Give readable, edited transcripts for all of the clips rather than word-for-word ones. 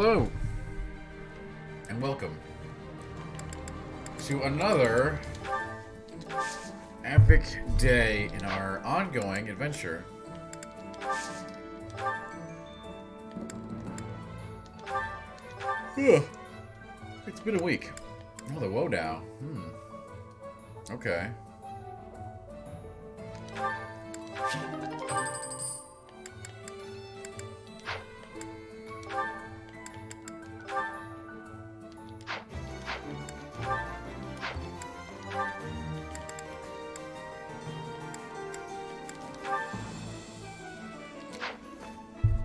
Hello, and welcome to another epic day in our ongoing adventure. It's been a week. Oh, the Wodow. Okay.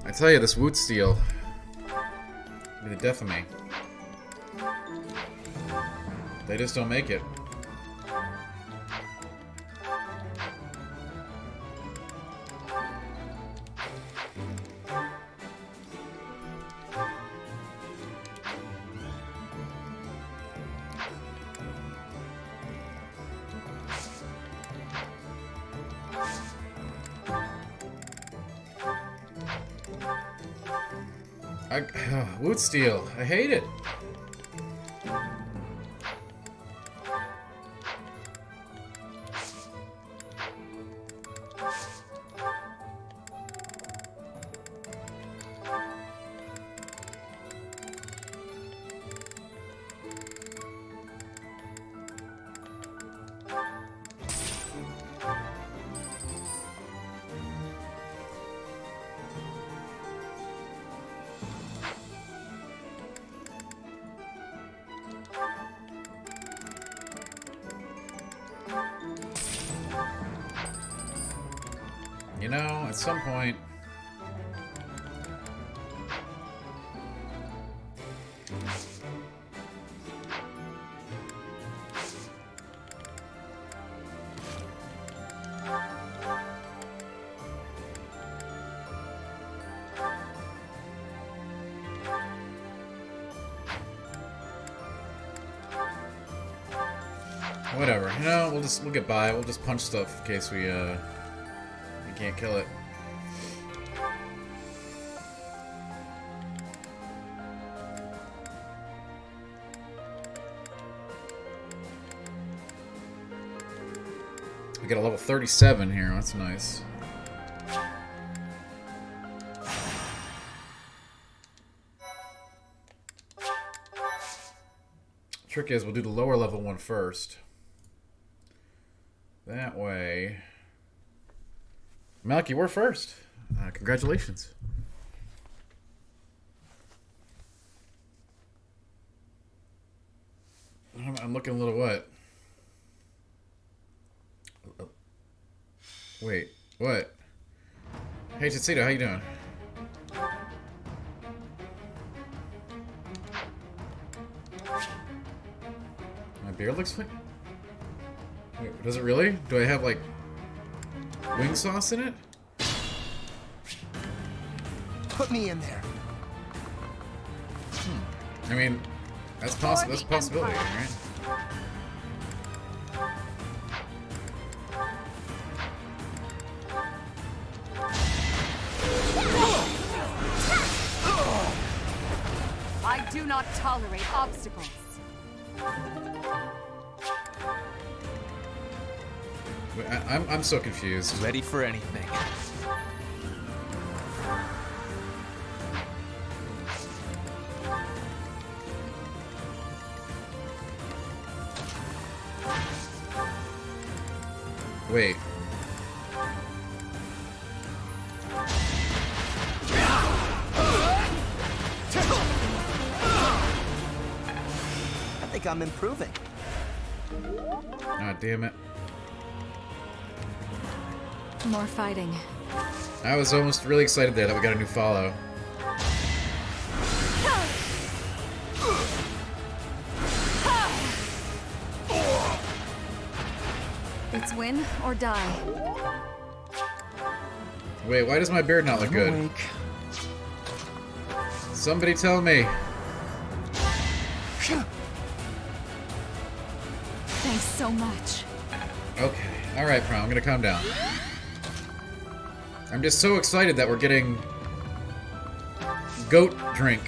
I tell you, this Woot Steel be the death of me. They just don't make it. Woot Steel, I hate it. You know, at some point... Whatever, you know, we'll get by. We'll just punch stuff in case we can't kill it. We got a level 37 here, that's nice. Trick is, we'll do the lower level one first. That way... Malky, we're first. Congratulations. I'm looking a little what? Wait, what? Hey, Chitsito, how you doing? My beard looks like... Wait, does it really? Do I have, like... wing sauce in it? Put me in there. I mean, that's possible. That's a possibility, right? I do not tolerate obstacles. Wait, I'm so confused. Ready for anything. Wait. I think I'm improving. Ah, damn it. More fighting. I was almost really excited there that we got a new follow. It's win or die. Wait, why does my beard not look good? Awake. Somebody tell me. Thanks so much. Okay. Alright, Prom, I'm gonna calm down. I'm just so excited that we're getting goat drink.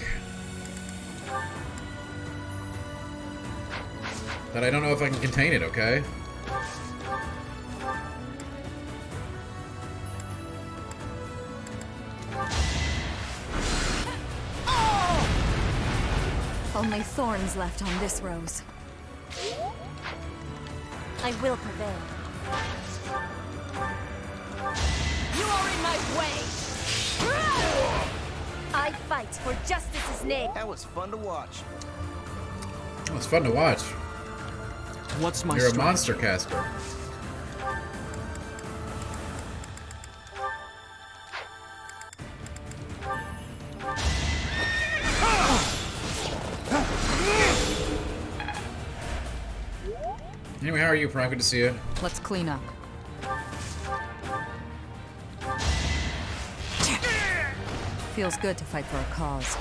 that I don't know if I can contain it, okay? Only thorns left on this rose. I will prevail. You are in my way! I fight for justice's name. That was fun to watch. Oh, it's fun to watch. What's my You're a strategy? monster caster. Anyway, how are you, Prime? Good to see you. Let's clean up. Feels good to fight for a cause.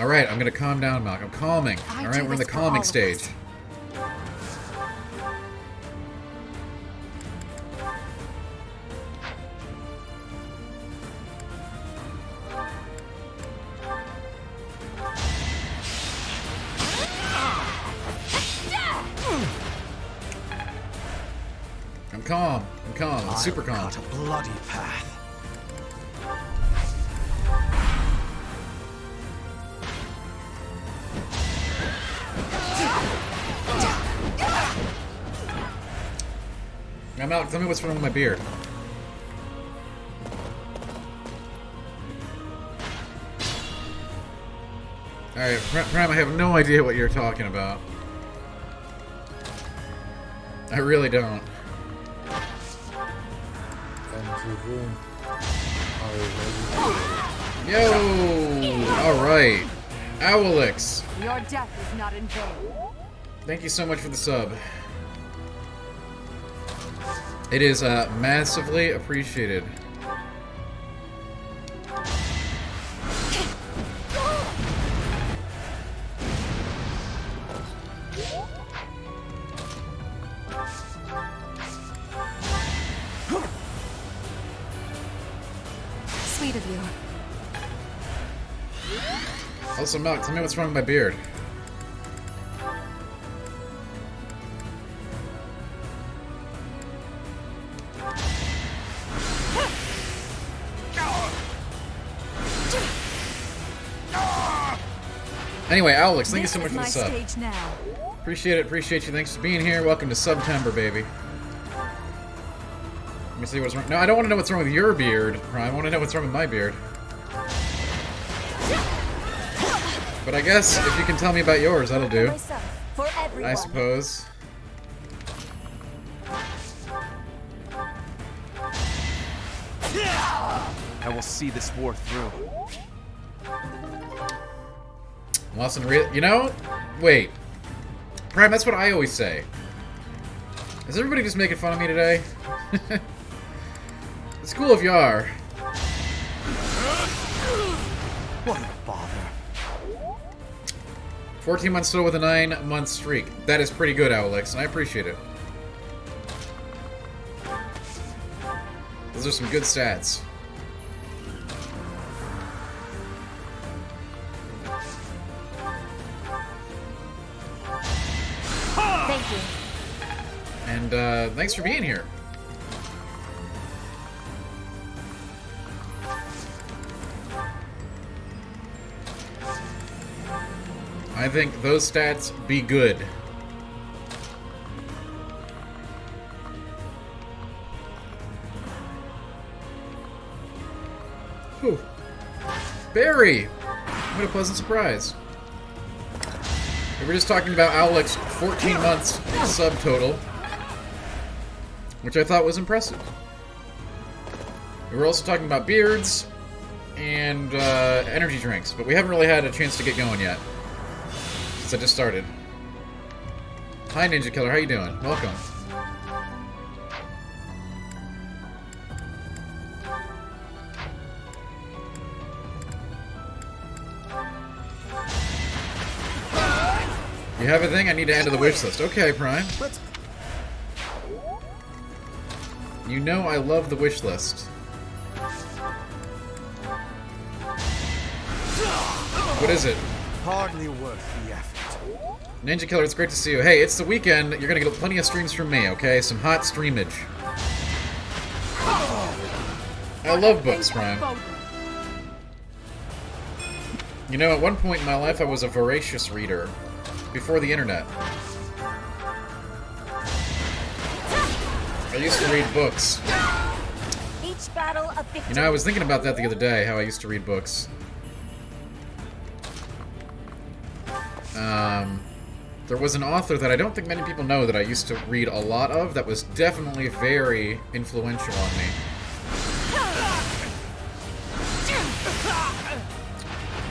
Alright, I'm gonna calm down, Malk. I'm calming. I Alright, do we're in the this for all calming of stage. us. I'm calm. I'm calm. I'm super calm. Cut a bloody path. Now, Malk, tell me what's wrong with my beard. Alright, Prime, I have no idea what you're talking about. I really don't. Yo! Alright. Owlix. Your death is not in vain. Thank you so much for the sub. It is massively appreciated. Sweet of you. Also, Malk, tell me what's wrong with my beard. Anyway, Alex, thank you so much for the This is my sub. stage now. Appreciate it, appreciate you. Thanks for being here. Welcome to September, baby. Let me see what's wrong. No, I don't want to know what's wrong with your beard, Prime. I want to know what's wrong with my beard. But I guess if you can tell me about yours, that'll do. Myself, for everyone. I suppose. I will see this war through. Lost in real. You know? Wait. Prime, that's what I always say. Is everybody just making fun of me today? It's cool if you are. What a bother. 14 months still with a 9-month streak. That is pretty good, Owlix, and I appreciate it. Those are some good stats. Thank you. And thanks for being here. I think those stats be good. Whew. Barry! What a pleasant surprise. We were just talking about Owlix 14 months subtotal, which I thought was impressive. We were also talking about beards and energy drinks, but we haven't really had a chance to get going yet since I just started. Hi, Ninja Killer. How you doing? Welcome. You have a thing? I need to add to the wish list. Okay, Prime. Let's You know I love the wish list. What is it? hardly worth the effort. Ninja Killer, it's great to see you. Hey, it's the weekend. You're gonna get plenty of streams from me, okay? Some hot streamage. I love books, Prime. You know, at one point in my life, I was a voracious reader. Before the internet. I used to read books. Each battle a victory. You know, I was thinking about that the other day, how I used to read books. There was an author that I don't think many people know that I used to read a lot of that was definitely very influential on me.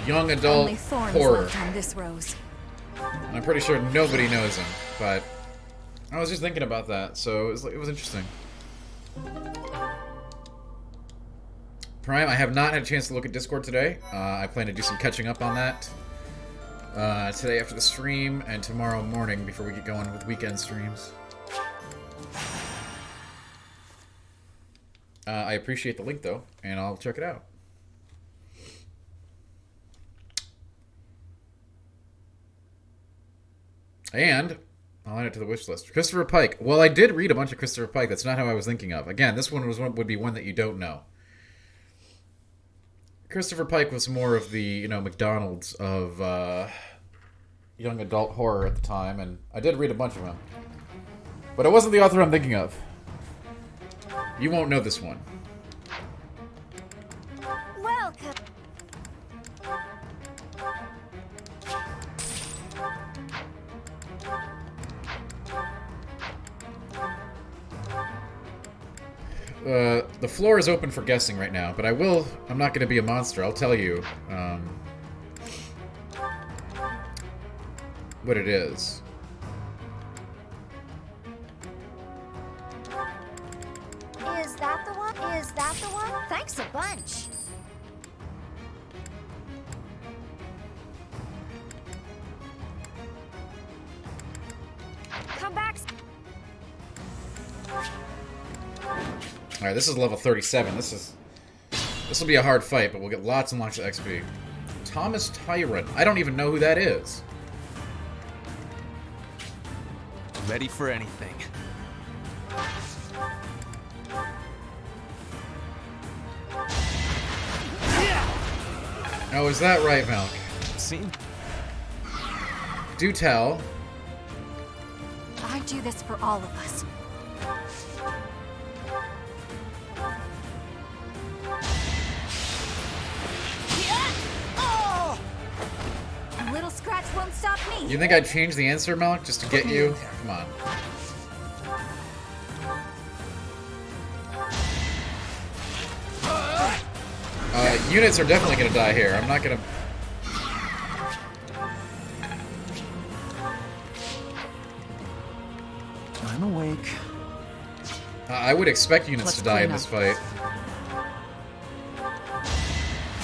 Young adult Only thorns horror. left on this rose. I'm pretty sure nobody knows him, but I was just thinking about that, so it was interesting. Prime, I have not had a chance to look at Discord today. I plan to do some catching up on that today after the stream and tomorrow morning before we get going with weekend streams. I appreciate the link though, and I'll check it out. And I'll add it to the wish list. Christopher Pike. Well, I did read a bunch of Christopher Pike. That's not how I was thinking of. Again, this one would be one that you don't know. Christopher Pike was more of the, you know, McDonald's of young adult horror at the time, and I did read a bunch of them. But it wasn't the author I'm thinking of. You won't know this one. Welcome. The floor is open for guessing right now, but I'm not going to be a monster. I'll tell you what it is. Is that the one? Is that the one? Thanks a bunch. Come back. Alright, this is level 37. This will be a hard fight, but we'll get lots and lots of XP. Thomas Tyrant. I don't even know who that is. Ready for anything. Oh, is that right, Malk? See? Do tell. I do this for all of us. A little scratch won't stop me. You think I'd change the answer, Malk, just to get you? Come on. Units are definitely gonna die here. I'm not gonna... I'm awake. I would expect units Let's to die in clean this fight.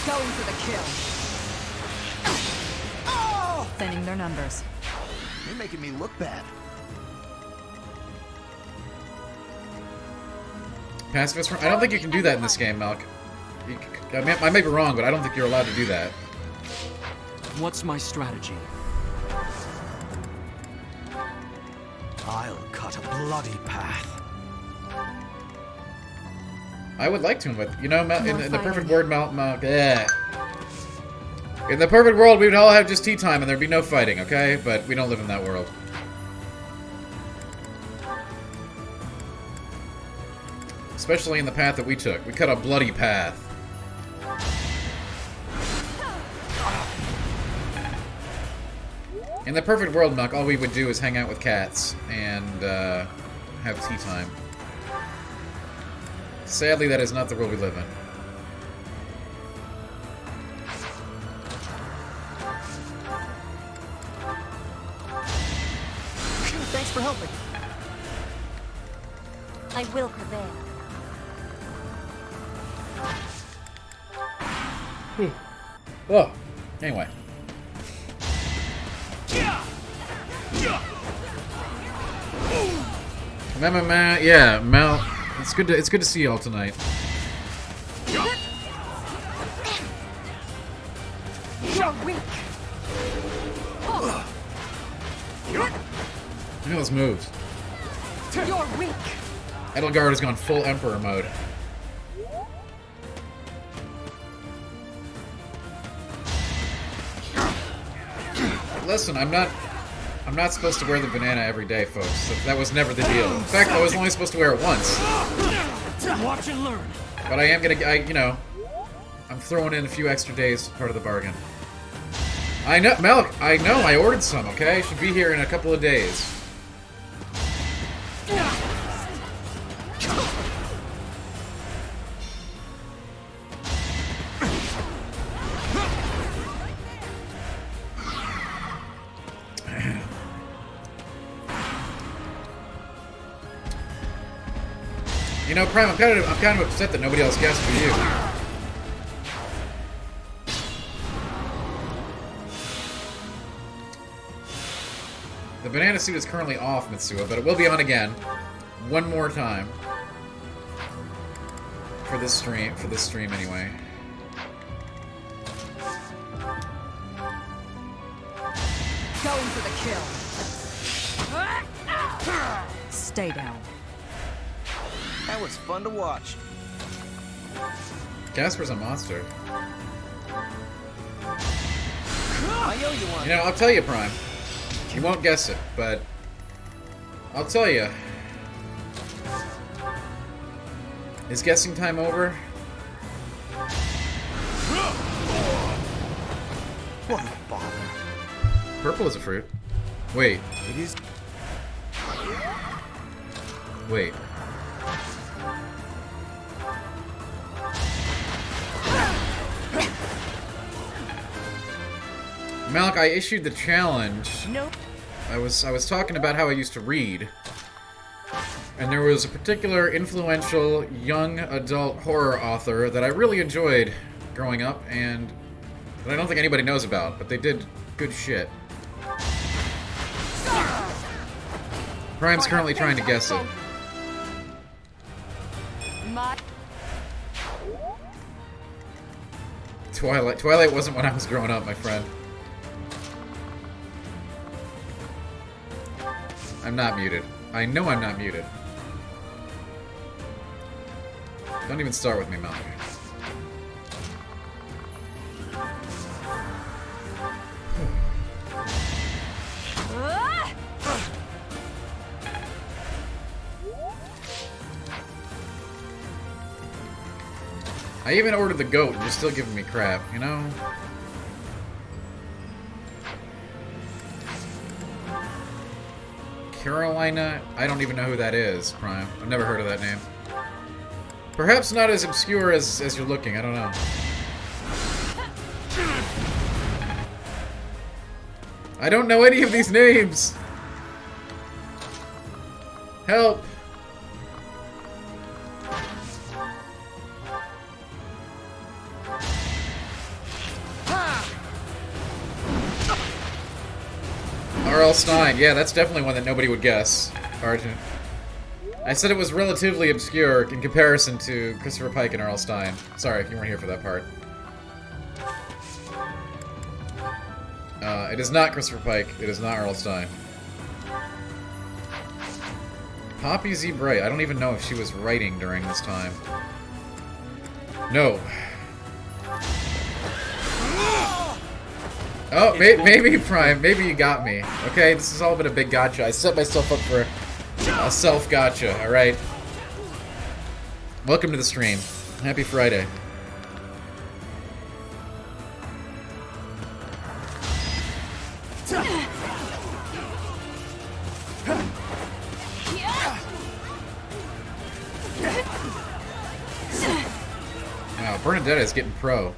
Going for the kill. Thinning their numbers. You're making me look bad. Pacifist? I don't think you can do that in this game, Malk. I may be wrong, but I don't think you're allowed to do that. What's my strategy? I'll cut a bloody path. I would like to, but, you know, in the More perfect fighting. world, Malk, in the perfect world, we would all have just tea time and there'd be no fighting, okay? But we don't live in that world. Especially in the path that we took. We cut a bloody path. In the perfect world, Malk, all we would do is hang out with cats and have tea time. Sadly, that is not the world we live in. Thanks for helping. I will prevail. Oh, anyway. Yeah, Mel. It's good to see y'all tonight. You're weak. know those moves. You're weak. Edelgard has gone full Emperor mode. Listen, I'm not supposed to wear the banana every day, folks. That was never the deal. In fact, I was only supposed to wear it once. Watch and learn. But I am gonna, you know, I'm throwing in a few extra days, part of the bargain. I know, Milk, I know, I ordered some, okay? Should be here in a couple of days. You know, Prime, I'm kind of upset that nobody else guessed for you. The banana suit is currently off, Mitsuo, but it will be on again. One more time. For this stream anyway. Going for the kill. Stay down. That was fun to watch. Casper's a monster. I owe you one. You know, I'll tell you, Prime. You won't guess it, but I'll tell you. Is guessing time over? What a bother. Purple is a fruit. Wait. It is. Wait. Malik, I issued the challenge. Nope. I was talking about how I used to read. And there was a particular influential young adult horror author that I really enjoyed growing up and that I don't think anybody knows about, but they did good shit. Prime's currently trying to guess it. Twilight wasn't when I was growing up, my friend. I'm not muted. I know I'm not muted. Don't even start with me, Malak. I even ordered the goat and you're still giving me crap, you know? Carolina? I don't even know who that is, Prime. I've never heard of that name. Perhaps not as obscure as you're looking, I don't know. I don't know any of these names! Help! R.L. Stein. Yeah, that's definitely one that nobody would guess. Argent. I said it was relatively obscure in comparison to Christopher Pike and R.L. Stein. Sorry if you weren't here for that part. It is not Christopher Pike. It is not R.L. Stein. Poppy Z. Bray. I don't even know if she was writing during this time. No. Oh, maybe, Prime. Maybe you got me. Okay, this has all been a big gotcha. I set myself up for a self-gotcha, alright? Welcome to the stream. Happy Friday. Wow, Bernadette is getting pro.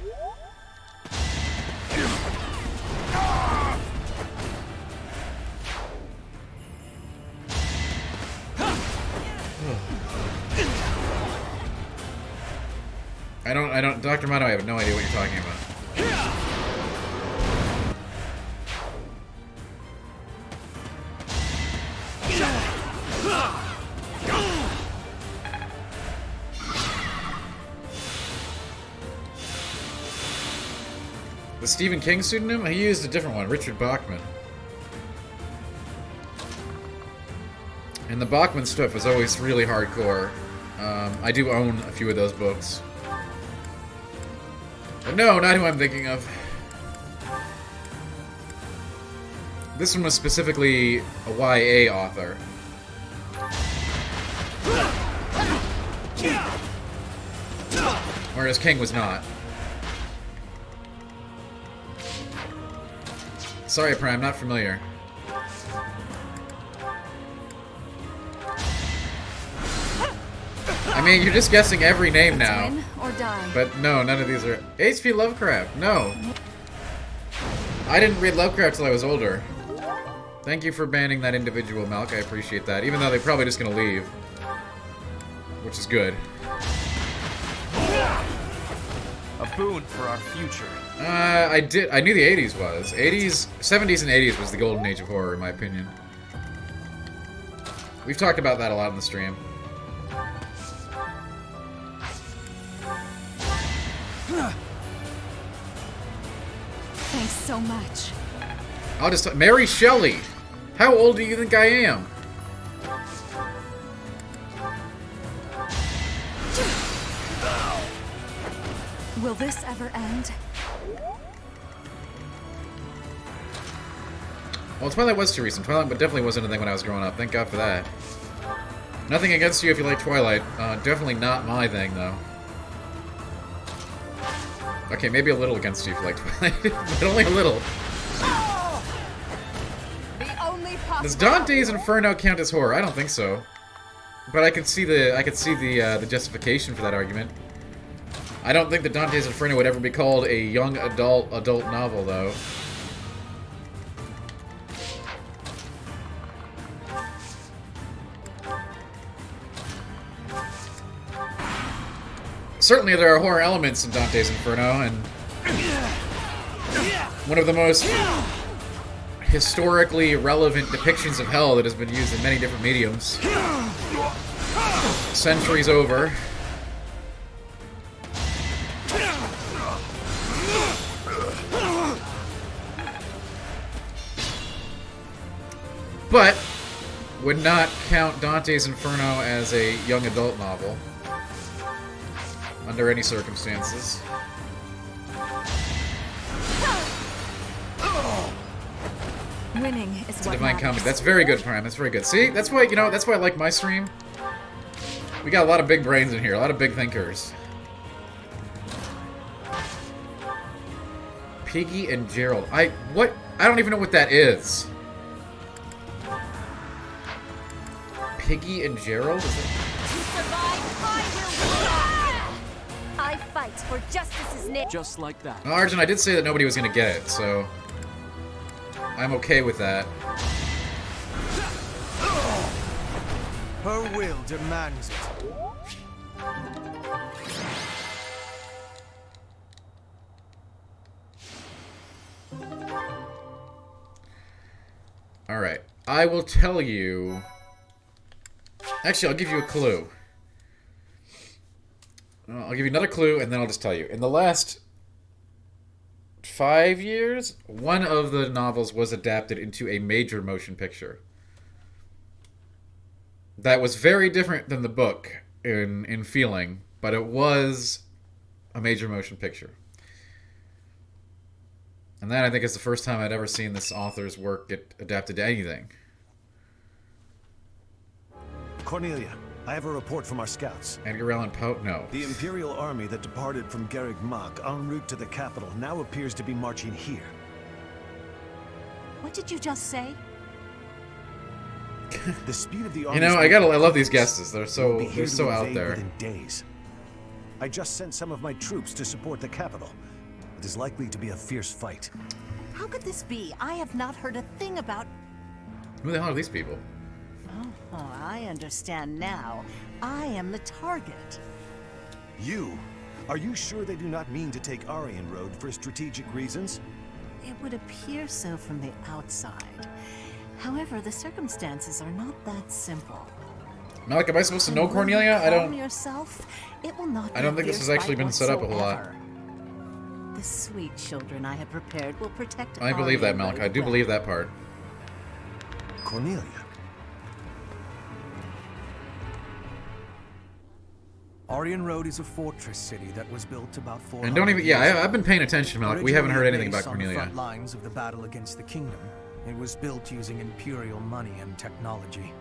I don't, Dr. Mono, I have no idea what you're talking about. The Stephen King pseudonym? He used a different one, Richard Bachman. And the Bachman stuff was always really hardcore. I do own a few of those books. But no, not who I'm thinking of. This one was specifically a YA author. Whereas King was not. Sorry, Prime, not familiar. I mean, you're just guessing every name now. Win or die. But no, none of these are... H.P. Lovecraft, no. I didn't read Lovecraft till I was older. Thank you for banning that individual, Malk. I appreciate that. Even though they're probably just gonna leave. Which is good. A boon for our future. I knew the 80s was. 70s and 80s was the golden age of horror, in my opinion. We've talked about that a lot in the stream. Thanks so much. I'll just... Mary Shelley! How old do you think I am? Will this ever end? Well, Twilight was too recent. Twilight definitely wasn't a thing when I was growing up. Thank God for that. Nothing against you if you like Twilight. Definitely not my thing, though. Okay, maybe a little against you if you like Twilight, but only a little. Does Dante's Inferno count as horror? I don't think so. But I could see the justification for that argument. I don't think that Dante's Inferno would ever be called a young adult novel, though. Certainly there are horror elements in Dante's Inferno, and one of the most historically relevant depictions of hell that has been used in many different mediums. Centuries over. But would not count Dante's Inferno as a young adult novel. Under any circumstances. Winning is It's a what divine matters. comedy. That's very good, Prime. That's very good. See, that's why that's why I like my stream. We got a lot of big brains in here, a lot of big thinkers. Piggy and Gerald. I don't even know what that is. Piggy and Gerald? Is it? I fight for justice's name. Just like that. Well, Arjun, I did say that nobody was gonna get it, so I'm okay with that. Her will demands it. Alright. I will tell you... Actually, I'll give you a clue. I'll give you another clue, and then I'll just tell you. In the last 5 years, one of the novels was adapted into a major motion picture. That was very different than the book in feeling, but it was a major motion picture. And that, I think, is the first time I'd ever seen this author's work get adapted to anything. Cornelia, I have a report from our scouts. Edgar Allan Poe? No. The Imperial army that departed from Garreg Mach en route to the capital now appears to be marching here. What did you just say? The speed of the You know, I love these guesses. They're so out invade there. within days. I just sent some of my troops to support the capital. It is likely to be a fierce fight. How could this be? I have not heard a thing about... Who the hell are these people? Oh, I understand now. I am the target. You? Are you sure they do not mean to take Aryan Road for strategic reasons? It would appear so from the outside. However, the circumstances are not that simple. Malik, am I supposed to know When Cornelia? you I calm don't... yourself, it will not I don't be think this has fierce actually fight been set up a whole lot. whatsoever. The sweet children I have prepared will protect I believe that, Aryan Malik. Road I do well. believe that part. Cornelia. Orion Road is a fortress city that was built about 400 And don't even... years Yeah, ago. I've been paying attention, Malik. We haven't heard anything about Based on the Cornelia. front lines of the battle against the kingdom. It was built using Imperial money and technology.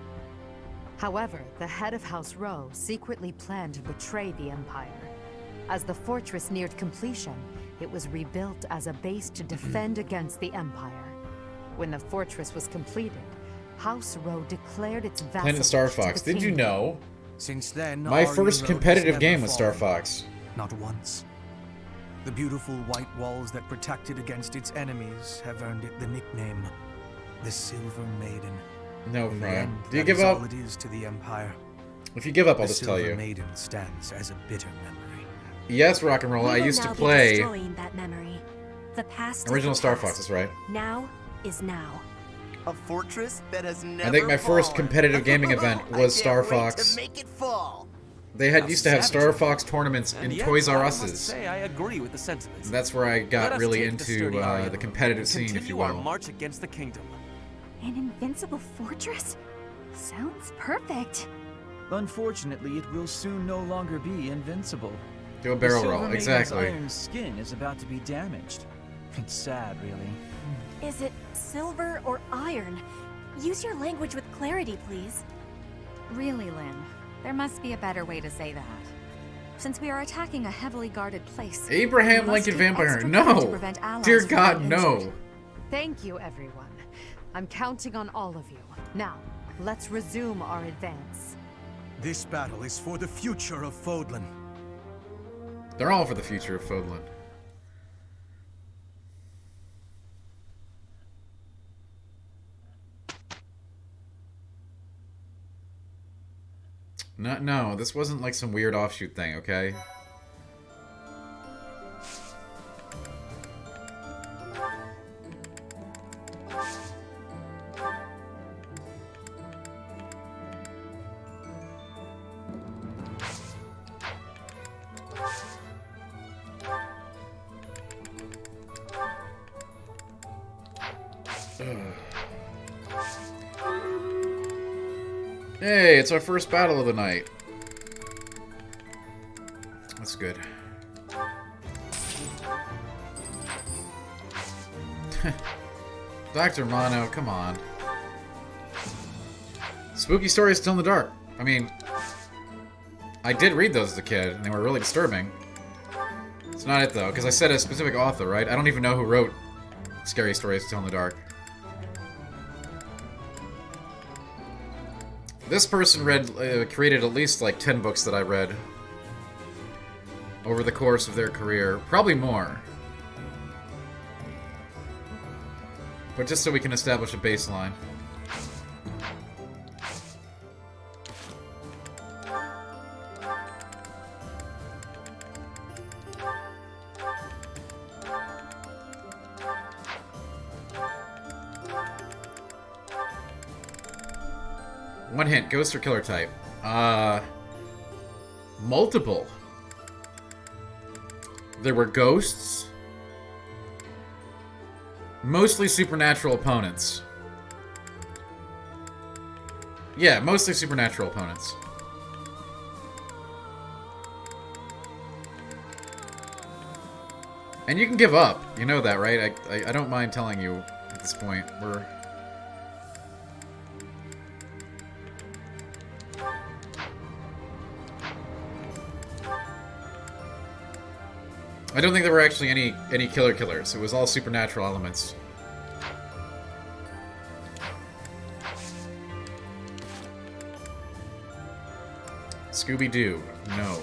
However, the head of House Rowe secretly planned to betray the Empire. As the fortress neared completion, it was rebuilt as a base to defend against the Empire. When the fortress was completed, House Rowe declared its Playing vassalage the Star to Fox. the Did you kingdom. know? Since then, My Orion first Road competitive has game never was Star fallen. Fox. Not once. The beautiful white walls that protected against its enemies have earned it the nickname, the Silver Maiden. No, In the Brian. end, Do you that give is up? all it is to the Empire. If you give up, I'll The just tell Silver you. Maiden stands as a bitter memory. Yes, rock and roll. I used to play Destroying that memory. The past is original the Star past. Fox. That's right. Now is now. A fortress that has never I think my first fallen. competitive gaming event I was can't Star wait Fox. to make it fall. They used to have Star Fox tournaments in And yet, Toys R I must Us's. say I agree with the sentiments. And that's where I Let got us really take into sturdy Orion the competitive and scene, if you continue our will. march against the kingdom. An invincible fortress? Sounds perfect. Unfortunately, it will soon no longer be invincible. Do a barrel The roll, Silver Maiden's exactly. iron skin is about to be damaged. It's sad, really. Is it silver or iron? Use your language with clarity, please. Really, Lynn, there must be a better way to say that. Since we are attacking a heavily guarded place, Abraham we must Lincoln take Vampire. extra care to No! prevent allies Dear from God, being no! injured. Thank you, everyone. I'm counting on all of you. Now, let's resume our advance. This battle is for the future of Fodlan. They're all for the future of Fodlan. No, this wasn't like some weird offshoot thing, okay? Hey, it's our first battle of the night. That's good. Dr. Mono, come on. Spooky stories still in the dark. I mean, I did read those as a kid, and they were really disturbing. It's not it, though, because I said a specific author, right? I don't even know who wrote Scary Stories Still in the Dark. This person created at least like 10 books that I read over the course of their career. Probably more. But just so we can establish a baseline. One hint, ghost or killer type? Multiple. There were ghosts. Mostly supernatural opponents. Yeah, mostly supernatural opponents. And you can give up. You know that, right? I don't mind telling you at this point. We're... I don't think there were actually any killers. It was all supernatural elements. Scooby-Doo. No.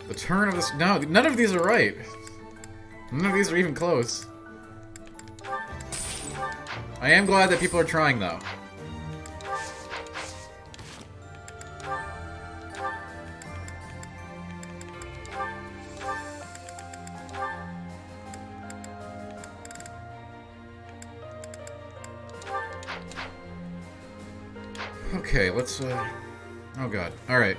The turn of this... No, none of these are right. None of these are even close. I am glad that people are trying, though. Okay, let's, oh god. Alright.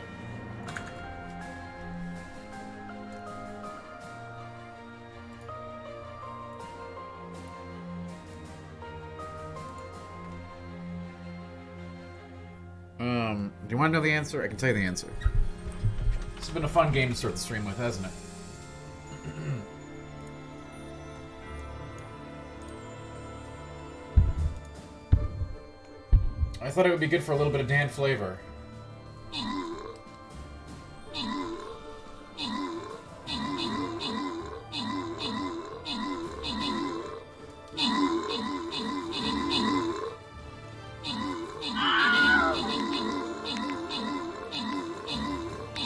Do you want to know the answer? I can tell you the answer. This has been a fun game to start the stream with, hasn't it? I thought it would be good for a little bit of Dan flavor.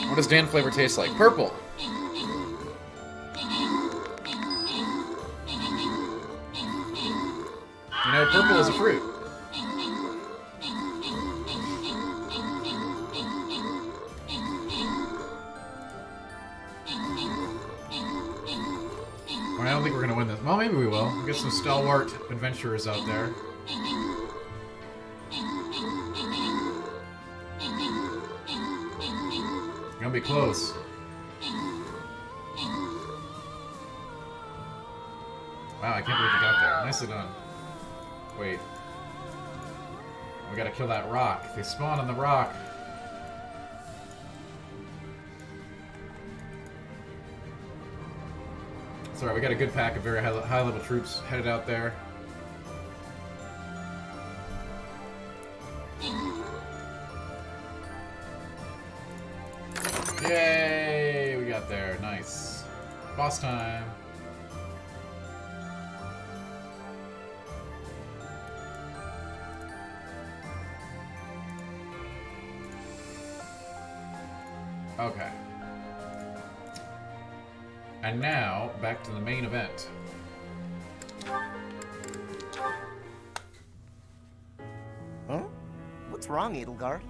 What does Dan flavor taste like? Purple. You know, purple is a fruit. I don't think we're gonna win this. Well, maybe we will. We'll get some stalwart adventurers out there. Gonna be close. Wow, I can't believe we got there. Nicely done. Wait. We gotta kill that rock. They spawn on the rock. It's alright, we got a good pack of very high-level troops headed out there. Yay! We got there. Nice. Boss time. Okay. And now, back to the main event. Huh? What's wrong, Edelgard?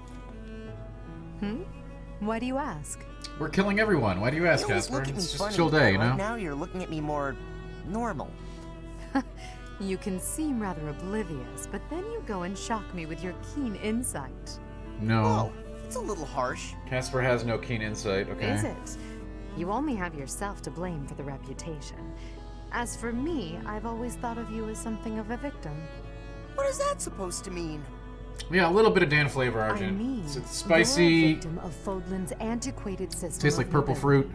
Why do you ask? We're killing everyone. Why do you ask, You always Casper? look at me It's just a funny, chill day, you but know? right now you're looking at me more normal. You can seem rather oblivious, but then you go and shock me with your keen insight. No. Oh, it's a little harsh. Casper has no keen insight, okay? Is it? You only have yourself to blame for the reputation. As for me, I've always thought of you as something of a victim. What is that supposed to mean? Yeah, a little bit of Dan flavor, I Argent. mean, It's you're a spicy. victim of Fodlan's antiquated system. Tastes like of purple nobility. fruit.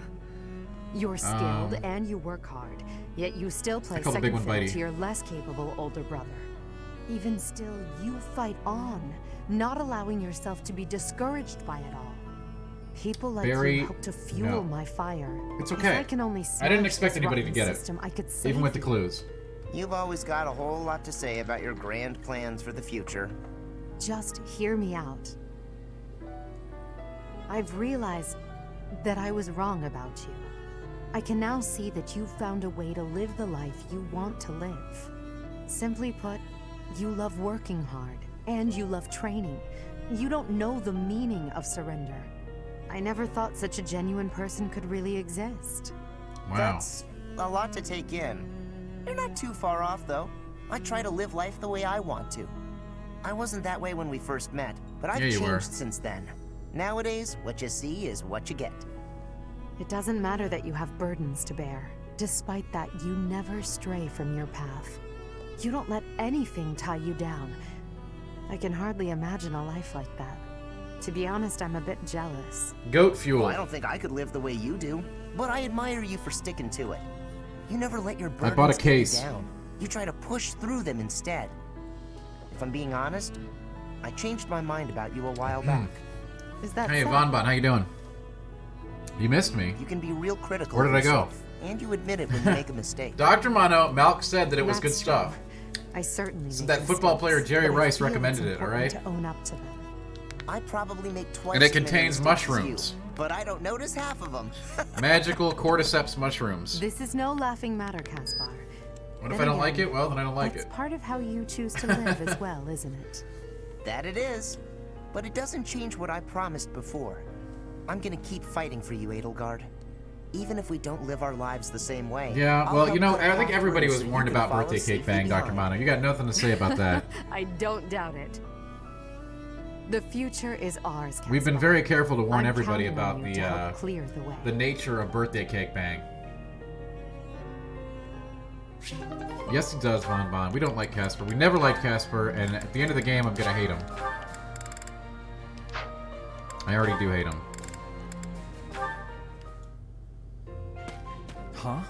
You're skilled and you work hard, yet you still play call the big second one fiddle Bitey. to your less capable older brother. Even still, you fight on, not allowing yourself to be discouraged by it all. People like Barry, you help to fuel no. my fire. It's If okay. I can only I didn't smash expect this anybody to rotten get it. system, I could save Even with the you. clues. You've always got a whole lot to say about your grand plans for the future. Just hear me out. I've realized that I was wrong about you. I can now see that you've found a way to live the life you want to live. Simply put, you love working hard, and you love training. You don't know the meaning of surrender. I never thought such a genuine person could really exist. Wow. That's a lot to take in. You're not too far off, though. I try to live life the way I want to. I wasn't that way when we first met, but I've Yeah, you changed were. since then. Nowadays, what you see is what you get. It doesn't matter that you have burdens to bear. Despite that, you never stray from your path. You don't let anything tie you down. I can hardly imagine a life like that. To be honest, I'm a bit jealous. Goat fuel. Well, I don't think I could live the way you do, but I admire you for sticking to it. You never let your burdens bought a get you case. down. You try to push through them instead. If I'm being honest, I changed my mind about you a while back. Is that Hey, so? Von Bon, how you doing? You missed me. You can be real critical Where of did I go? yourself, and you admit it when you make a mistake. Dr. Mono, Malk said that it was That's good stuff. true. I certainly So make that football mistakes, player Jerry but I Rice feel it's recommended it, important alright? to own up to them. I probably make twice And it as many contains mistakes as mushrooms. you, but I don't notice half of them. Magical cordyceps mushrooms. This is no laughing matter, Caspar. What if Then I don't like again, it? Well, then I don't like That's it. part of how you choose to live as well, isn't it? That it is. But it doesn't change what I promised before. I'm gonna keep fighting for you, Edelgard. Even if we don't live our lives the same way. Yeah, I'll well, help you know, put I think path everybody through was so you warned can about follow Birthday Cake safely Bang, Dr. behind. Mono. You got nothing to say about that. I don't doubt it. The future is ours, We've been Caspar. very careful to warn I'm everybody counting about on you the to help clear the way. nature of birthday cake bang. Yes, he does, Von Bon. We don't like Casper. We never liked Casper, and at the end of the game, I'm gonna hate him. I already do hate him. Huh?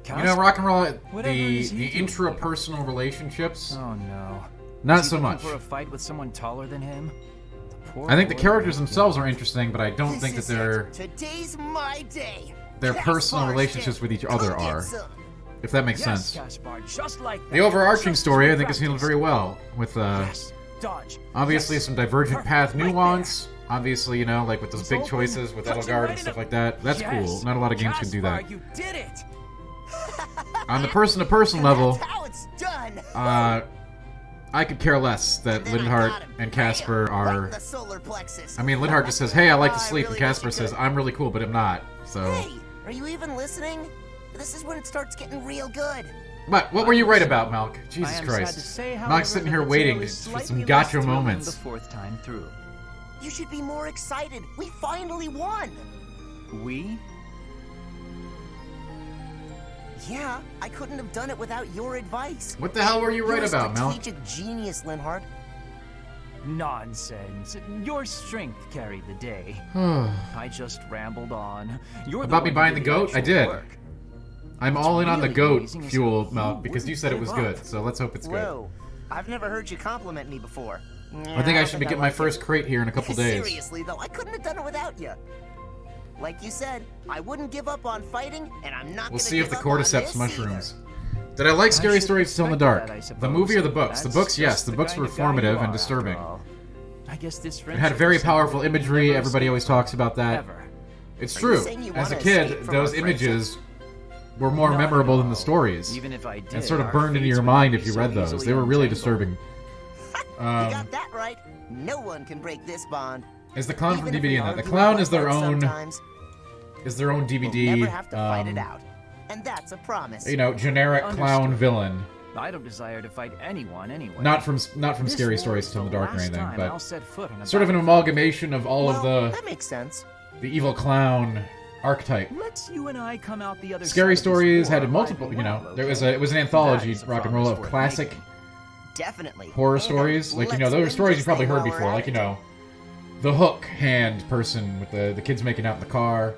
You know, rock and roll, Whatever the is he doing? intrapersonal relationships, Oh no. not Is he so looking much. for a fight with someone taller than him? Poor I think the boy. characters themselves are interesting, but I don't think that their Today's my day. personal Caspar's relationships here. with each other Come get are. some. If that makes Yes, sense. Caspar, just like that. The overarching Just story, to I think, is handled practice. very well, with Yes. Dodge. obviously Yes. some divergent Perfect. path Right nuance. Obviously, you know, like with those He's big open. choices with Touch him Edelgard right and in stuff the- like that. That's Yes. cool. Not a lot of games can do that. Caspar, you did it. On the person-to-person level, That's how it's done. I could care less that And then I Linhardt got him. and Casper Bam! Right in are... the solar plexus. I mean, Linhardt just says, hey, I like to I sleep, and really wish Casper you says, could. I'm really cool, but I'm not. So... Hey, are you even listening? This is when it starts getting real good. But what were you right about, Malk? I Jesus am Christ. sad to say, however, Malk's sitting that here the waiting tale is for some slightly gotcha less thrilling moments. The fourth time through. You should be more excited. We finally won. We? Yeah, I couldn't have done it without your advice. What the hell were you right You're about, a Malk? strategic genius, Linhardt. Nonsense. Your strength carried the day. I just rambled on. You're About the me one buying who the did goat? I actual did. work. I'm What's all in on the really goat amazing is fuel, you Malk, because you said it was wouldn't good, give so let's hope it's good. Whoa, I've never heard you compliment me before. I think I should be getting my first crate here in a couple days. Seriously though, I couldn't have done it without you. Like you said, I wouldn't give up on fighting, and I'm not We'll gonna see if give the up on cordyceps this mushrooms. either. Did I like Scary should Stories Still in the expect Dark? that, I the suppose. movie or the books? The That's books, yes. just The the books kind were of guy you formative are, and after disturbing. all. I guess this It had friendship very is something powerful we can imagery. never Everybody always talks about that. Ever. It's Are you true. saying you As a wanna kid, escape from those our friendship? images were more Not memorable at than the all. stories. Even if I did, And sort of our burned into fates your would not mind be if you so read those. easily They were really untangled. disturbing. You got that right. No one can break this bond. Is the clown from Even if we DVD in that? The argue clown about is their that own sometimes, DVD. we'll never have to fight it out. And that's a promise. You know, generic clown Understood. villain. I don't desire to fight anyone anyway. Not from This Scary war Stories is Still in the the Dark or last anything, time I'll but set foot on a sort of an battlefield. amalgamation of all of Well, the that makes sense. evil clown archetype. Let's you and I come out the other Scary side of this Stories war had multiple, alive you and know, well, there was okay? it was an anthology, That is a rock and roll, promise of worth classic making. Definitely. horror And, stories. Like, you know, let's those are end stories this you probably thing heard while we're before. at Like, you it. know, the hook hand person with the kids making out in the car.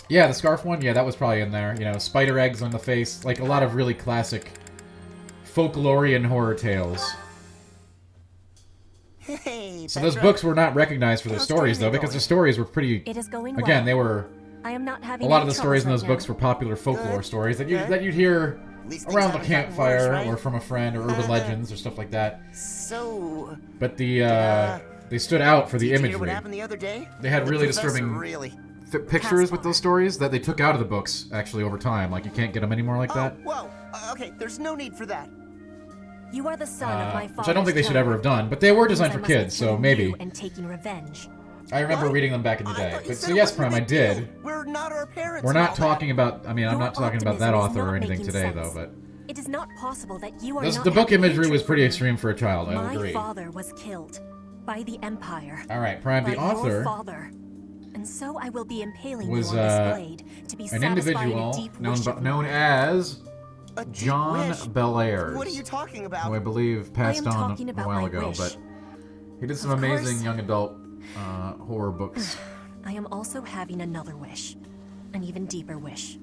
Yeah, the scarf one. Yeah, that was probably in there. You know, spider eggs on the face. Like, a lot of really classic folklorian horror tales. Hey, So those Petra. books were not recognized for their How's stories, though, training because the going? stories were pretty... It is going Again, well. they were... I am not having A lot of any the stories in troubles those right books now. were popular folklore Good. stories that Good. you'd hear At least things around the haven't gotten campfire worse, right? or from a friend or urban legends or stuff like that. So, But they stood out for the did you hear what imagery. happened the other day? They had The really professor disturbing Really. pictures with those stories that they took out of the books actually over time. Like, you can't get them anymore like that. Whoa. Okay, there's no need for that. You are the son of my father. Which I don't think they should ever have done, but they were designed for kids, so maybe. And taking revenge. I remember What? reading them back in the I day. thought you But said so it yes, wasn't a Prime, I big did. deal. We're not our parents. We're and all not that. talking about. I mean, I'm Your not talking about optimism that is author or not anything making today, sense. though. But It is not possible that you are those, not the book having imagery hatred was for pretty me. extreme for a child. I will My agree. father was killed by the Empire. All right, Prime, By the your author father. And so I will be impaling was you on this blade to be an satisfying individual a deep wish of known mine. as A deep John wish? Belair, What are you talking about? who I believe passed I am on talking a about while my ago. wish. But he did some Of amazing course. young adult horror books. I am also having another wish. An even deeper wish.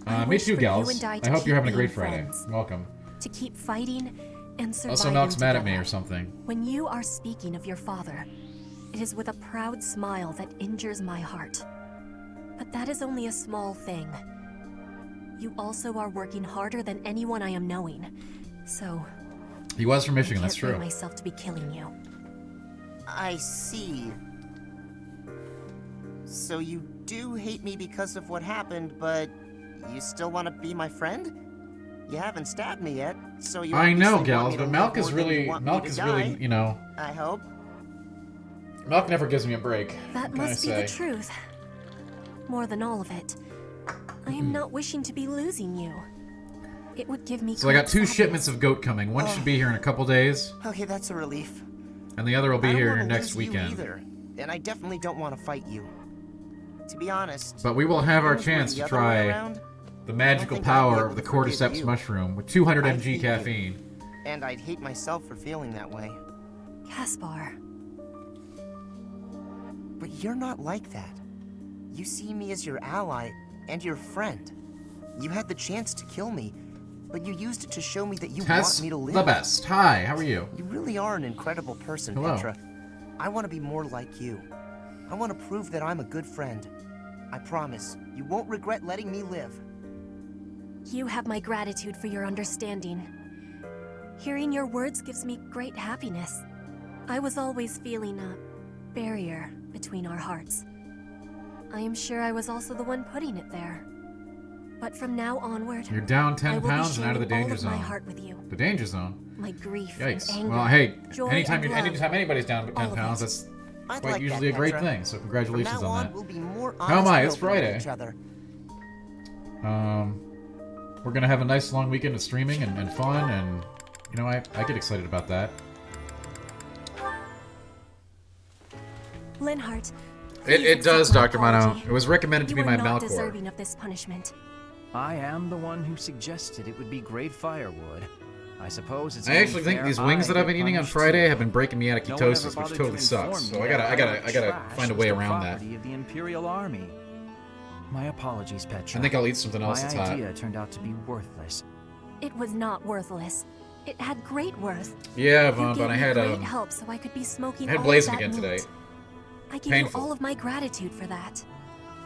Me wish too, for you gals. and I I to hope you're keep having a great being Friday. friends. Welcome. To keep fighting and surviving Also, Malk's mad at me together. or something. When you are speaking of your father, it is with a proud smile that injures my heart. But that is only a small thing. You also are working harder than anyone I am knowing. So, He was from Michigan, I that's can't bring true. myself to be killing you. I see. So you do hate me because of what happened, but you still want to be my friend? You haven't stabbed me yet, so you I know, obviously want gals, me to but live Malk is more than you really, want me Malk to is die, really, you know, I hope. Malk never gives me a break. That what can I must be say? the truth. More than all of it. I am not wishing to be losing you. It would give me So I got great 2 sadness. shipments of goat coming. One should be here in a couple days. Okay, that's a relief. And the other will be I don't here wanna next lose you weekend. either, and I definitely don't want to fight you. To be honest. But we will have our if things were chance the to other way try around, the I magical don't think I'd be power able of the to forgive cordyceps you. mushroom with 200 I'd mg hate you. caffeine. And I'd hate myself for feeling that way. Caspar. But you're not like that. You see me as your ally and your friend. You had the chance to kill me, but you used it to show me that you Tess, want me to live. the best. Hi, how are you? You really are an incredible person, Hello. Petra. I want to be more like you. I want to prove that I'm a good friend. I promise, you won't regret letting me live. You have my gratitude for your understanding. Hearing your words gives me great happiness. I was always feeling a barrier between our hearts. I am sure I was also the one putting it there. But from now onward, You're down 10 I will be pounds and out of the sharing danger all of zone. my heart with you. The danger zone? My grief Yikes. and anger. Well, hey, joy anytime and love. anybody's down 10 All of pounds, it. that's I'd quite like usually that, a great Petra. thing. So congratulations From now on that. We'll be more How am honest I? and It's open with Friday. each other. We're gonna have a nice long weekend of streaming and fun, and you know, I get excited about that. Linhart. It does, Dr. Mono. It was recommended to You be are my not Malcor. deserving of this punishment. I am the one who suggested it would be great firewood. I suppose it's I actually think these wings that I've been eating on Friday have been breaking me out of ketosis, which totally sucks. So I gotta find a way around that. Of the Imperial Army. My apologies, Petra. I think I'll eat something else that's My hot. idea turned out to be worthless. It was not worthless. It had great worth. Yeah, You Vaughn, gave but I me had great help so I could be smoking I had all blazing of that again today. meat. I give Painful. you all of my gratitude for that.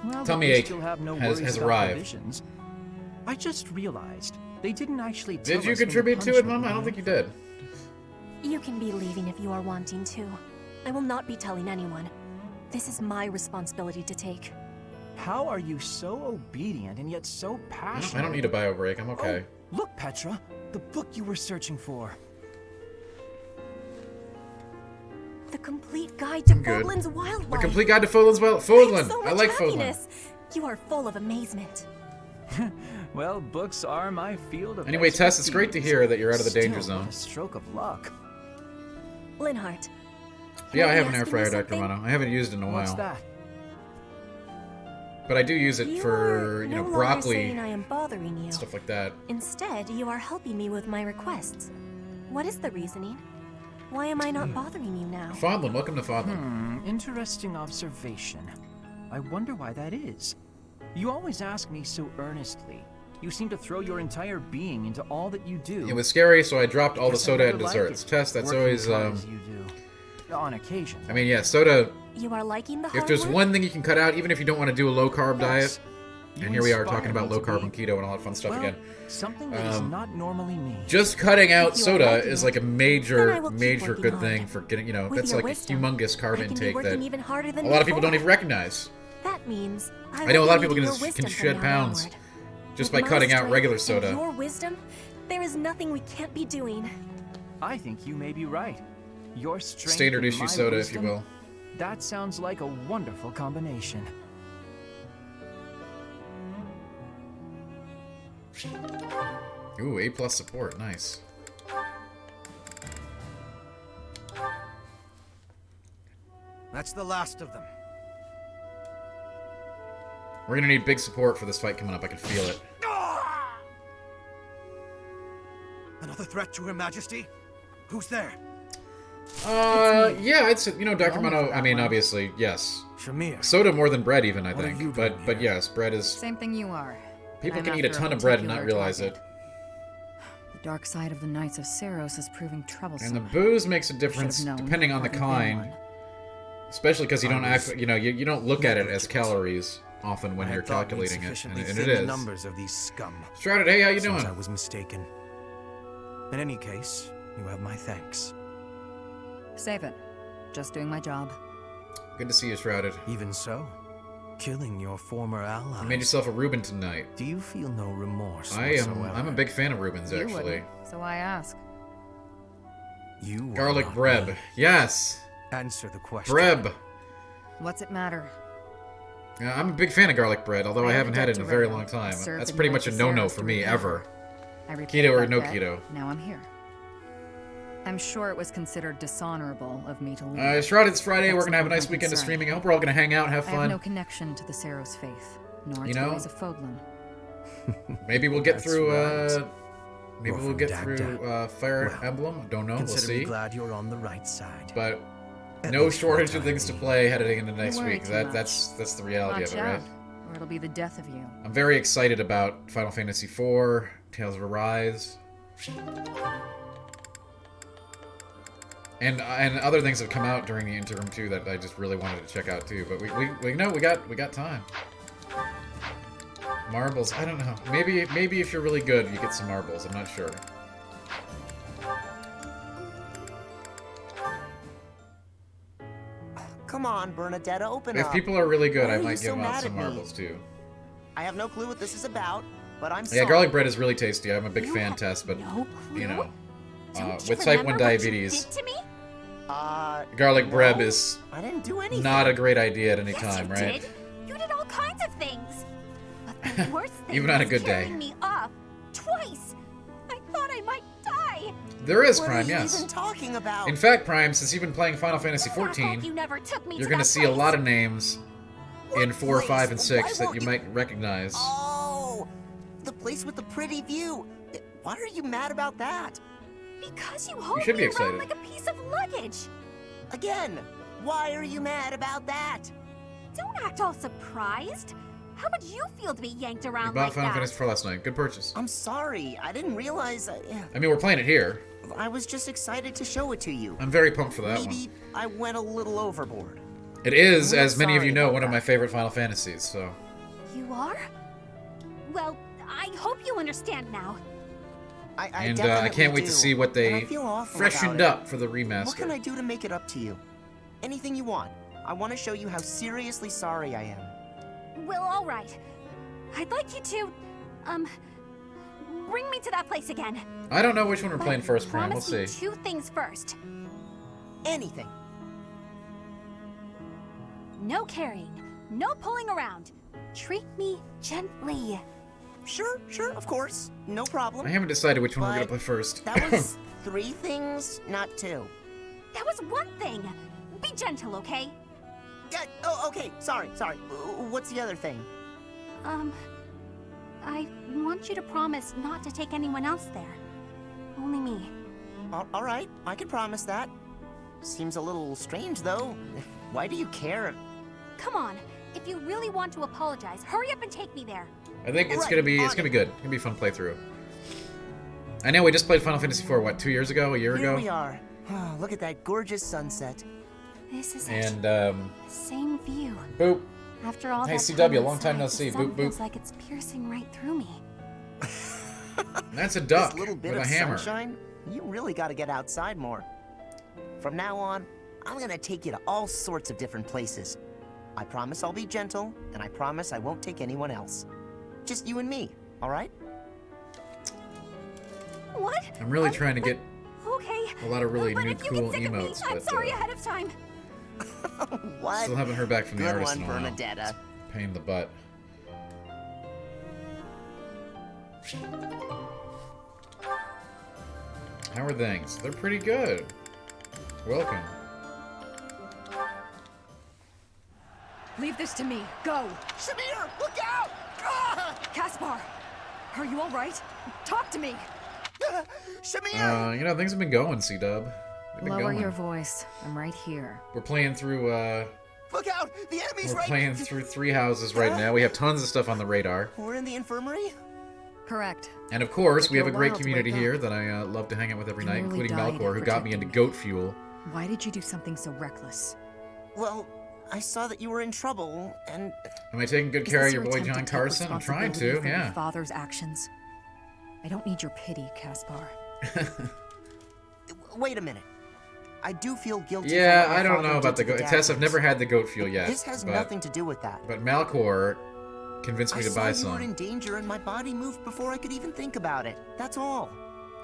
Well, Tummy we ache still have no has worries about arrived. provisions. I just realized they didn't actually tell Did you us when the contribute to it, punishment Mom? I don't would think you did. You can be leaving if you are wanting to. I will not be telling anyone. This is my responsibility to take. How are you so obedient and yet so passionate? I don't need a bio break. I'm okay. Oh, look, Petra, the book you were searching for. The Complete Guide to I'm good. Fodlan's Wildlife. The Complete Guide to Fodlan's Fodlan. So I much like Fodlan. happiness. You are full of amazement. Well, books are my field of Anyway, Tess, it's great to hear that you're out of the Still, danger what zone. a stroke of luck. Linhart. Yeah, I have be an air asking fryer, you Dr. something? Mono. I haven't used it in a What's while. that? But I do use it You for, are you no know, longer broccoli, saying I am bothering you. stuff like that. Instead, you are helping me with my requests. What is the reasoning? Why am I not bothering you now? Fodlan, welcome to Fodlan. Interesting observation. I wonder why that is. You always ask me so earnestly. You seem to throw your entire being into all that you do. It was scary, so I dropped all the Guess I soda and rather like desserts. it, Tess, that's working always, as hard as you do. On occasion. I mean, yeah, soda, You are liking the hard if there's work? one thing you can cut out, even if you don't want to do a low-carb diet, You and here we are inspire talking about me to low-carb be, and keto and all that fun stuff well, again. something that is not normally me. Just cutting out If you are soda liking is it, like a then I major, will keep major working good hard. thing for getting, you know, With that's your like wisdom, a humongous carb I can be intake working that even harder than a lot of people before. don't even recognize. That means I know a will lot of be people needing can your wisdom from shed now pounds onward. just With by my cutting out strength regular and soda. your wisdom, there is nothing we can't be doing. I think you may be right. Your strength Standard and issue my soda, if you wisdom, will. That sounds like a wonderful combination. Ooh, A+ support, nice. That's the last of them. We're gonna need big support for this fight coming up. I can feel it. Another threat to Her Majesty? Who's there? Yeah, I'd say, you know, Dr. Mono, I mean, obviously, yes. Shamir. Soda more than bread, even, I What are think. you But doing but here? yes, bread is... Same thing you are. People I'm can eat a after ton of bread and not particular realize target. it. The dark side of the Knights of Seros is proving troublesome. And the booze makes a difference Should've known depending on the having been kind. one. Especially because you don't I was act, you know, you don't look at it as negligent. calories often when I you're had thought we'd calculating it, sufficiently and it thinned the is. numbers of these scum. Shrouded, hey, how you Since doing? I was mistaken. In any case, you have my thanks. Save it. Just doing my job. Good to see you, Shrouded. Even so, killing your former ally. You made yourself a Reuben tonight. Do you feel no remorse I'm a big fan of Reubens, You actually. wouldn't, so I ask. You Garlic not breb. me. Yes! Answer the question. Breb! What's it matter? I'm a big fan of garlic bread, although I have haven't a had debt it in a to very Reno. long time. I served That's in pretty the much a Knights of no-no Seros for to me, repay ever. I repaid Keto or that no debt. keto? Now I'm here. I'm I'm sure it was considered dishonorable of me to leave. Shrouded's Friday. We're That's gonna have a not nice my weekend of concern. streaming. I hope we're all gonna hang out, have I have fun. no connection to the Seros faith, nor You to know? ways of Fogland. Maybe we'll get That's through. right. Maybe You're we'll from get Dagda. through Fire Well, Emblem. Don't know. We'll Consider me see. glad you're on the right side. But At no least for the shortage of time things to being. play heading into next worry week. too That's the reality Watch of it, right? out, or it'll be the death of you. I'm very excited about Final Fantasy IV, Tales of Arise, and other things that have come out during the interim too that I just really wanted to check out too. But we know we got time. Marbles, I don't know. Maybe if you're really good, you get some marbles. I'm not sure. Come on, Bernadetta, open If up. people are really good, Why I are you might so give them out mad some at me? marbles too. I have no clue what this is about, but I'm Yeah, sorry. garlic bread is really tasty. I'm a big You fan, have Tess, but no clue? you know, Don't you with type 1 remember what you diabetes, did to me? garlic bread no, is I didn't do anything. not a great idea at any Yes, time, you right? did. You did all kinds of things. But the worst thing Even on a was good day. carrying me off twice. I thought I might die. There is What Prime, are you yes. even talking about? In fact, Prime, since you've been playing Final Fantasy I hope XIV, you never took me you're to going to that see a place. lot of names in 4, place? 5, and 6 Why that won't you you- might recognize. Oh, the place with the pretty view. Why are you mad about that? Because you hold should me be excited. around like a piece of luggage. Again, why are you mad about that? Don't act all surprised. How would you feel to be yanked We around bought like Final that? Fantasy IV last night. Good purchase. I'm sorry. I didn't realize. I mean, we're playing it here. I was just excited to show it to you. I'm very pumped for that Maybe I went a little overboard. one. It is, I'm as many of you sorry know, about one of that. my favorite Final Fantasies, so... You are? Well, I hope you understand now. I And definitely I can't wait do, to see what and I they feel awful freshened about it. up for the remaster. What can I do to make it up to you? Anything you want. I want to show you how seriously sorry I am. Well, all right. I'd like you to, bring me to that place again. I don't know which one we're But playing first, Prime. We'll promise me see. 2 things first. Anything. No carrying, no pulling around. Treat me gently. Sure, of course. No problem. I haven't decided which one we're But gonna play first. That was 3 things, not 2. That was one thing. Be gentle, okay? Oh, okay. Sorry. What's the other thing? I want you to promise not to take anyone else there. Only me. All right, I can promise that. Seems a little strange, though. Why do you care? Come on. If you really want to apologize, hurry up and take me there. I think it's Right, gonna be on it's gonna it. be good. It's gonna be a fun playthrough. I know we just played Final Fantasy IV, what, 2 years ago? A year Here ago? we are. Look at that gorgeous sunset. This is it. And Same view. boop. After all Hey, that CW, time long time no inside, see. the sun Boop, feels boop. like it's piercing right through me. That's a duck This little bit with of a hammer. sunshine, you really got to get outside more. From now on, I'm gonna take you to all sorts of different places. I promise I'll be gentle, and I promise I won't take anyone else. Just you and me, all right? What? I'm really trying to get Okay. a lot of really but new if you cool get sick of me, emotes, I'm but sorry ahead of time. What? still haven't heard back from the Good artist one, in a while. Bernadetta. Pain in the butt. How are things? They're pretty good. Welcome. Leave this to me. Go. Shamir, look out! Ah! Caspar, are you all right? Talk to me. Shamir! You know, things have been going, C-Dub. They've been Lower going. your voice. I'm right here. We're playing through, Look out! The enemy's we're right. playing through 3 houses right now. We have tons of stuff on the radar. We're in the infirmary. Correct. And of course, we have a Took you a great while to community wake up. here that I love to hang out with every You night, nearly including died Malcor, who got me into protecting me. goat fuel. Why did you do something so reckless? Well, I saw that you were in trouble, and Am I taking good Is care this of your boy attempt to John take Carson? I'm trying to, responsibility for yeah. Your father's actions. I don't need your pity, Caspar. wait a minute. I do feel guilty. Yeah, for what my I don't father know about the did to goat. Tess, I've Dagnans. never had the goat fuel yet. This has but, nothing to do with that. But Malcor convinced me I to saw buy you some. were in danger, and my body moved before I could even think about it. That's all.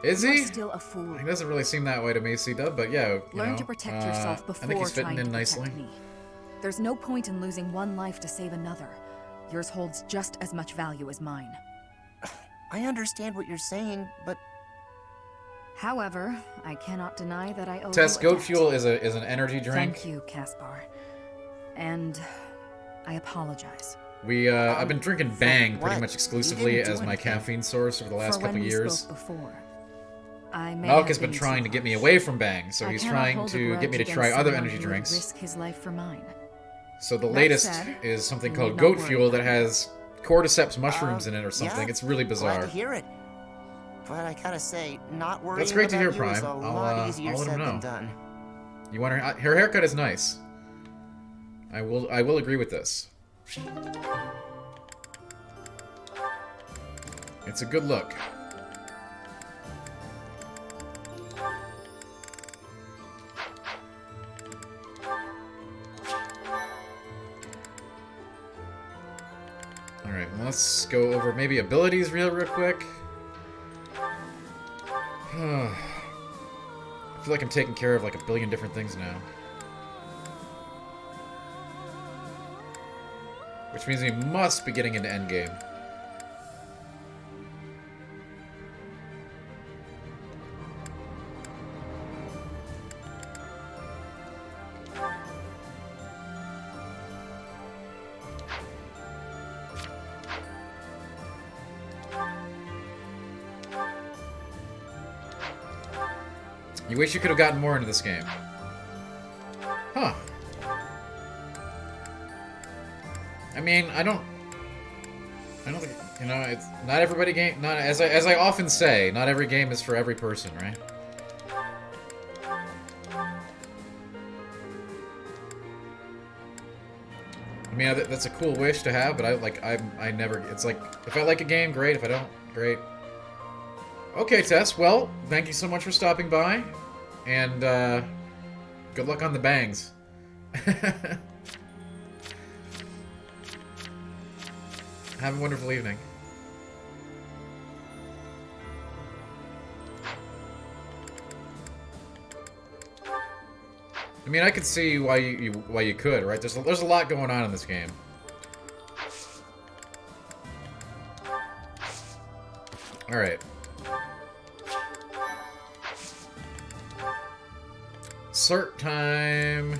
Is You're he? still a fool. He doesn't really seem that way to me, C-Dub, but yeah, you Learn know, to protect yourself I before think he's fitting trying in to nicely. protect me. There's no point in losing one life to save another. Yours holds just as much value as mine. I understand what you're saying, but However, I cannot deny that I owe Tess, you a goat debt. fuel is an energy drink. Thank you, Caspar. And I apologize. I've been drinking Bang pretty what? much You exclusively didn't do as my anything. caffeine source over the last For when couple we years. spoke before, I may Malk have has been been trying too to get me harsh. away from Bang, so I he's cannot trying hold a to get me to grudge try against other someone energy who would drinks. risk his life for mine. So the That latest said, is something you called need not goat worry fuel that about it. has cordyceps mushrooms in it or something. Yeah, It's really Glad bizarre. to hear it. But I gotta say, not worrying That's great to hear, about you is Prime. a I'll lot easier let him said know. than done. You want her haircut is nice. I will agree with this. It's a good look. Alright, well, let's go over maybe abilities real quick. I feel like I'm taking care of like a billion different things now. Which means we must be getting into endgame. You wish you could have gotten more into this game. Huh. I mean, I don't think, you know, it's not everybody game, not as I often say, not every game is for every person, right? I mean, that's a cool wish to have, but I never, it's like, if I like a game, great. If I don't, great. Okay, Tess, well, thank you so much for stopping by, and, good luck on the bangs. Have a wonderful evening. I mean, I could see why you could, right? There's a lot going on in this game. All right. Cert time.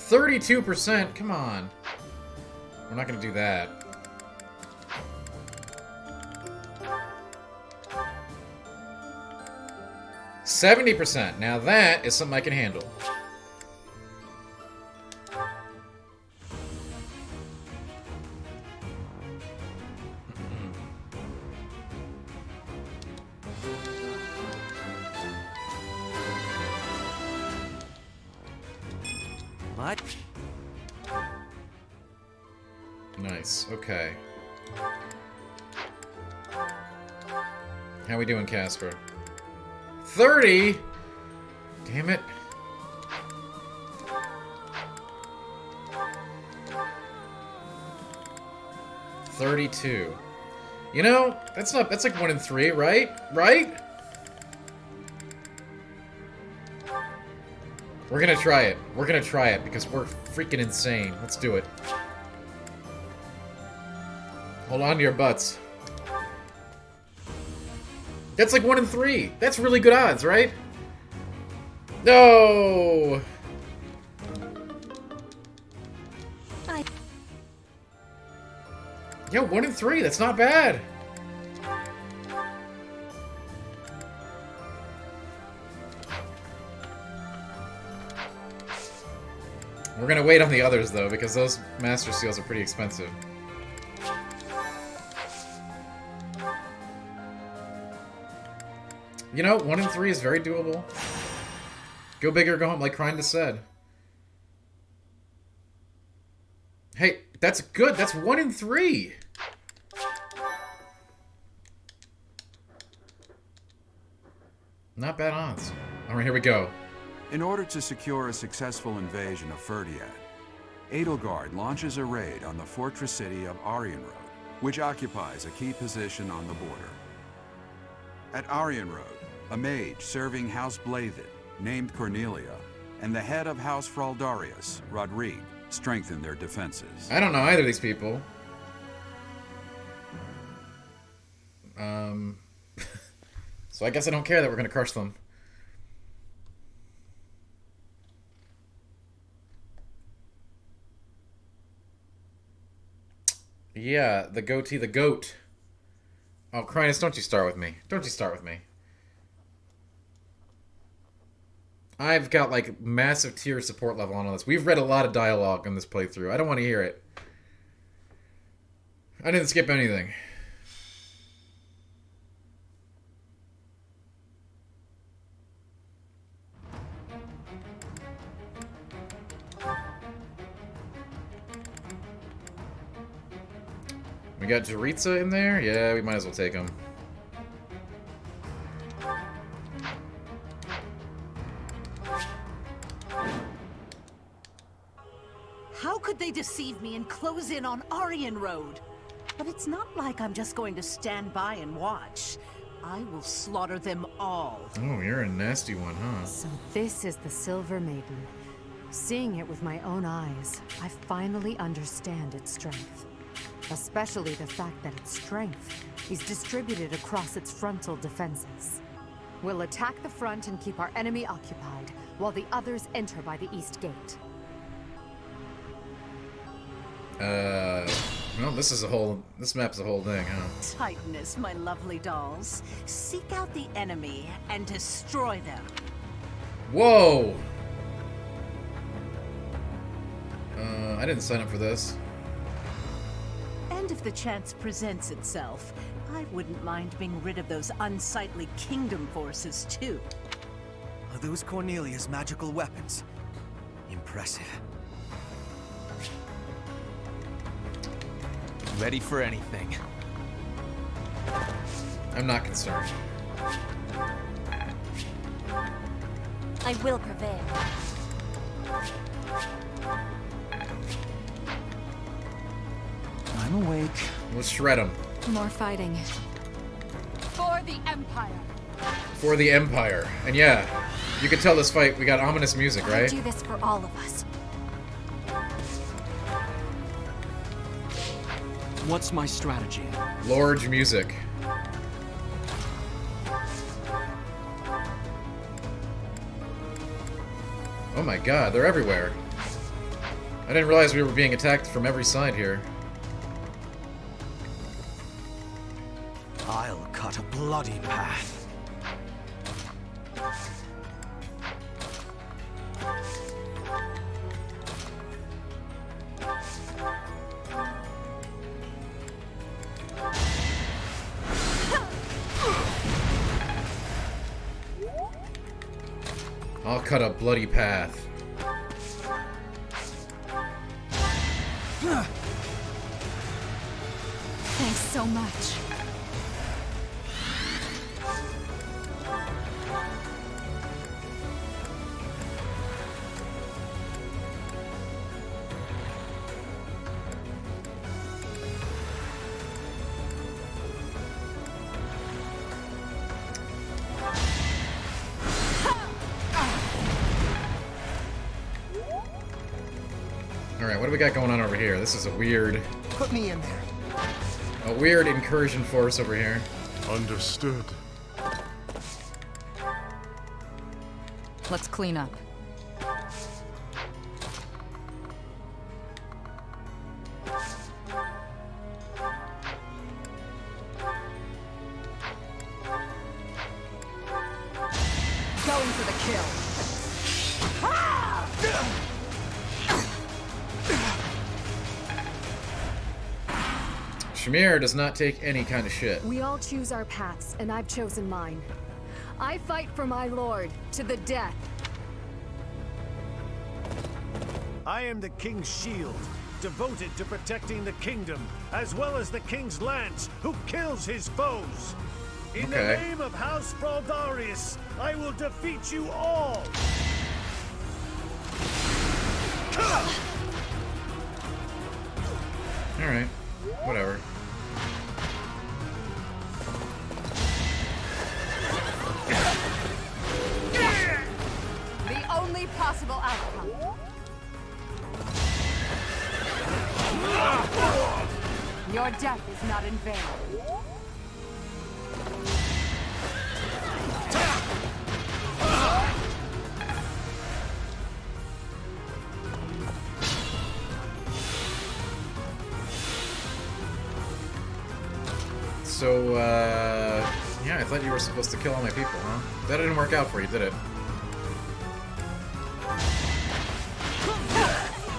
%. Come on. We're not gonna do that. %. Now that is something I can handle. What? Nice. Okay. How we doing, Casper? 30? Damn it. $32. You know, that's like 1 in 3, right? Right? We're gonna try it. We're gonna try it because we're freaking insane. Let's do it. Hold on to your butts. That's like 1 in 3. That's really good odds, right? No! Yeah, 1 in 3. That's not bad. We're gonna wait on the others, though, because those Master Seals are pretty expensive. You know, 1 in 3 is very doable. Go big or go home, like Krindus said. Hey, that's good. That's 1 in 3. Not bad odds. All right, here we go. In order to secure a successful invasion of Ferdiad, Edelgard launches a raid on the fortress city of Arianrod, which occupies a key position on the border. At Arianrod, a mage serving House Blathed, named Cornelia, and the head of House Fraldarius, Rodrigue, strengthen their defenses. I don't know either of these people. So I guess I don't care that we're going to crush them. Yeah, the goatee, the goat. Oh, Crinus, don't you start with me. Don't you start with me. I've got, like, massive tier support level on all this. We've read a lot of dialogue in this playthrough. I don't want to hear it. I didn't skip anything. We got Jaritza in there? Yeah, we might as well take him. How could they deceive me and close in on Aryan Road? But it's not like I'm just going to stand by and watch. I will slaughter them all. Oh, you're a nasty one, huh? So this is the Silver Maiden. Seeing it with my own eyes, I finally understand its strength. Especially the fact that its strength is distributed across its frontal defenses. We'll attack the front and keep our enemy occupied, while the others enter by the east gate. Well, this map's a whole thing, huh? Titanus, my lovely dolls. Seek out the enemy and destroy them. Whoa! I didn't sign up for this. And if the chance presents itself, I wouldn't mind being rid of those unsightly kingdom forces, too. Are those Cornelia's magical weapons? Impressive. Ready for anything. I'm not concerned. I will prevail. I'm awake. We'll shred them. More fighting. For the Empire! For the Empire. And yeah, you can tell this fight, we got ominous music, I right? do this for all of us. What's my strategy? Lord's music. Oh my god, they're everywhere. I didn't realize we were being attacked from every side here. I'll cut a bloody path. I'll cut a bloody path. Thanks so much. Alright, what do we got going on over here? This is a weird... Put me in there. A weird incursion force over here. Understood. Let's clean up. Going for the kill. Shamir does not take any kind of shit. We all choose our paths, and I've chosen mine. I fight for my lord, to the death. I am the king's shield, devoted to protecting the kingdom, as well as the king's lance, who kills his foes. In the name of House Fraldarius, I will defeat you all! Alright, whatever. The only possible outcome. Your death is not in vain. So, yeah, I thought you were supposed to kill all my people, huh? That didn't work out for you, did it?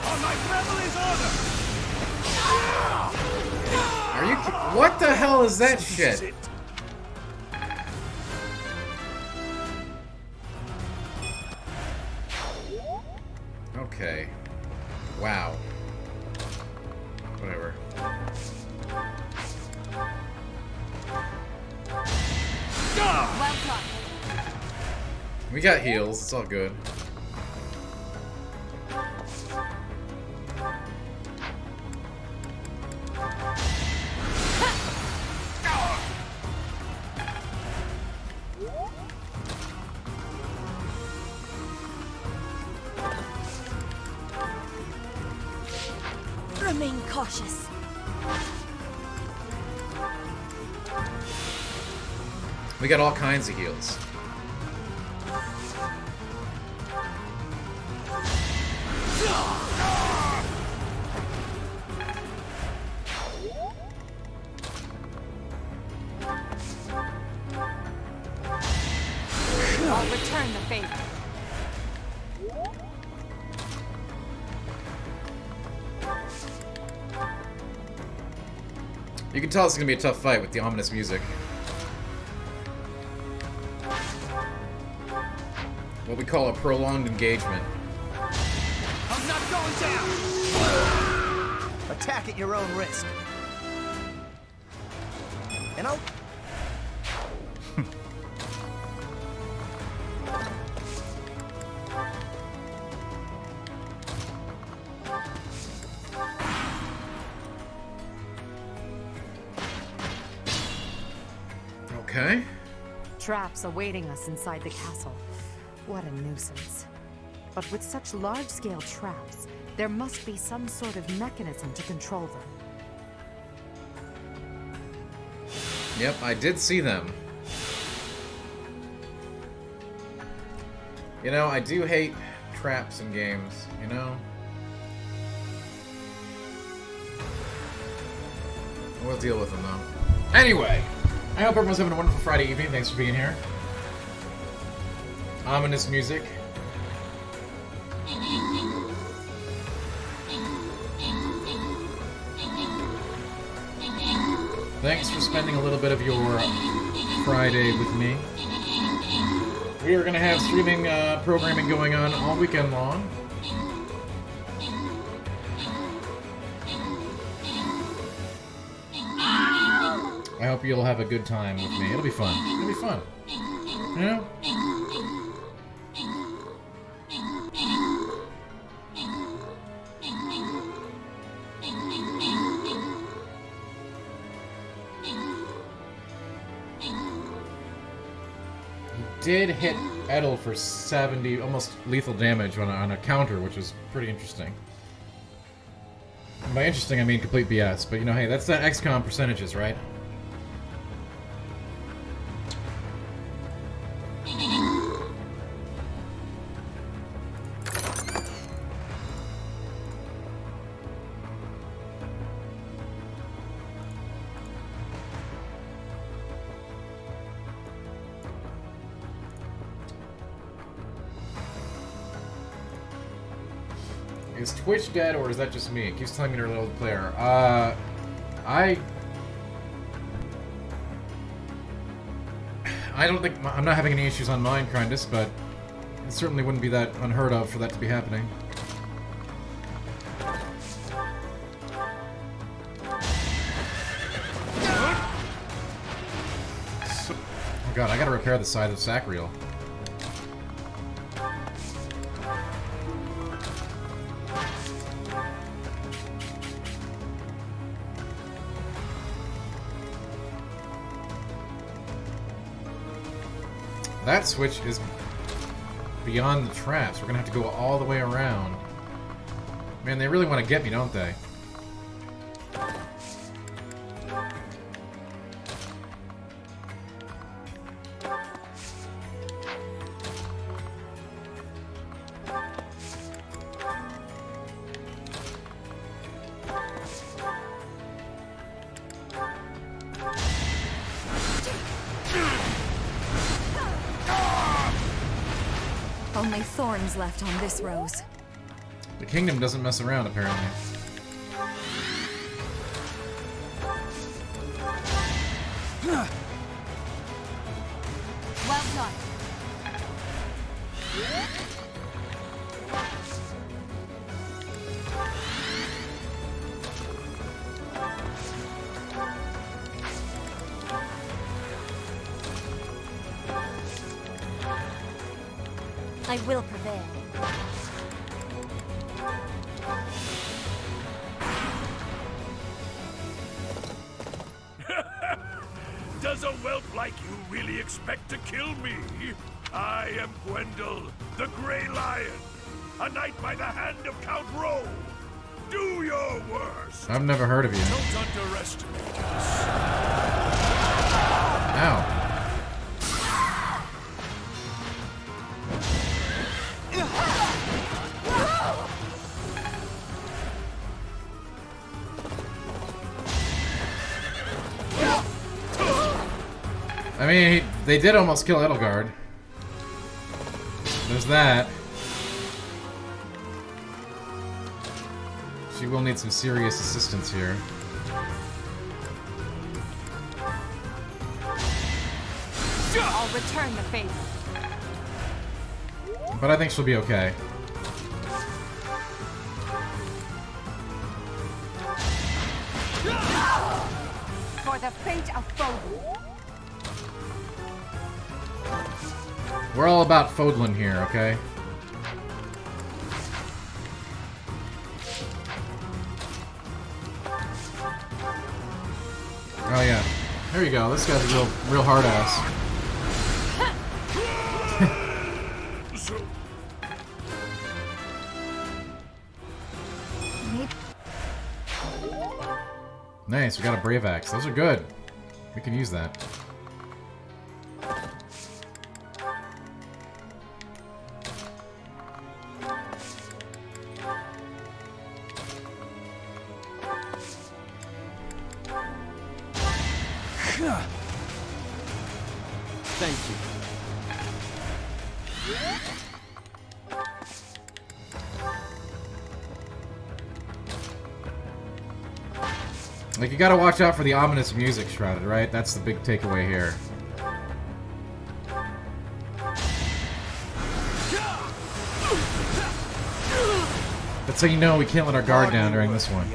On my family's order! Are you what the hell is that shit? Okay. Wow. Whatever. Well done. We got heals, it's all good. Remain cautious. We got all kinds of heals. I'll return the favor. You can tell it's gonna be a tough fight with the ominous music. What we call a prolonged engagement. I'm not going down! Attack at your own risk. And I'll... Okay. Traps awaiting us inside the castle. What a nuisance. But with such large-scale traps, there must be some sort of mechanism to control them. Yep, I did see them. You know, I do hate traps in games, you know? We'll deal with them, though. Anyway, I hope everyone's having a wonderful Friday evening. Thanks for being here. Ominous music. Thanks for spending a little bit of your Friday with me. We are going to have streaming programming going on all weekend long. I hope you'll have a good time with me. It'll be fun. It'll be fun. You know? Did hit Edel for 70, almost lethal damage on a counter, which was pretty interesting. And by interesting, I mean complete BS, but you know, hey, that's that XCOM percentages, right? Is Twitch dead, or is that just me? It keeps telling me to reload the player. I don't think... I'm not having any issues on mine, Kindest, but it certainly wouldn't be that unheard of for that to be happening. Oh god, I gotta repair the side of Sacriel. That switch is beyond the traps. We're gonna have to go all the way around. Man, they really want to get me, don't they? only thorns left on this rose. The kingdom doesn't mess around, apparently. Well done. I will prevail. Does a whelp like you really expect to kill me? I am Gwendol, the Grey Lion, a knight by the hand of Count Rowe. Do your worst. I've never heard of you. Don't underestimate us. Ow. I mean, they did almost kill Edelgard. There's that. She will need some serious assistance here. I'll return the favor. But I think she'll be okay. For the fate of Fodlan. We're all about Fodlan here, okay? Oh yeah. There you go. This guy's a real hard ass. Nice, we got a Brave Axe. Those are good. We can use that. Thank you. Like, you gotta watch out for the ominous music, Shrouded, right? That's the big takeaway here. That's how you know we can't let our guard down during this one.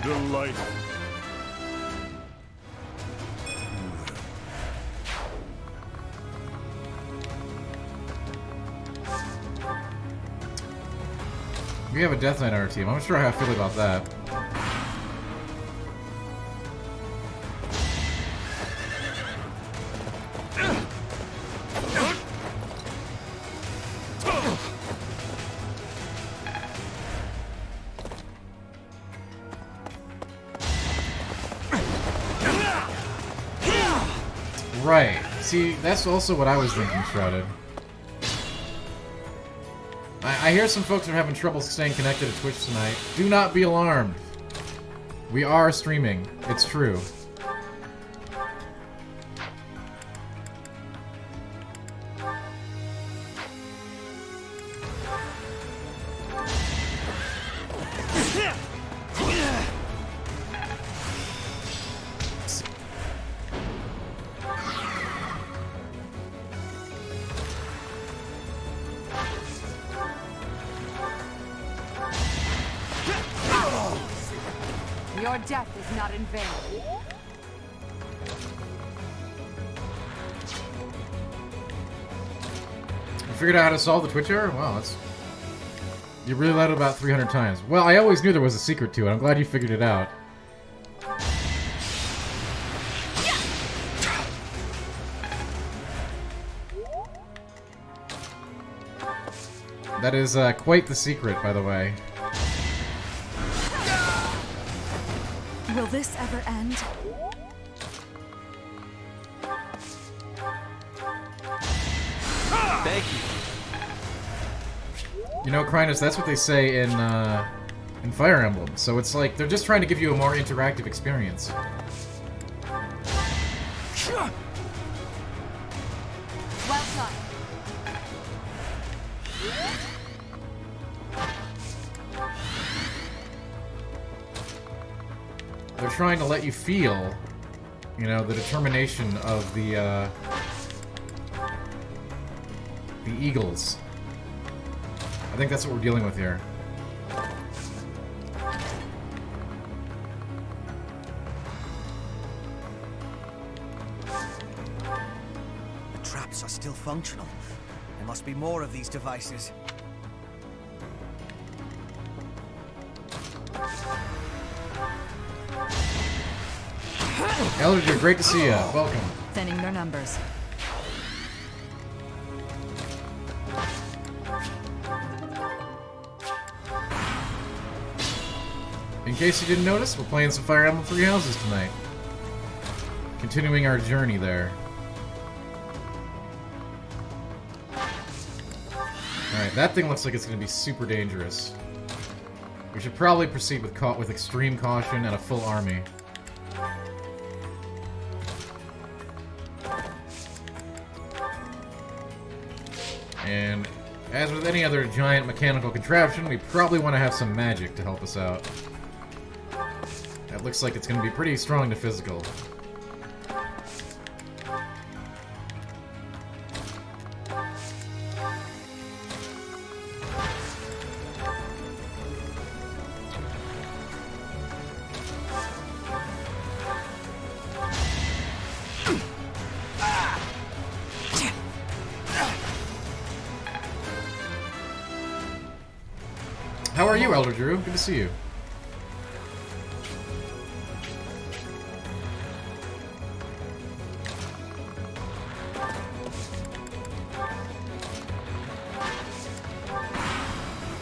Delightful. We have a Death Knight on our team. I'm not sure how I feel about that. Right. See, that's also what I was thinking, Shrouded. I hear some folks are having trouble staying connected to Twitch tonight. Do not be alarmed. We are streaming. It's true. Your death is not in vain. You figured out how to solve the Twitch error? Wow, that's... You really let it about 300 times. Well, I always knew there was a secret to it. I'm glad you figured it out. That is quite the secret, by the way. Will this ever end? Thank you. You know, Krynos, that's what they say in Fire Emblem. So it's like they're just trying to give you a more interactive experience. Well done. They're trying to let you feel, you know, the determination of the Eagles. I think that's what we're dealing with here. The traps are still functional. There must be more of these devices. Elder, great to see you. Welcome. Thinning their numbers. In case you didn't notice, we're playing some Fire Emblem Three Houses tonight. Continuing our journey there. Alright, that thing looks like it's going to be super dangerous. We should probably proceed with extreme caution and a full army. And as with any other giant mechanical contraption, we probably want to have some magic to help us out. That looks like it's going to be pretty strong to physical. How are you, Elder Drew? Good to see you.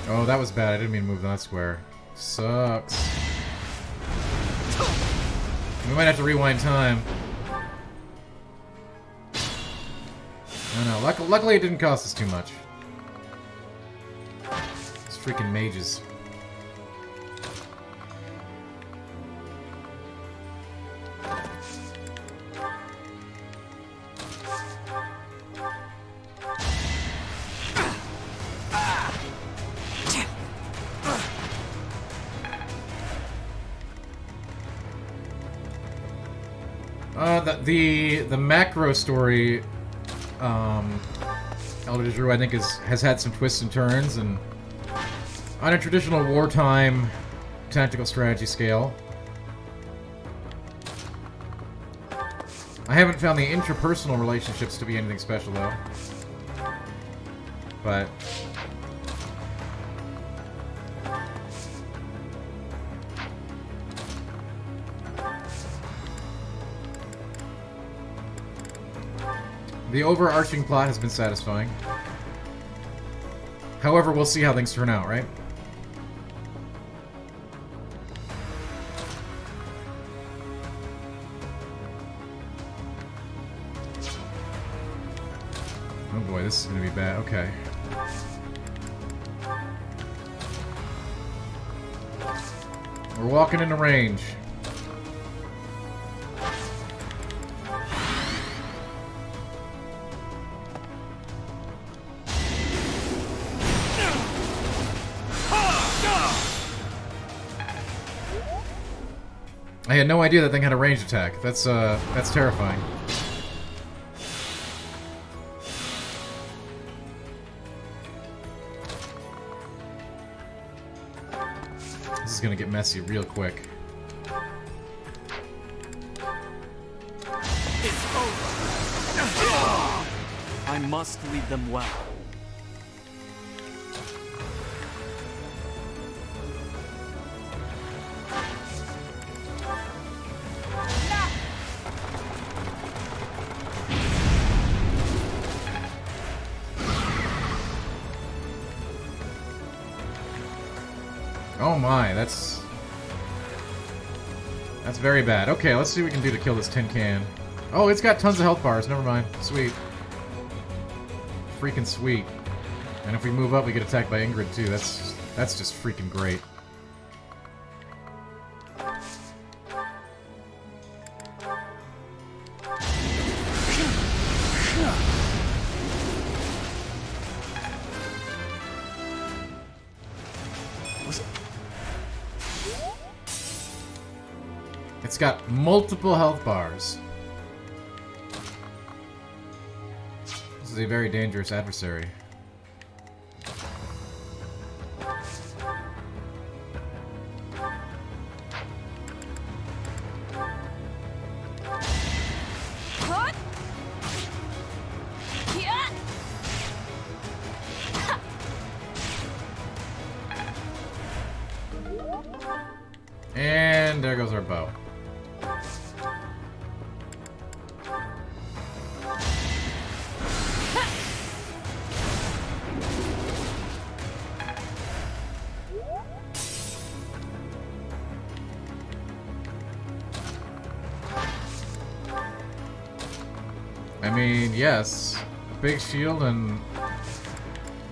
Oh, that was bad. I didn't mean to move that square. Sucks. We might have to rewind time. I don't know. Luckily, it didn't cost us too much. These freaking mages. The macro story, Elder Drew, I think has had some twists and turns, and on a traditional wartime tactical strategy scale. I haven't found the interpersonal relationships to be anything special, though. But the overarching plot has been satisfying. However, we'll see how things turn out, right? Oh boy, this is gonna be bad. Okay. We're walking into range. I had no idea that thing had a ranged attack. That's terrifying. This is gonna get messy real quick. It's over. I must lead them well. Oh my, that's very bad. Okay, let's see what we can do to kill this tin can. Oh, it's got tons of health bars. Never mind. Sweet. Freaking sweet. And if we move up, we get attacked by Ingrid too. That's just freaking great. It's got multiple health bars. This is a very dangerous adversary. And there goes our bow. I mean, yes, a big shield and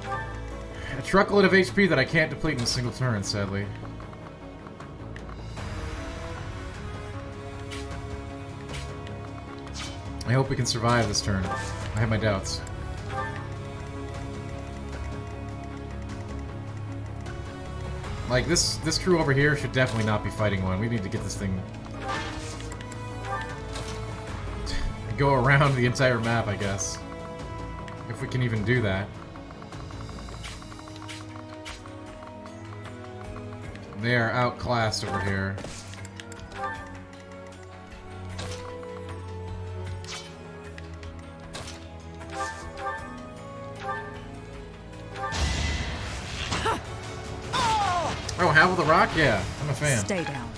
a truckload of HP that I can't deplete in a single turn, sadly. I hope we can survive this turn. I have my doubts. Like, this crew over here should definitely not be fighting one. We need to get this thing... go around the entire map, I guess. If we can even do that. They are outclassed over here. Oh, Havel the Rock? Yeah, I'm a fan. Stay down.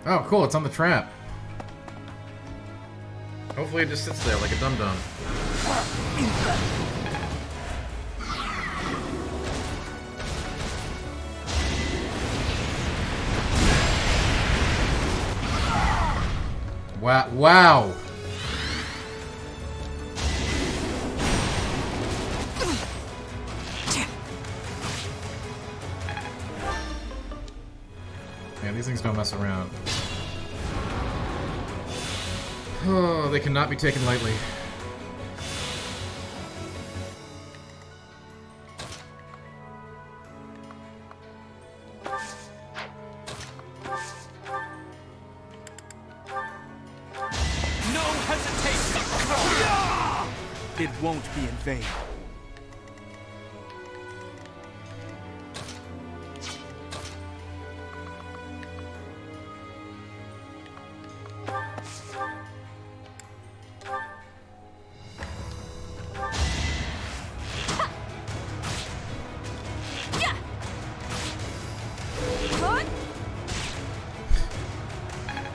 Oh, cool, it's on the trap. Hopefully it just sits there like a dum-dum. Wow. Wow. Yeah, these things don't mess around. Oh, they cannot be taken lightly. No hesitation! It won't be in vain.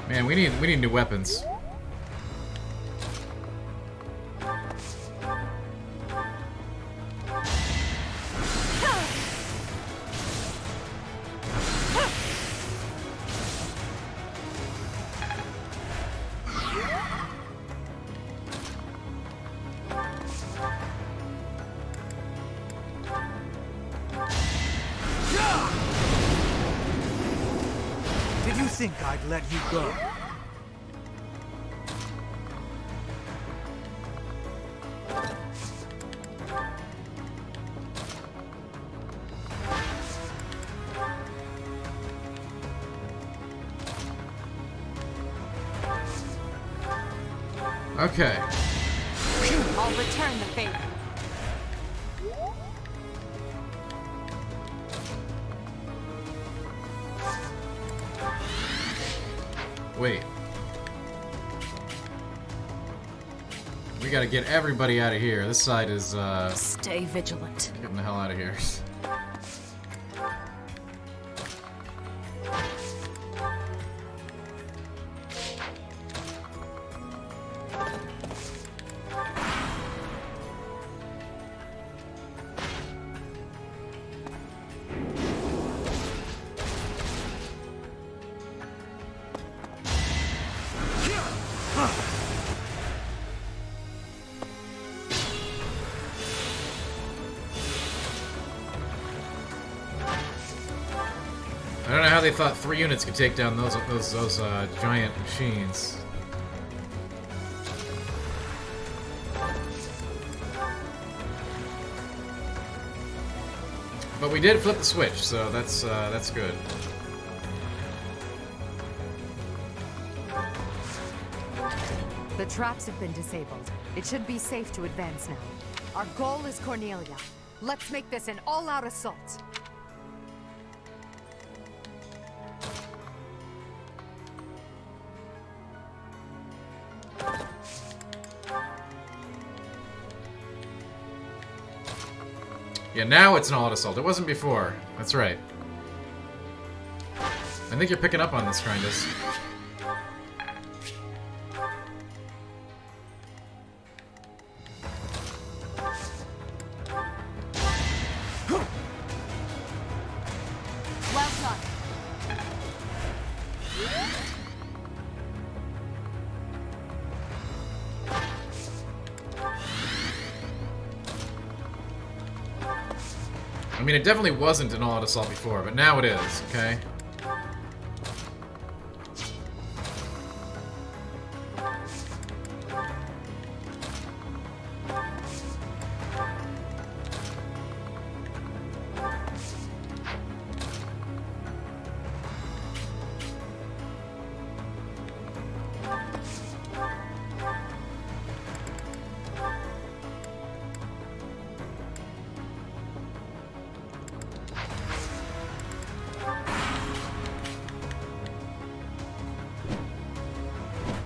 Man, we need new weapons. Did you think I'd let you go? Okay. I'll return the favor. Wait. We gotta get everybody out of here. This side is, Stay vigilant. getting the hell out of here. I don't know how they thought 3 units could take down those giant machines. But we did flip the switch, so that's good. The traps have been disabled. It should be safe to advance now. Our goal is Cornelia. Let's make this an all-out assault. Yeah, now it's an all-out assault. It wasn't before. That's right. I think you're picking up on this, Trindus. Well done. I mean, it definitely wasn't an all-out assault before, but now it is, okay?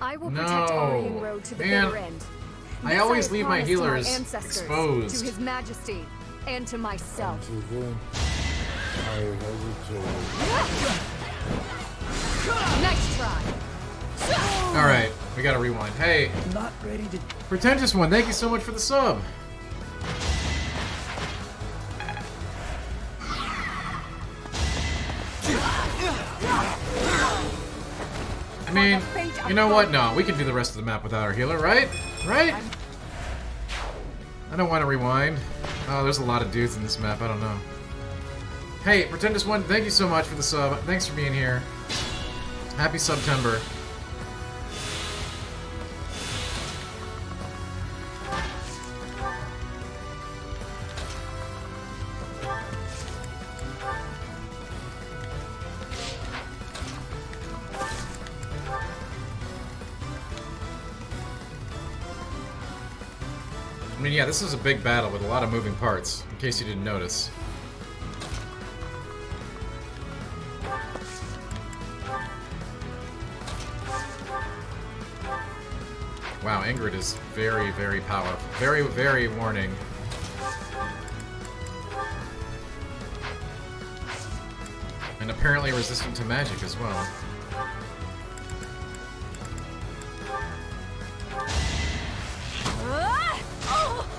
I will protect Aryan Road to the bitter end. I This always have leave my promised to our healers ancestors, exposed. to His Majesty, and to myself. Next try. Alright, we gotta rewind. Hey, Not ready to... Pretentious One, thank you so much for the sub. I mean, you know what? No, we can do the rest of the map without our healer, right? Right? I don't want to rewind. Oh, there's a lot of dudes in this map. I don't know. Hey, Pretentious One, thank you so much for the sub. Thanks for being here. Happy September. I mean, yeah, this is a big battle with a lot of moving parts, in case you didn't notice. Wow, Ingrid is very, very powerful. Very, very warning. And apparently resistant to magic as well.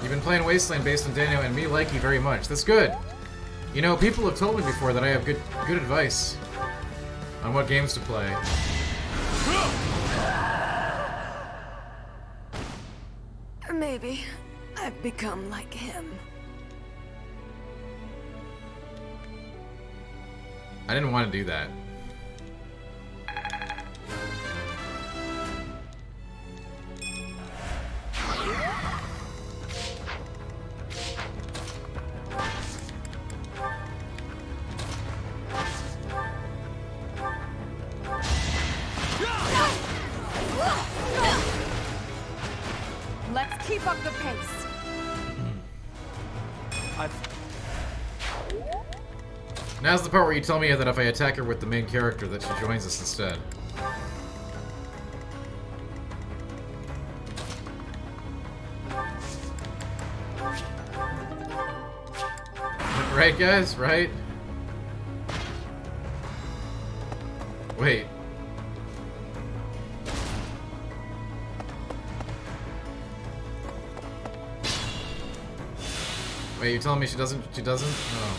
You've been playing Wasteland based on Daniel, and me like you very much. That's good. You know, people have told me before that I have good advice on what games to play. Maybe I've become like him. I didn't want to do that. Let's keep up the pace. Now's the part where you tell me that if I attack her with the main character, that she joins us instead. Right, guys? Right? Wait. Wait, you're telling me she doesn't? She doesn't? Oh.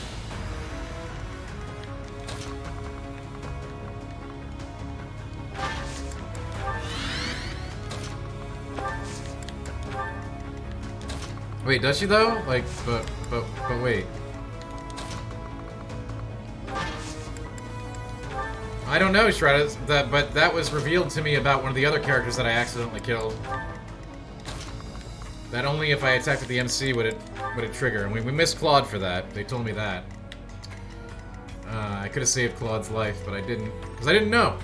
Wait, does she though? Like, but wait. I don't know, Shredder, but that was revealed to me about one of the other characters that I accidentally killed. That only if I attacked with the MC would it trigger, and we missed Claude for that. They told me that. I could have saved Claude's life, but I didn't, because I didn't know.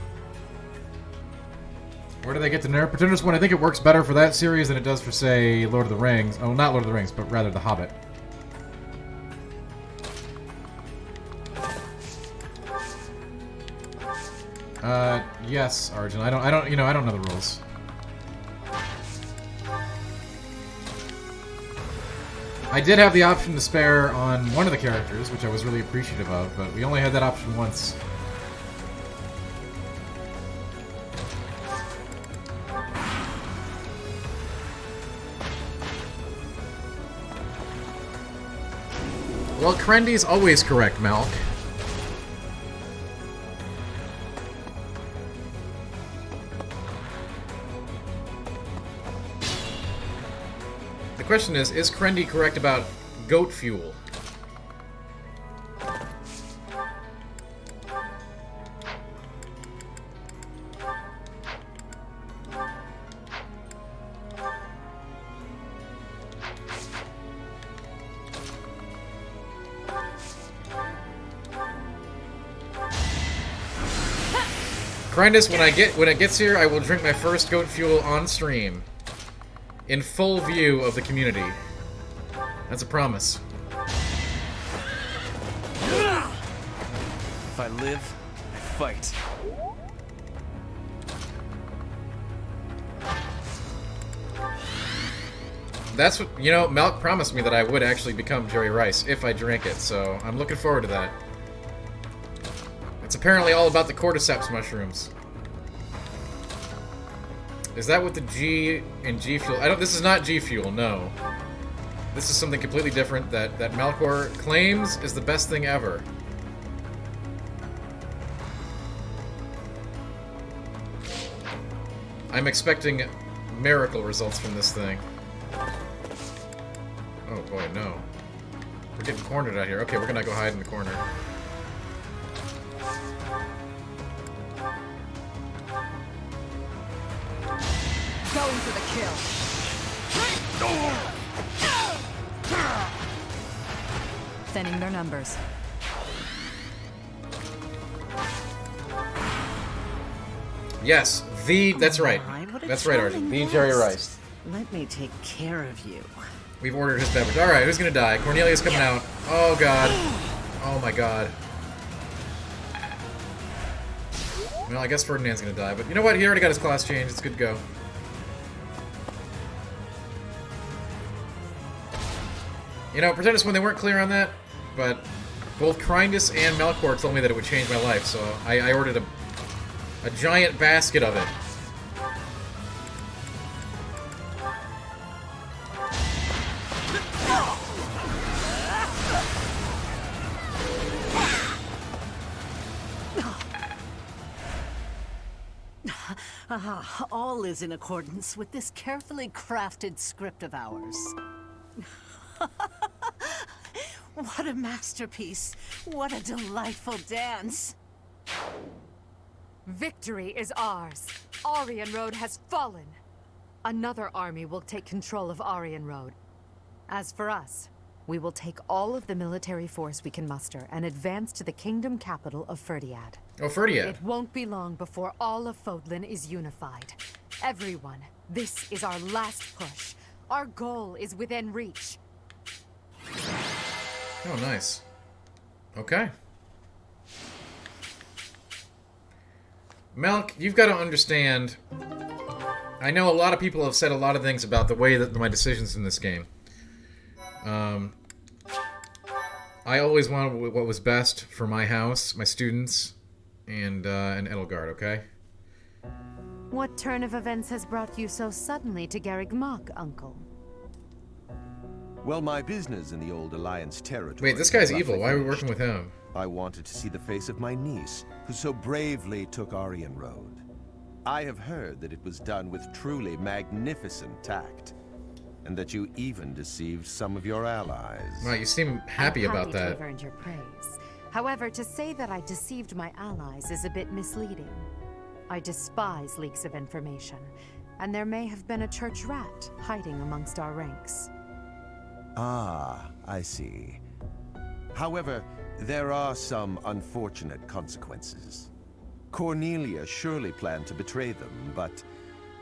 Where did I get the Nerve Pretenders one? I think it works better for that series than it does for, say, Lord of the Rings. Oh, not Lord of the Rings, but rather The Hobbit. Yes, Arjun. I don't know the rules. I did have the option to spare on one of the characters, which I was really appreciative of, but we only had that option once. Well, Krendy's always correct, Malk. The question is Krendy correct about goat fuel? Grindus, when it gets here, I will drink my first goat fuel on stream. In full view of the community. That's a promise. If I live, I fight. That's what, you know, Malk promised me that I would actually become Jerry Rice if I drank it, so I'm looking forward to that. It's apparently all about the cordyceps mushrooms. Is that what the G and G Fuel... This is not G Fuel, no. This is something completely different that Malcor claims is the best thing ever. I'm expecting miracle results from this thing. Oh boy, no. We're getting cornered out here. Okay, we're gonna go hide in the corner. Going for the kill. Thinning their numbers. Yes, that's right. That's right, Arjun. The Jerry Rice. Let me take care of you. We've ordered his beverage. Alright, who's gonna die? Cornelia's coming out. Oh god. Oh my god. Well, I guess Ferdinand's gonna die, but you know what? He already got his class changed. It's good to go. You know, Pretenders, when they weren't clear on that, but both Crindus and Melkor told me that it would change my life, so I ordered a giant basket of it. All is in accordance with this carefully crafted script of ours. What a masterpiece. What a delightful dance. Victory is ours. Aryan Road has fallen. Another army will take control of Aryan Road. As for us, we will take all of the military force we can muster and advance to the kingdom capital of Ferdiad. Oh, Ferdiad. It won't be long before all of Fodlan is unified. Everyone, this is our last push. Our goal is within reach. Oh, nice. Okay. Melk, you've got to understand... I know a lot of people have said a lot of things about the way that my decisions in this game. I always wanted what was best for my house, my students, and Edelgard, okay? What turn of events has brought you so suddenly to Garreg Mach, Uncle? Well, my business in the old Alliance territory... Wait, this guy's evil. Why are we working with him? I wanted to see the face of my niece, who so bravely took Aryan Road. I have heard that it was done with truly magnificent tact, and that you even deceived some of your allies. Wow, you seem happy about that. To have earned your praise. However, to say that I deceived my allies is a bit misleading. I despise leaks of information, and there may have been a church rat hiding amongst our ranks. Ah, I see. However, there are some unfortunate consequences. Cornelia surely planned to betray them, but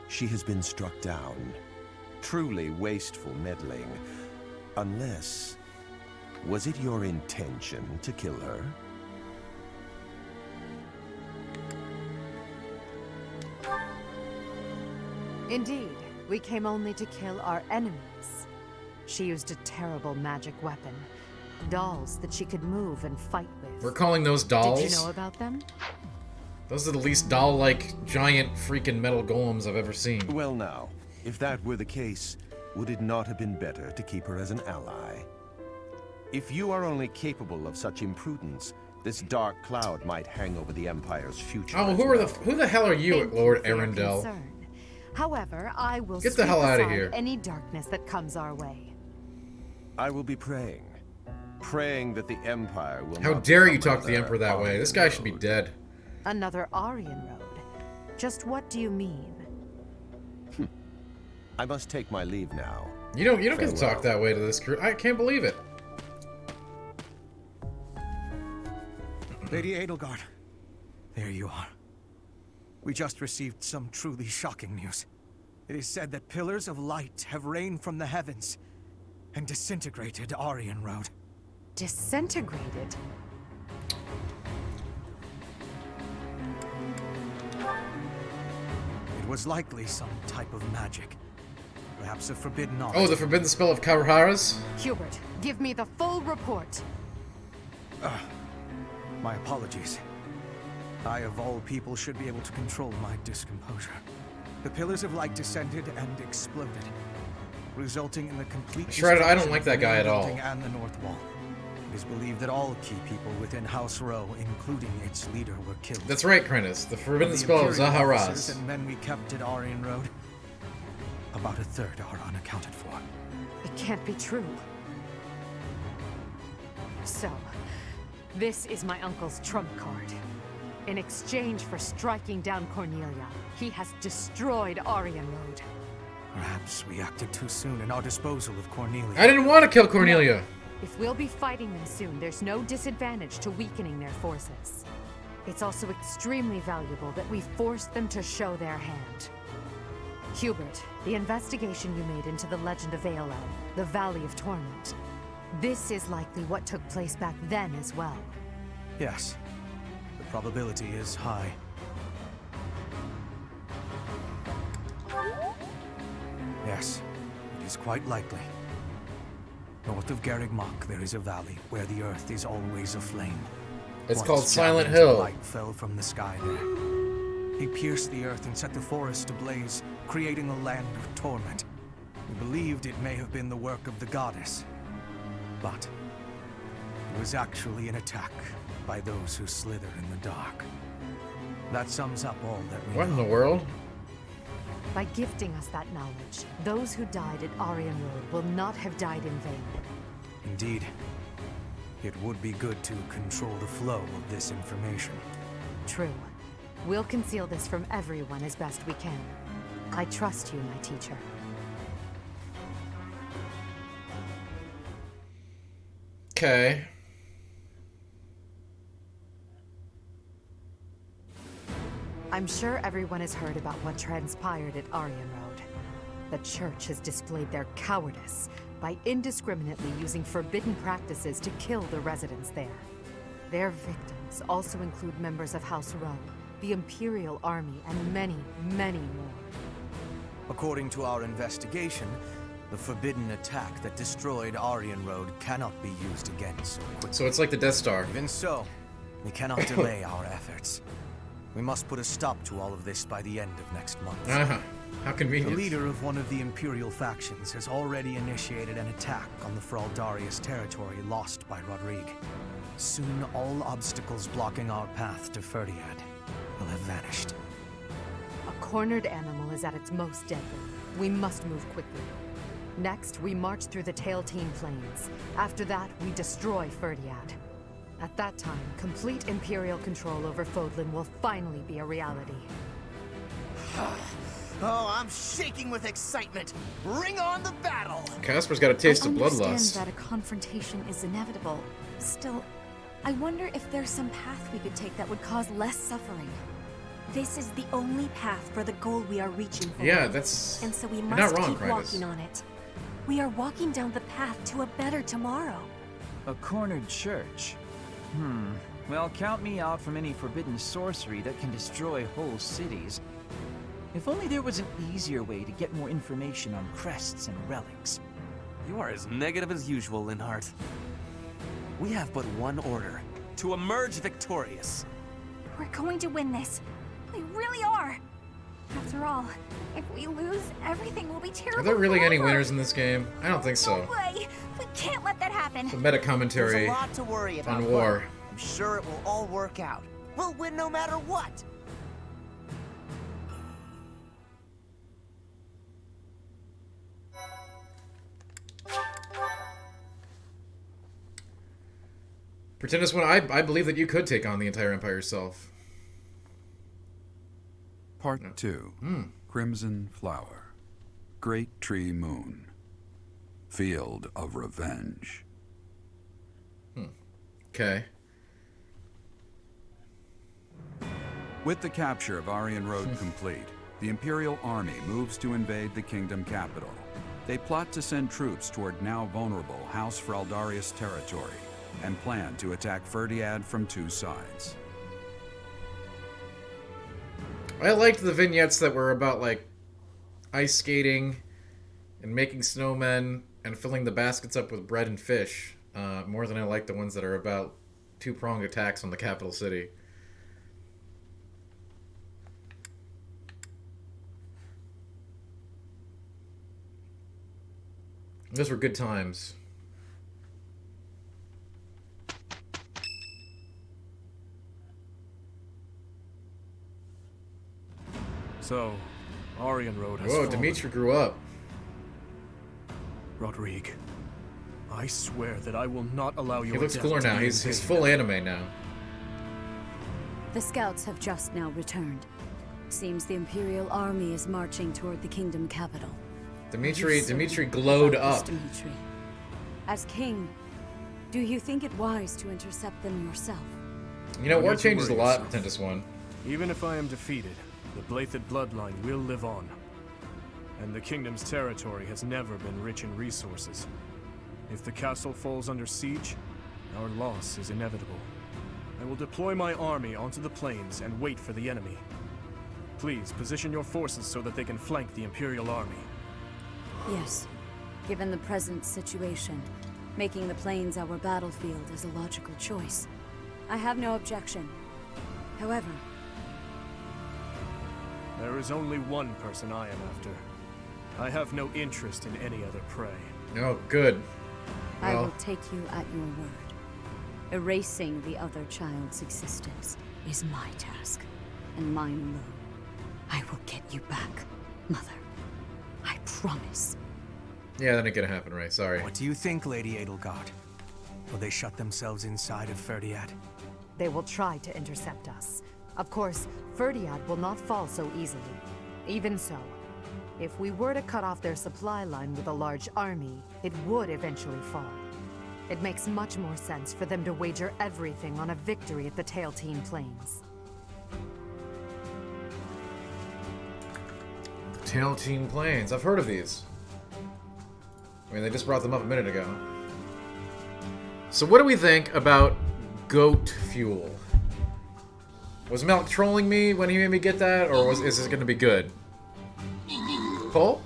she has been struck down. Truly wasteful meddling. Unless... was it your intention to kill her? Indeed, we came only to kill our enemies. She used a terrible magic weapon. Dolls that she could move and fight with. We're calling those dolls? Did you know about them? Those are the least doll-like, giant, freaking metal golems I've ever seen. Well now, if that were the case, would it not have been better to keep her as an ally? If you are only capable of such imprudence, this dark cloud might hang over the Empire's future. Oh, who the hell are you, Lord Arundel? However, I will get the hell out of here. Any darkness that comes our way. I will be praying that the Empire will. How dare you talk to the Emperor that way? This guy should be dead. Another Aryan Road. Just what do you mean? I must take my leave now. You don't get to talk that way to this crew. I can't believe it. Lady Edelgard, there you are. We just received some truly shocking news. It is said that pillars of light have rained from the heavens and disintegrated Aryan Road. Disintegrated? It was likely some type of magic. Perhaps a forbidden art. Oh, the forbidden spell of Kawahara's? Hubert, give me the full report. My apologies. I, of all people, should be able to control my discomposure. The pillars of light descended and exploded, resulting in the complete Shredded, I don't like that guy at all. And the North Wall. It is believed that all key people within House Row, including its leader, were killed. That's right, Krennis. The forbidden spell of Zaharaz. And men we kept at Aryan Road, about a third are unaccounted for. It can't be true. So, this is my uncle's trump card. In exchange for striking down Cornelia, he has destroyed Aryan Road. Perhaps we acted too soon in our disposal of Cornelia. I didn't want to kill Cornelia. No. If we'll be fighting them soon, there's no disadvantage to weakening their forces. It's also extremely valuable that we forced them to show their hand. Hubert, the investigation you made into the legend of Aelem, the Valley of Torment, this is likely what took place back then as well. Yes. The probability is high. Yes, it is quite likely. North of Garrigmach, there is a valley where the earth is always aflame. It's Once called Silent Gavin's Hill. Light fell from the sky there. He pierced the earth and set the forest ablaze, creating a land of torment. We believed it may have been the work of the goddess, but it was actually an attack by those who slither in the dark. That sums up all that we know. What in the world? By gifting us that knowledge, those who died at Aryan Road will not have died in vain. Indeed. It would be good to control the flow of this information. True. We'll conceal this from everyone as best we can. I trust you, my teacher. Okay. I'm sure everyone has heard about what transpired at Aryan Road. The Church has displayed their cowardice by indiscriminately using forbidden practices to kill the residents there. Their victims also include members of House Row, the Imperial Army, and many, many more. According to our investigation, the forbidden attack that destroyed Aryan Road cannot be used again so quickly. So it's like the Death Star. Even so, we cannot delay our efforts. We must put a stop to all of this by the end of next month. How convenient. The leader of one of the Imperial factions has already initiated an attack on the Fraldarius territory lost by Rodrigue. Soon, all obstacles blocking our path to Ferdiad will have vanished. A cornered animal is at its most deadly. We must move quickly. Next, we march through the Tailtean Plains. After that, we destroy Ferdiad. At that time, complete Imperial control over Fodlan will finally be a reality. Oh, I'm shaking with excitement. Bring on the battle! Casper's got a taste of I bloodlust. understand that a confrontation is inevitable. Still, I wonder if there's some path we could take that would cause less suffering. This is the only path for the goal we are reaching for. Yeah, that's... And so we You're must not wrong, keep Krytus. walking on it. We are walking down the path to a better tomorrow. A cornered church. Well, count me out from any forbidden sorcery that can destroy whole cities. If only there was an easier way to get more information on crests and relics. You are as negative as usual, Linhardt. We have but one order: to emerge victorious. We're going to win this. We really are. After all, if we lose, everything will be terrible. Are there really any forever. winners in this game? I don't think so. No way. We can't let that happen. The meta commentary There's a lot to worry about, on war. but I'm sure it will all work out. We'll win no matter what. Pretendus one, I believe that you could take on the entire Empire yourself. Part 2. Crimson Flower. Great Tree Moon. Field of Revenge. Okay. With the capture of Aryan Road complete, the Imperial Army moves to invade the kingdom capital. They plot to send troops toward now vulnerable House Fraldarius territory and plan to attack Ferdiad from two sides. I liked the vignettes that were about, like, ice skating and making snowmen and filling the baskets up with bread and fish, more than I like the ones that are about two-pronged attacks on the capital city. Those were good times. So, Aryan Road has Whoa, fallen. Dimitri grew up. Rodrigue, I swear that I will not allow your He looks death cooler to now. be He's in vain. full anime now. The scouts have just now returned. Seems the Imperial army is marching toward the kingdom capital. Dimitri You glowed about this, up. Dimitri. As king, do you think it wise to intercept them yourself? You know, No war need to changes a worry lot, yourself. Pretendus one. Even if I am defeated, the Blathed bloodline will live on. And the kingdom's territory has never been rich in resources. If the castle falls under siege, our loss is inevitable. I will deploy my army onto the plains and wait for the enemy. Please position your forces so that they can flank the Imperial army. Yes. Given the present situation, making the plains our battlefield is a logical choice. I have no objection. However, There is only one person I am after. I have no interest in any other prey. Oh, good. I Well, will take you at your word. Erasing the other child's existence is my task, and mine alone. I will get you back, Mother. I promise. yeah, that ain't gonna happen, right? Sorry. What do you think, Lady Edelgard? Will they shut themselves inside of Ferdiad? They will try to intercept us. Of course, Ferdiad will not fall so easily. Even so, if we were to cut off their supply line with a large army, it would eventually fall. It makes much more sense for them to wager everything on a victory at the Tailtean Plains. Tailtean Plains. I've heard of these. I mean, they just brought them up a minute ago. So what do we think about goat fuel? Was Melk trolling me when he made me get that, or is this going to be good? Cole?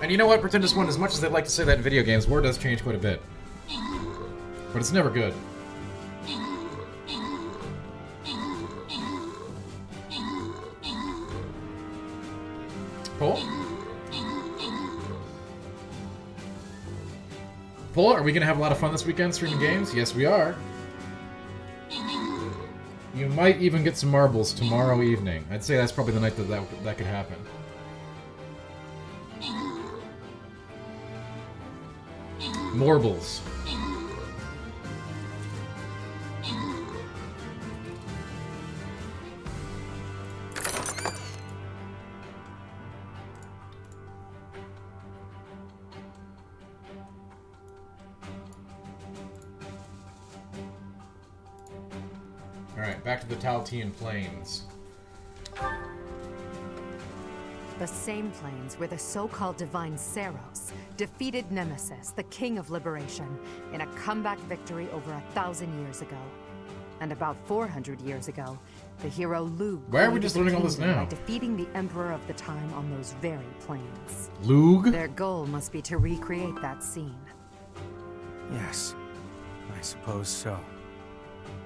And you know what, Pretendus one, as much as they'd like to say that in video games, war does change quite a bit. But it's never good. Paul? Paul, are we going to have a lot of fun this weekend streaming games? Yes, we are. You might even get some marbles tomorrow evening. I'd say that's probably the night that could happen. Morbles. Alright, back to the Taltian Plains. The same plains where the so-called divine Seros defeated Nemesis, the King of Liberation, in a comeback victory over 1,000 years ago. And about 400 years ago, the hero Lug. Why are we just learning all this now? By defeating the Emperor of the time on those very plains. Lug? Their goal must be to recreate that scene. Yes, I suppose so.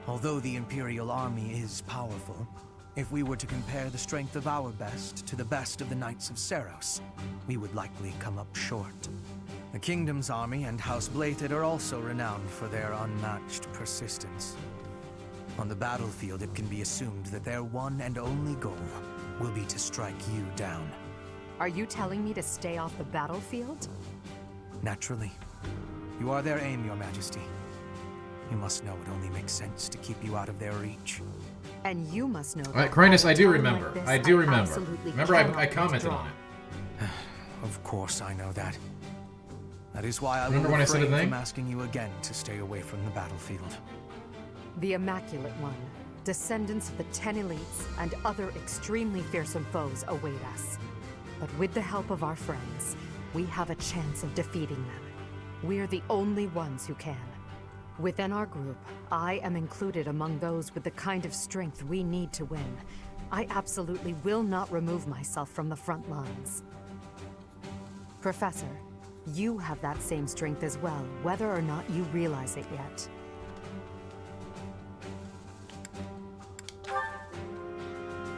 Although the Imperial Army is powerful, if we were to compare the strength of our best to the best of the Knights of Seros, we would likely come up short. The Kingdom's army and House Blathid are also renowned for their unmatched persistence. On the battlefield, it can be assumed that their one and only goal will be to strike you down. Are you telling me to stay off the battlefield? Naturally. You are their aim, Your Majesty. You must know it only makes sense to keep you out of their reach. And you must know that. Alright, Crinus, I do at a time remember. like this, I do remember. absolutely Remember, I cannot commented withdraw. on it. Of course I know that. That is why I Remember will when I said a refrain thing? from asking you again to stay away from the battlefield. The Immaculate One, descendants of the 10 elites, and other extremely fearsome foes await us. But with the help of our friends, we have a chance of defeating them. We're the only ones who can. Within our group, I am included among those with the kind of strength we need to win. I absolutely will not remove myself from the front lines. Professor, you have that same strength as well, whether or not you realize it yet.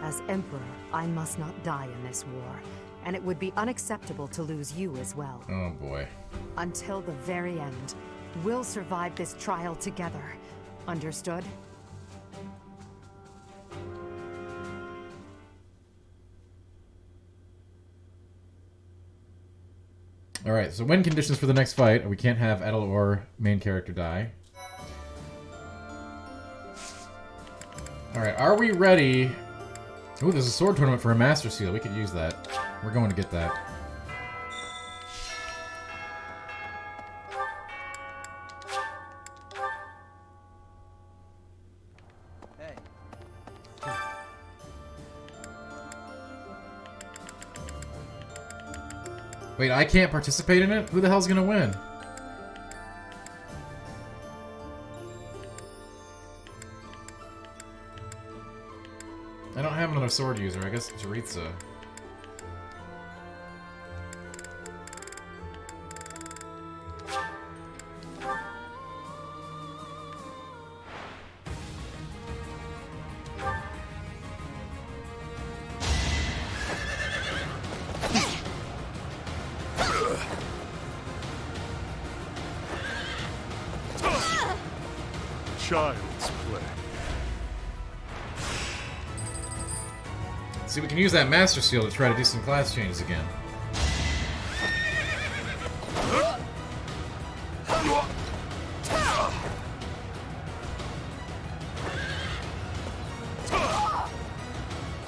As Emperor, I must not die in this war, and it would be unacceptable to lose you as well. Oh boy. Until the very end, we'll survive this trial together. Understood? Alright, so win conditions for the next fight. We can't have Edel or main character die. Alright, are we ready? Ooh, there's a sword tournament for a Master Seal. We could use that. We're going to get that. Wait, I can't participate in it? Who the hell's gonna win? I don't have another sword user. I guess Jaritza. Child's play. See, we can use that Master Seal to try to do some class changes again.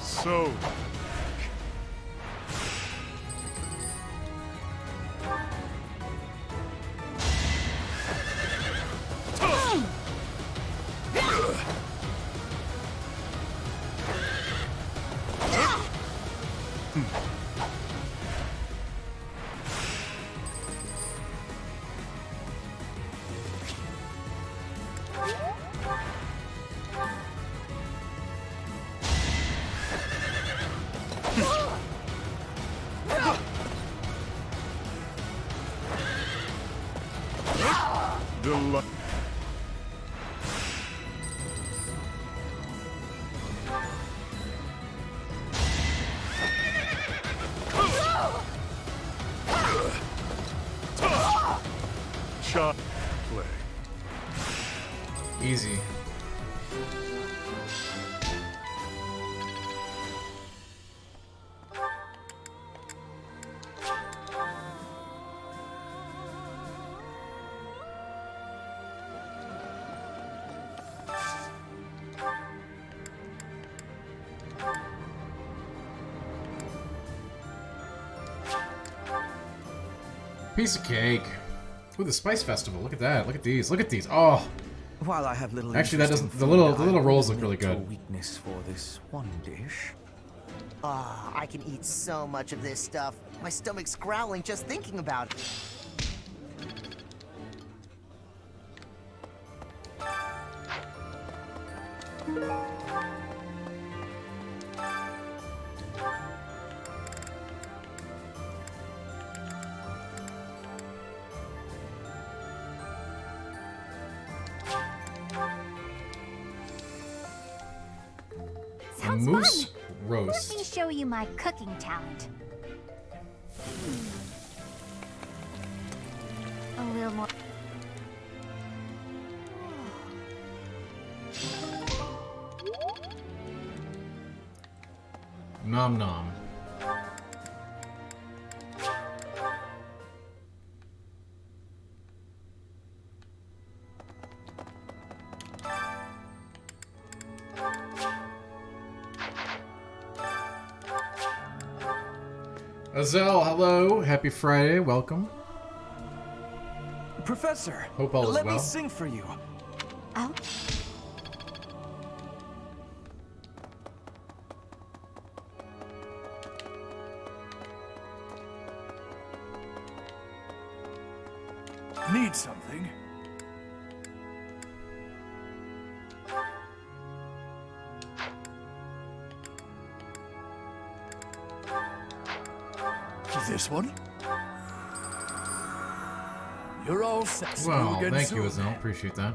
So. Shot play. Easy. Piece of cake. Ooh, the Spice Festival. Look at that. Look at these. Look at these. Oh. While I have little Actually, that interest doesn't. in The food, little I rolls will look really admit to a good. weakness for this one dish. Ah, I can eat so much of this stuff. My stomach's growling just thinking about it. A Sounds moose fun. roast. Let me show you my cooking talent. A little more. Nom nom. Azel, hello. Happy Friday. Welcome. Professor, Hope all is let well. me sing for you. Out. Need something? This one? You're all set. See you Wow, again thank soon. you, Azel. Appreciate that.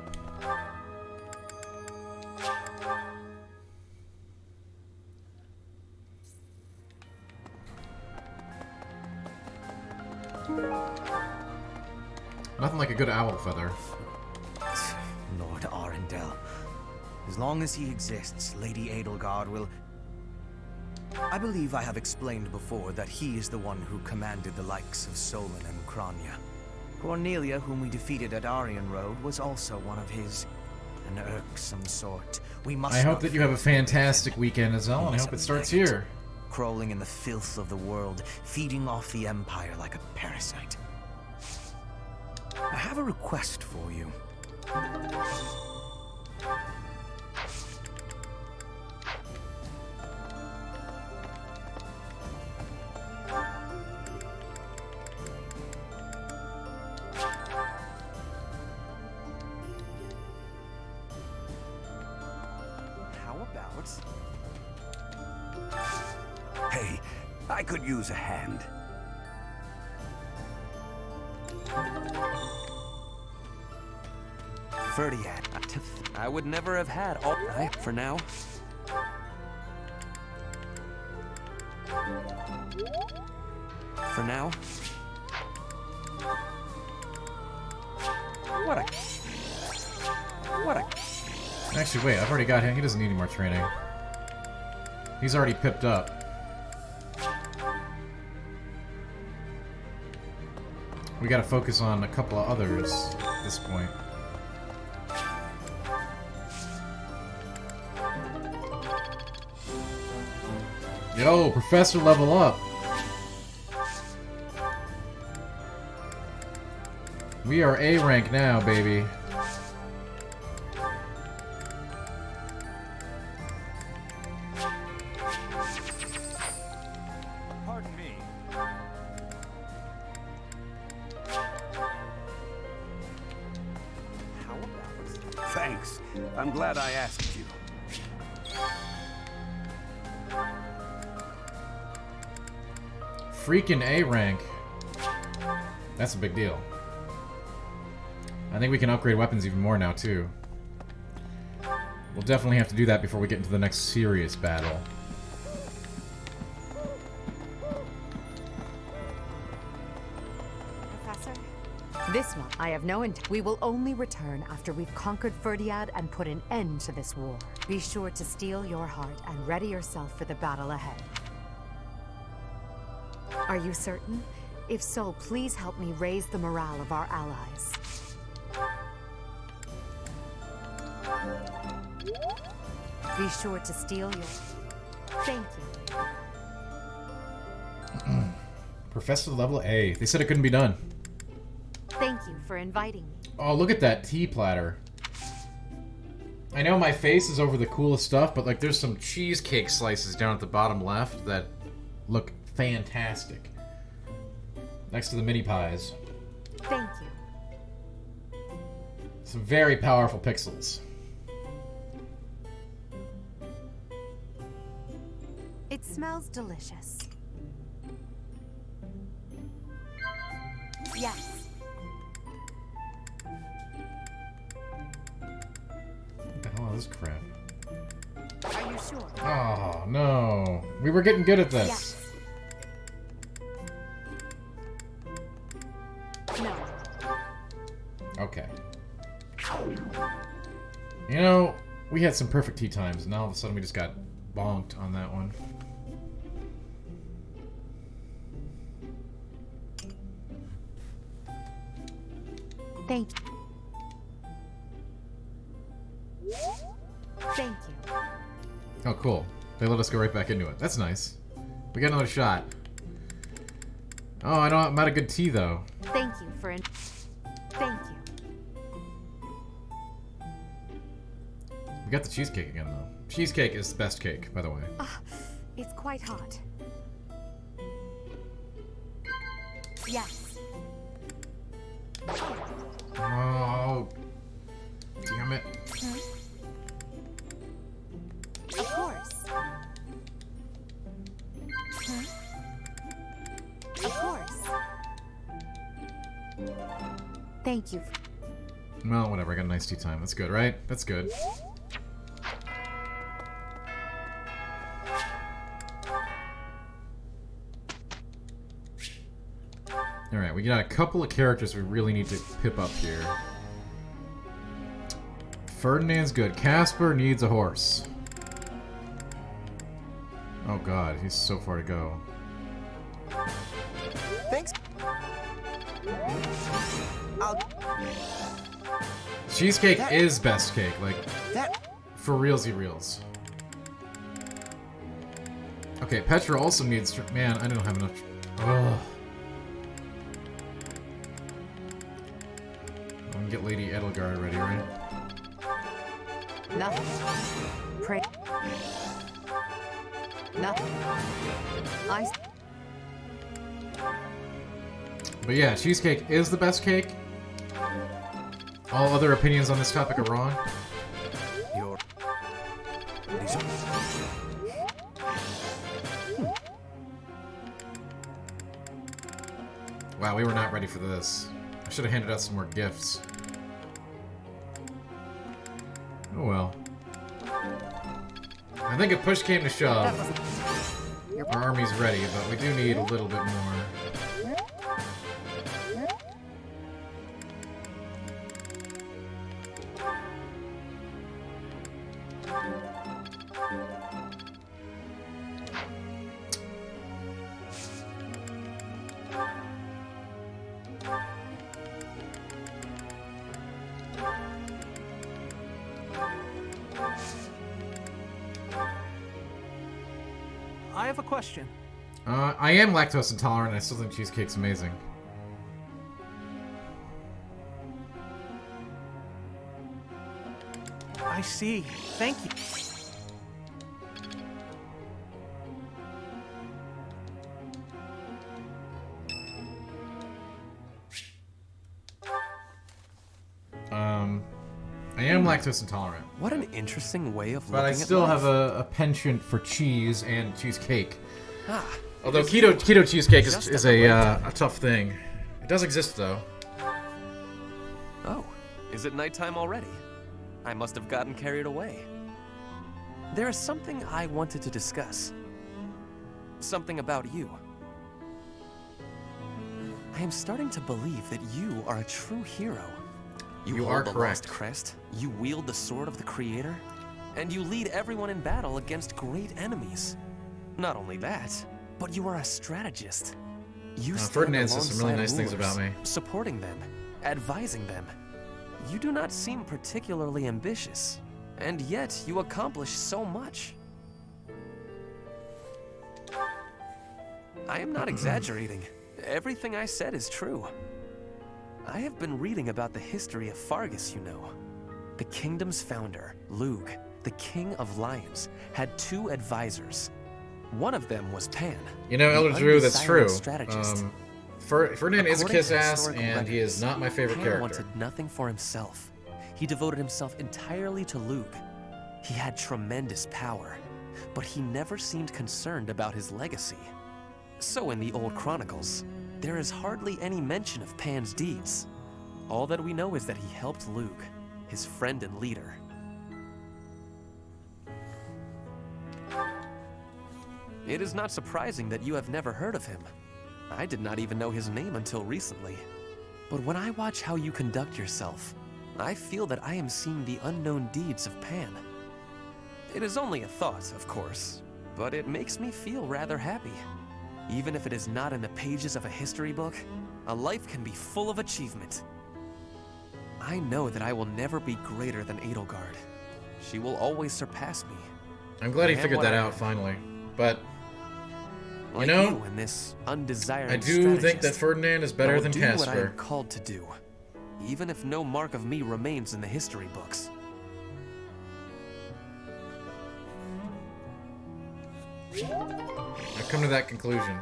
Nothing like a good owl feather. Lord Arundel. As long as he exists, Lady Edelgard will... I believe I have explained before that he is the one who commanded the likes of Solon and Kranya. Cornelia, whom we defeated at Aryan Road, was also one of his. An irksome sort. We must I hope not that you have a fantastic weekend, Azel, and I hope it starts here. Crawling in the filth of the world, feeding off the Empire like a parasite. I have a request for you. How about... Hey, I could use a hand. Ferdiad. I would never have had all right for now. For now. What a... Actually, wait, I've already got him. He doesn't need any more training. He's already pipped up. We gotta focus on a couple of others at this point. Yo, Professor, level up! We are A rank now, baby. Pardon me. How about... Thanks. I'm glad I asked you. Freaking A rank. That's a big deal. I think we can upgrade weapons even more now, too. We'll definitely have to do that before we get into the next serious battle. Professor? This one, I have no intent. We will only return after we've conquered Ferdiad and put an end to this war. Be sure to steel your heart and ready yourself for the battle ahead. Are you certain? If so, please help me raise the morale of our allies. Be sure to steel your... Thank you. Professor level A. They said it couldn't be done. Thank you for inviting me. Oh, look at that tea platter. I know my face is over the coolest stuff, but like there's some cheesecake slices down at the bottom left that look fantastic. Next to the mini pies. Thank you. Some very powerful pixels. It smells delicious. Yes. What the hell is this crap? Are you sure? Oh, no. We were getting good at this. Yes. No. Okay. You know, we had some perfect tea times, and now all of a sudden we just got bonked on that one. Thank you. Thank you. Oh, cool. They let us go right back into it. That's nice. We got another shot. Oh, I'm out of good tea, though. Thank you for Thank you. We got the cheesecake again, though. Cheesecake is the best cake, by the way. It's quite hot. Yes. Oh, damn it. Of course. Of course. Thank you. Well, whatever. I got a nice tea time. That's good, right? That's good. Alright, we got a couple of characters we really need to pip up here. Ferdinand's good. Casper needs a horse. Oh god, he's so far to go. Thanks. Cheesecake is best cake, like, that for realsy reals. Okay, Petra also needs... Man, I don't have enough... Ugh. I can get Lady Edelgard ready, right? Nothing. Pray. Nothing. But yeah, cheesecake is the best cake. All other opinions on this topic are wrong. Wow, we were not ready for this. I should have handed out some more gifts. Oh well. I think if push came to shove, our army's ready, but we do need a little bit more. I have a question. I am lactose intolerant, and I still think cheesecake's amazing. I see. Thank you. I am lactose intolerant. What an interesting way of But I looking still at life. have a penchant for cheese and cheesecake. Ah, Although it keto cheesecake just is at the right a time. tough thing. It does exist, though. Oh, is it nighttime already? I must have gotten carried away. There is something I wanted to discuss. Something about you. I am starting to believe that you are a true hero. You hold are the correct. lost crest, you wield the sword of the Creator, and you lead everyone in battle against great enemies. Not only that, but you are a strategist. You stand Ferdinand says some really alongside nice things rulers, about me. supporting them, advising them. You do not seem particularly ambitious, and yet you accomplish so much. I am not exaggerating. Everything I said is true. I have been reading about the history of Fargus, you know. The kingdom's founder, Lug, the king of lions, had 2 advisors. One of them was Pan. You know, Elder Drew, that's true. Strategist. Ferdinand is a According to kiss-ass, historical and he is records, not my favorite Pan character. wanted nothing for himself. He devoted himself entirely to Lug. He had tremendous power, but he never seemed concerned about his legacy. So in the old chronicles, there is hardly any mention of Pan's deeds. All that we know is that he helped Lug, his friend and leader. It is not surprising that you have never heard of him. I did not even know his name until recently. But when I watch how you conduct yourself, I feel that I am seeing the unknown deeds of Pan. It is only a thought, of course, but it makes me feel rather happy. Even if it is not in the pages of a history book, a life can be full of achievement. I know that I will never be greater than Edelgard. She will always surpass me. I'm glad he figured that out finally. But, you know, in this undesired I do think that Ferdinand is better than I will do what I Casper. am called to do, even if no mark of me remains in the history books. I've come to that conclusion.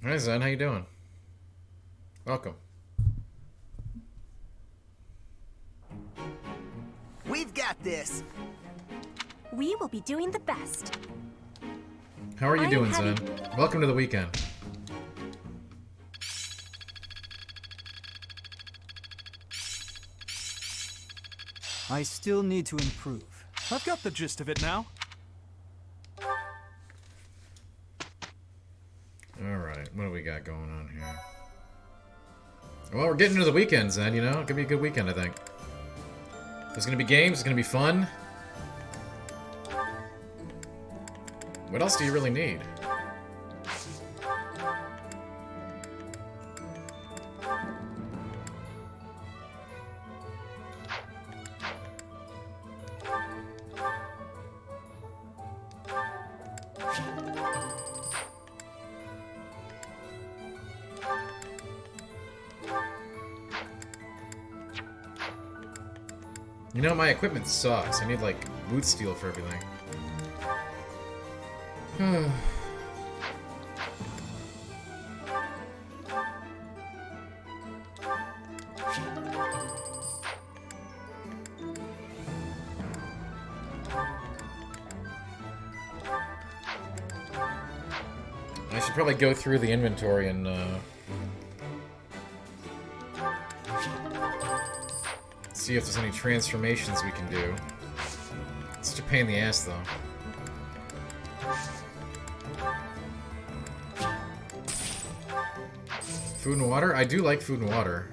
Hi Zen, how you doing? Welcome. We've got this. We will be doing the best. How are you I doing, am Zen? Welcome to the weekend. I still need to improve. I've got the gist of it now. Alright, what do we got going on here? Well, we're getting into the weekend, Zen, you know? It could be a good weekend, I think. There's gonna be games, it's gonna be fun. What else do you really need? You know, my equipment sucks. I need, like, boot steel for everything. I should probably go through the inventory and, see if there's any transformations we can do. It's such a pain in the ass, though. Food and water? I do like food and water.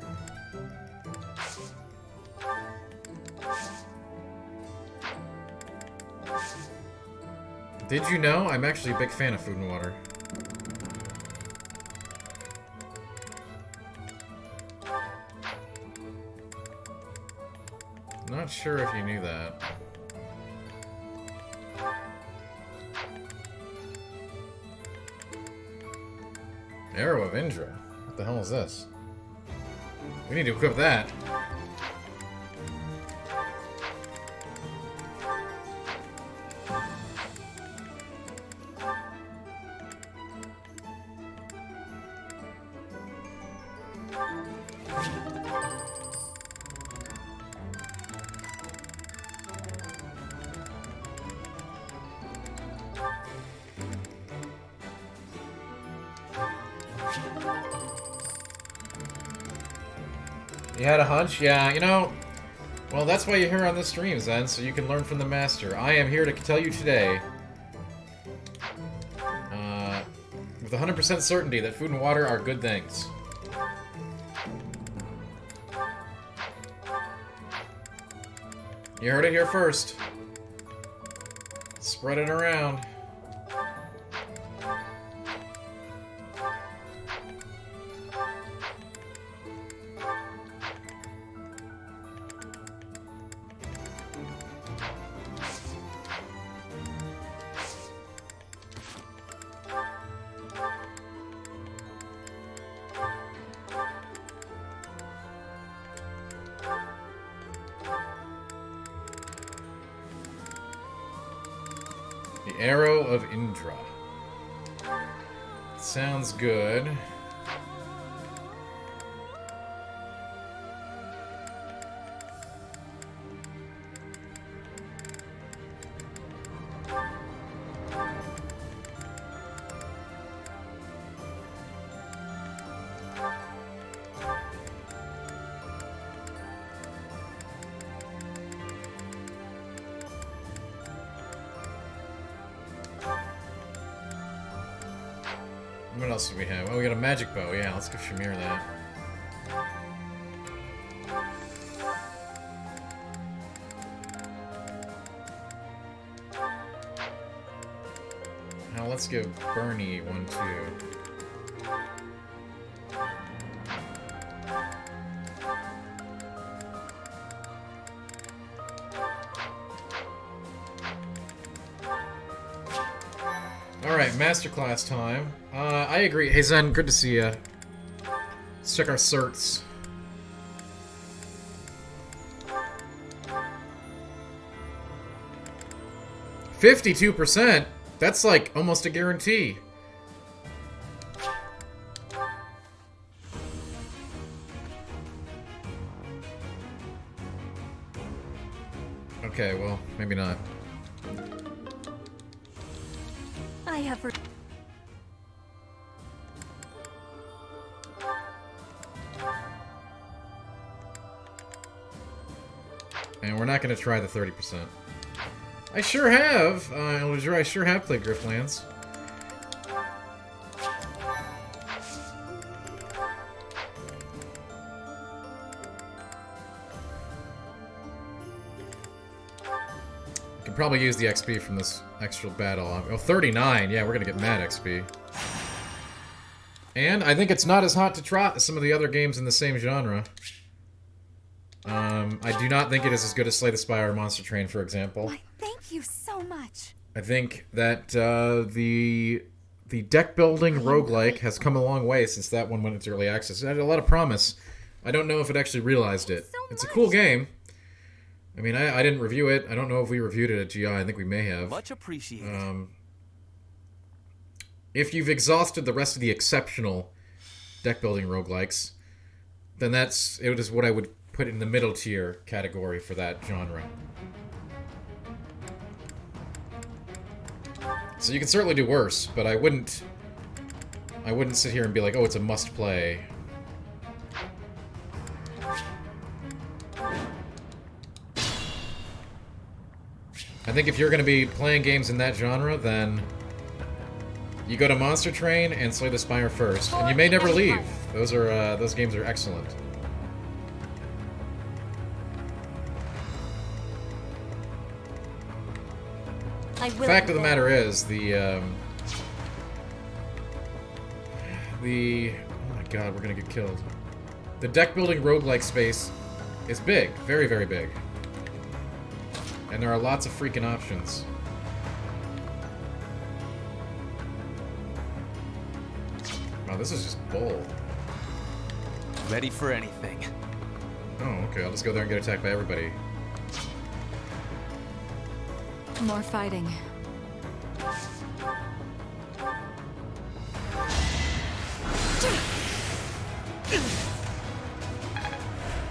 Did you know? I'm actually a big fan of food and water. Not sure if you knew that. Arrow of Indra. What the hell is this? We need to equip that. You had a hunch? Yeah, you know, well, that's why you're here on this stream, Zen, so you can learn from the master. I am here to tell you today, with 100% certainty, that food and water are good things. You heard it here first. Spread it around. Arrow of Indra. Sounds good. What else do we have? Oh, we got a magic bow. Yeah, let's give Shamir that. Now let's give Bernie one too. Alright, masterclass time. I agree. Hey Zen, good to see you. Let's check our certs. $52%? That's like almost a guarantee. Okay, well, maybe not. I have. And we're not going to try the 30%. I sure have. I sure have played Griftlands. Can probably use the XP from this extra battle. Oh, 39. Yeah, we're going to get mad XP. And I think it's not as hot to trot as some of the other games in the same genre. I do not think it is as good as Slay the Spire or Monster Train, for example. Thank you so much. I think that the deck building roguelike has come a long way since that one went into early access. It had a lot of promise. I don't know if it actually realized it. It's a cool game. I mean, I didn't review it. I don't know if we reviewed it at GI. I think we may have. Much appreciated. If you've exhausted the rest of the exceptional deck building roguelikes, then it is what I would put in the middle tier category for that genre. So you can certainly do worse, but I wouldn't sit here and be like, oh, it's a must play. I think if you're going to be playing games in that genre, then you go to Monster Train and Slay the Spire first, and you may never leave. Those games are excellent. The fact of the matter is, oh my god, we're gonna get killed. The deck building roguelike space is big, very, very big. And there are lots of freaking options. Wow, this is just bull. Ready for anything. Oh, okay, I'll just go there and get attacked by everybody. More fighting.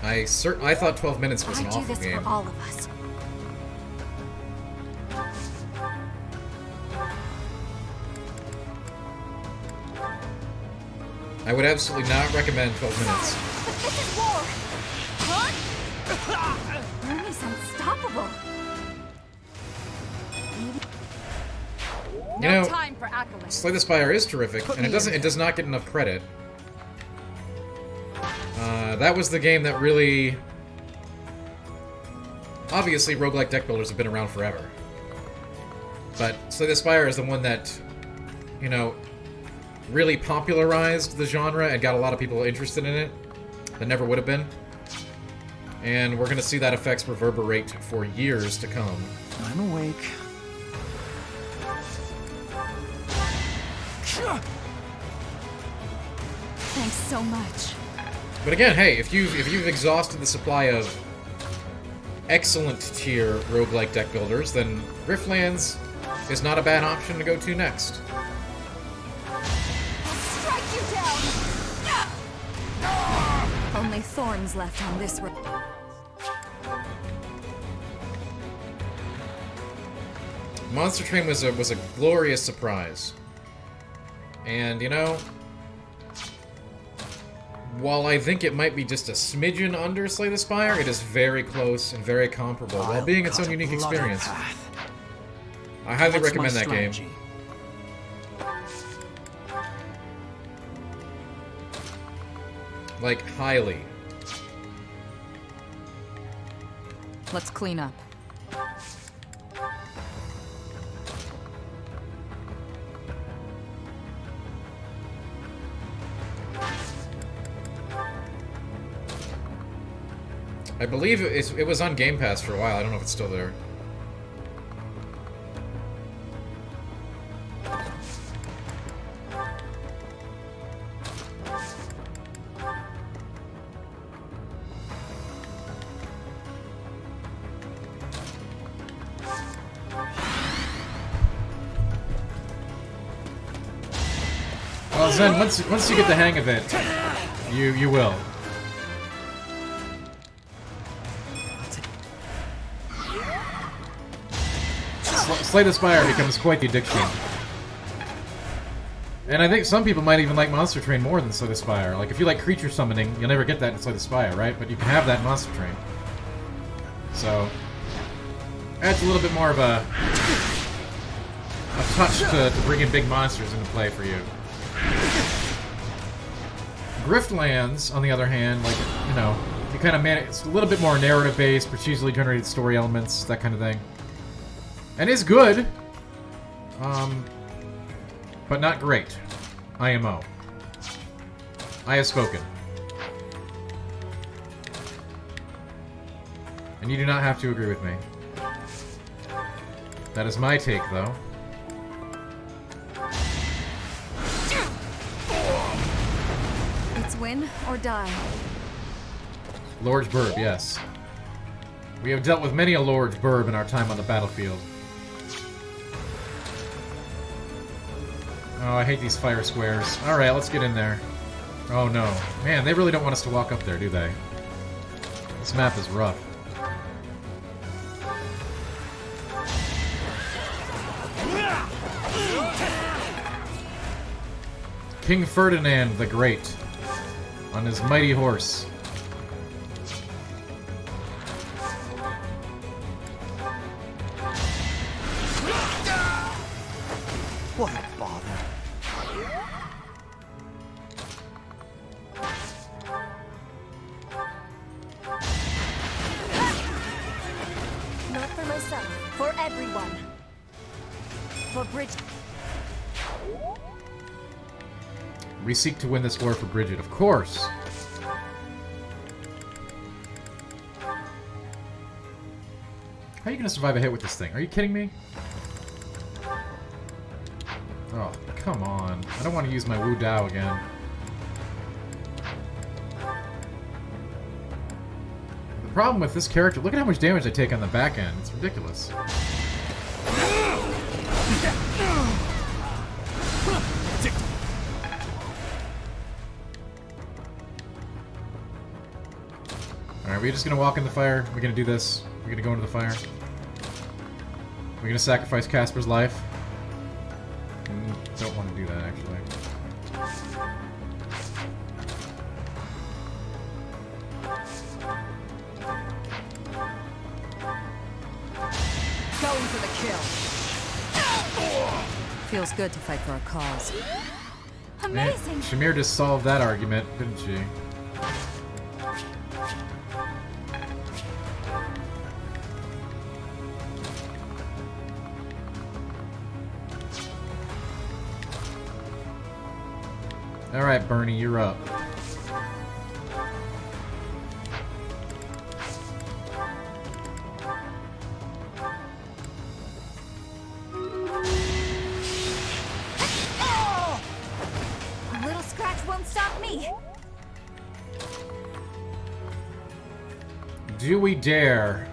I thought 12 minutes was an awful game. I do this for all of us. I would absolutely not recommend 12 minutes. But this is war! Huh? Bernie's unstoppable. You know, Slay the Spire is terrific, and it does not get enough credit. That was the game that really... Obviously, roguelike deck builders have been around forever. But Slay the Spire is the one that, you know, really popularized the genre and got a lot of people interested in it that never would have been. And we're going to see that effects reverberate for years to come. I'm awake. Thanks so much. But again, hey, if you've exhausted the supply of excellent tier roguelike deck builders, then Griftlands is not a bad option to go to next. Strike you down! Only thorns left on this road. Monster Train was a glorious surprise. And, you know, while I think it might be just a smidgen under Slay the Spire, it is very close and very comparable, while being its own unique experience. I highly recommend that game. Like, highly. Let's clean up. I believe it was on Game Pass for a while. I don't know if it's still there. Well, Zen, once you get the hang of it, you will. Slay the Spire becomes quite the addiction. And I think some people might even like Monster Train more than Slay the Spire. Like, if you like creature summoning, you'll never get that in Slay the Spire, right? But you can have that in Monster Train. So, adds a little bit more of a touch to bring in big monsters into play for you. Griftlands, on the other hand, like, you know, you kind of it's a little bit more narrative-based, procedurally generated story elements, that kind of thing. And is good, but not great. IMO. I have spoken. And you do not have to agree with me. That is my take, though. It's win or die. Lord's Burb, yes. We have dealt with many a Lord's Burb in our time on the battlefield. Oh, I hate these fire squares. Alright, let's get in there. Oh no. Man, they really don't want us to walk up there, do they? This map is rough. King Ferdinand the Great on his mighty horse. What a bother. Not for myself, for everyone. For Bridget. We seek to win this war for Bridget, of course. How are you gonna survive a hit with this thing? Are you kidding me? Oh, come on. I don't want to use my Wu Dao again. The problem with this character, look at how much damage I take on the back end. It's ridiculous. Alright, we're just gonna walk in the fire. We're gonna do this. We're gonna go into the fire. We're gonna sacrifice Casper's life. Don't want to do that, actually. Going for the kill. Feels good to fight for a cause. Amazing! Man, Shamir just solved that argument, didn't she? Alright, Bernie, you're up. A little scratch won't stop me. Do we dare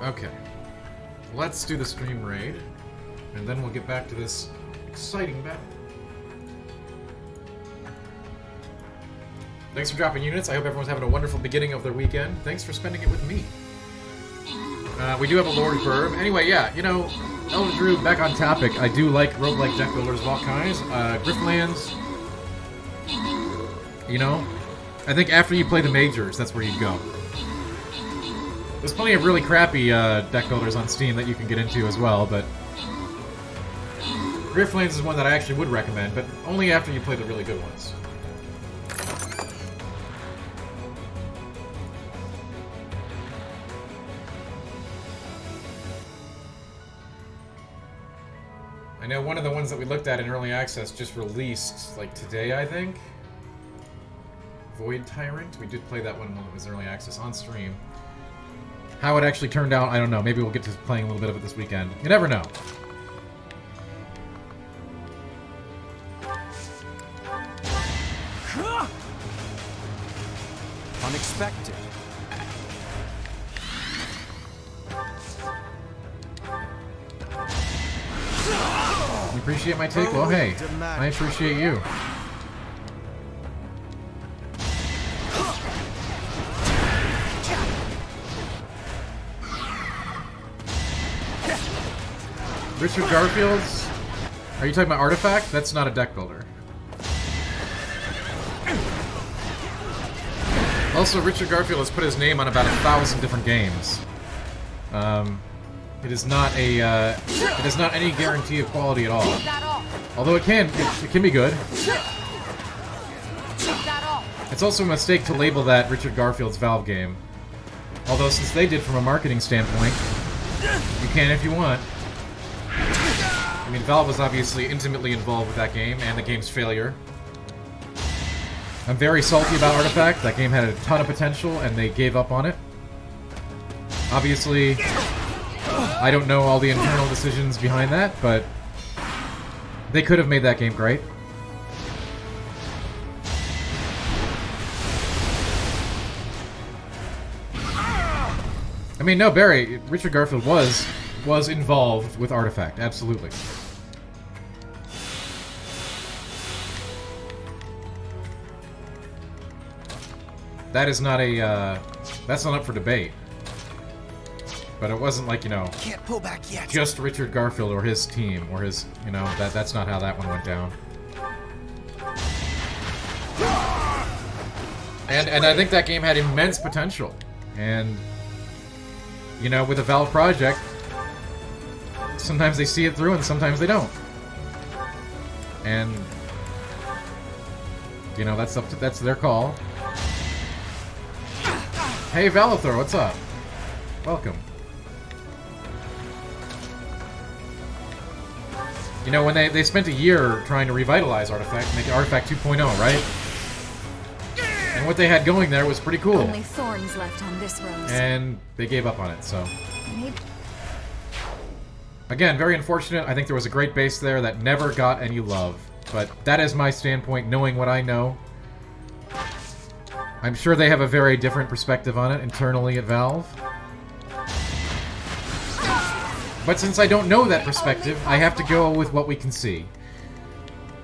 Okay. Let's do the stream raid, and then we'll get back to this exciting battle. Thanks for dropping units. I hope everyone's having a wonderful beginning of their weekend. Thanks for spending it with me. We do have a Lord Burb. Anyway, yeah, you know, Elder Drew, back on topic, I do like roguelike deck builders of all kinds. Griftlands, you know, I think after you play the majors, that's where you go. There's plenty of really crappy deck builders on Steam that you can get into as well, but Griftlands is one that I actually would recommend, but only after you play the really good ones. I know one of the ones that we looked at in Early Access just released, like, today, I think? Void Tyrant? We did play that one when it was Early Access on stream. How it actually turned out, I don't know. Maybe we'll get to playing a little bit of it this weekend. You never know. Unexpected. You appreciate my take? Well, hey, I appreciate you. Richard Garfield's? Are you talking about Artifact? That's not a deck builder. Also, Richard Garfield has put his name on about 1,000 different games. It is not a. It is not any guarantee of quality at all. Although it can be good. It's also a mistake to label that Richard Garfield's Valve game. Although since they did from a marketing standpoint, you can if you want. I mean, Valve was obviously intimately involved with that game and the game's failure. I'm very salty about Artifact. That game had a ton of potential and they gave up on it. Obviously, I don't know all the internal decisions behind that, but they could have made that game great. I mean, no, Barry, Richard Garfield was involved with Artifact, absolutely. That is not a, that's not up for debate. But it wasn't like, you know, Can't pull back yet. just Richard Garfield or his team or his, you know, that's not how that one went down. And I think that game had immense potential. And, you know, with a Valve project, sometimes they see it through and sometimes they don't. And, you know, that's their call. Hey, Valathor, what's up? Welcome. You know, when they spent a year trying to revitalize Artifact, make it Artifact 2.0, right? And what they had going there was pretty cool. Only thorns left on this rose. And they gave up on it, so. Maybe. Again, very unfortunate. I think there was a great base there that never got any love. But that is my standpoint, knowing what I know. I'm sure they have a very different perspective on it internally at Valve. But since I don't know that perspective, I have to go with what we can see.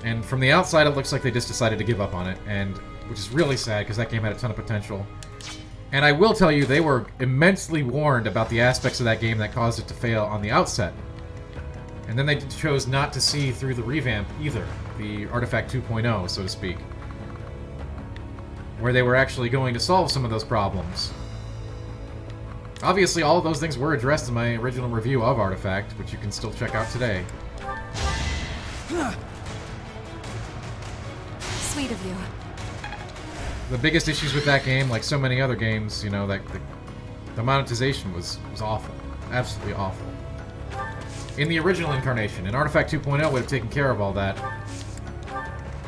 And from the outside, it looks like they just decided to give up on it, and which is really sad because that game had a ton of potential. And I will tell you, they were immensely warned about the aspects of that game that caused it to fail on the outset. And then they chose not to see through the revamp either, the Artifact 2.0, so to speak, where they were actually going to solve some of those problems. Obviously, all of those things were addressed in my original review of Artifact, which you can still check out today. Sweet of you. The biggest issues with that game, like so many other games, you know, that the monetization was awful. Absolutely awful. In the original incarnation, and Artifact 2.0 would have taken care of all that,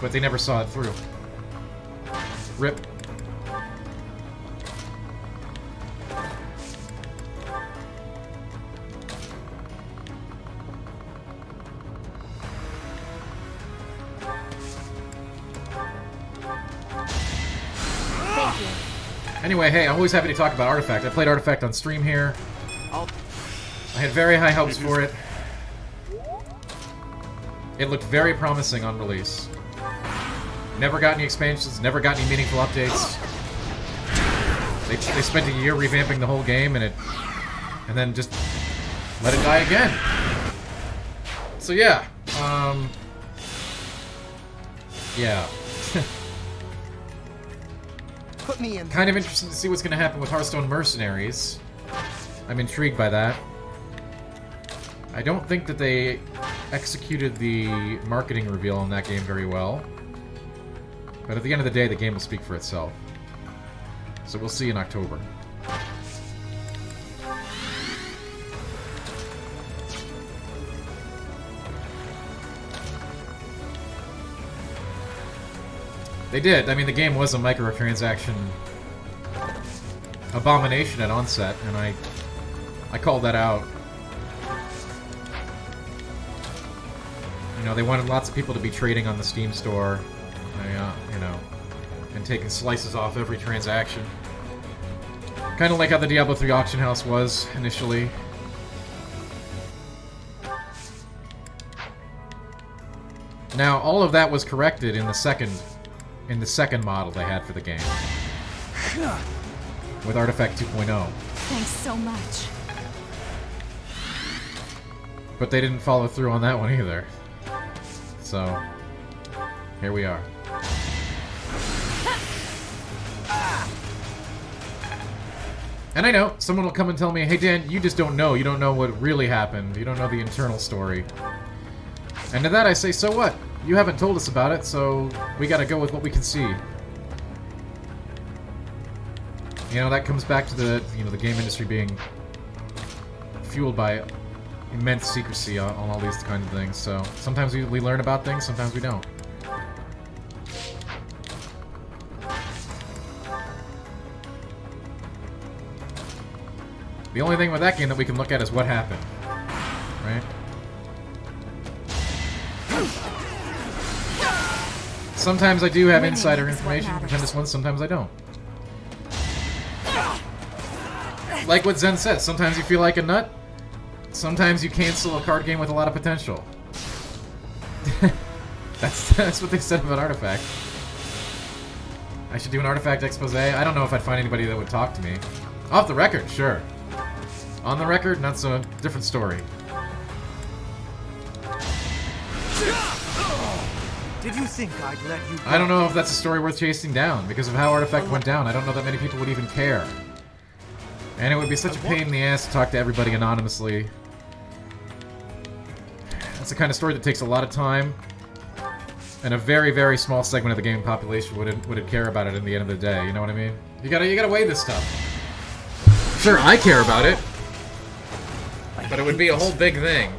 but they never saw it through. RIP. Thank you. Anyway, hey, I'm always happy to talk about Artifact. I played Artifact on stream here. I had very high hopes for it. It looked very promising on release. Never got any expansions, never got any meaningful updates. They spent a year revamping the whole game and then just let it die again. So yeah, yeah. Put me in. Kind of interesting to see what's going to happen with Hearthstone Mercenaries. I'm intrigued by that. I don't think that they executed the marketing reveal on that game very well. But at the end of the day, the game will speak for itself. So we'll see in October. They did. I mean, the game was a microtransaction abomination at onset, and I called that out. You know, they wanted lots of people to be trading on the Steam store, you know, and taking slices off every transaction. Kind of like how the Diablo 3 auction house was initially. Now, all of that was corrected in the second model they had for the game. With Artifact 2.0. Thanks so much. But they didn't follow through on that one either. So, here we are. And I know, someone will come and tell me, hey Dan, you just don't know. You don't know what really happened. You don't know the internal story. And to that I say, so what? You haven't told us about it, so we gotta go with what we can see. You know, that comes back to the, you know, the game industry being fueled by immense secrecy on all these kinds of things. So sometimes we learn about things, sometimes we don't. The only thing with that game that we can look at is what happened, right? Sometimes I do have insider information from this one, sometimes I don't. Like what Zen says, sometimes you feel like a nut, sometimes you cancel a card game with a lot of potential. That's what they said about Artifact. I should do an Artifact expose. I don't know if I'd find anybody that would talk to me. Off the record, sure. On the record, not so. Different story. Did you think I'd let you go? I don't know if that's a story worth chasing down. Because of how Artifact went down, I don't know that many people would even care. And it would be such a pain in the ass to talk to everybody anonymously. That's the kind of story that takes a lot of time. And a very, very small segment of the gaming population would care about it in the end of the day. You know what I mean? You gotta weigh this stuff. Sure, I care about it. But it would be a whole big thing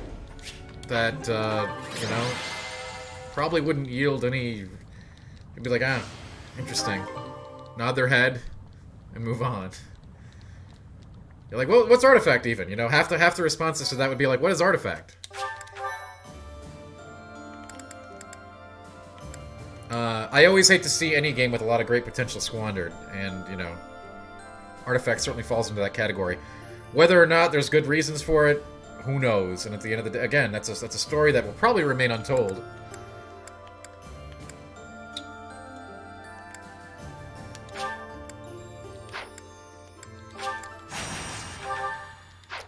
that, you know, probably wouldn't yield any... It'd be like, ah, interesting. Nod their head and move on. You're like, well, what's Artifact even? You know, half the responses to that would be like, what is Artifact? I always hate to see any game with a lot of great potential squandered, and, you know, Artifact certainly falls into that category. Whether or not there's good reasons for it, who knows? And at the end of the day, again, that's a story that will probably remain untold.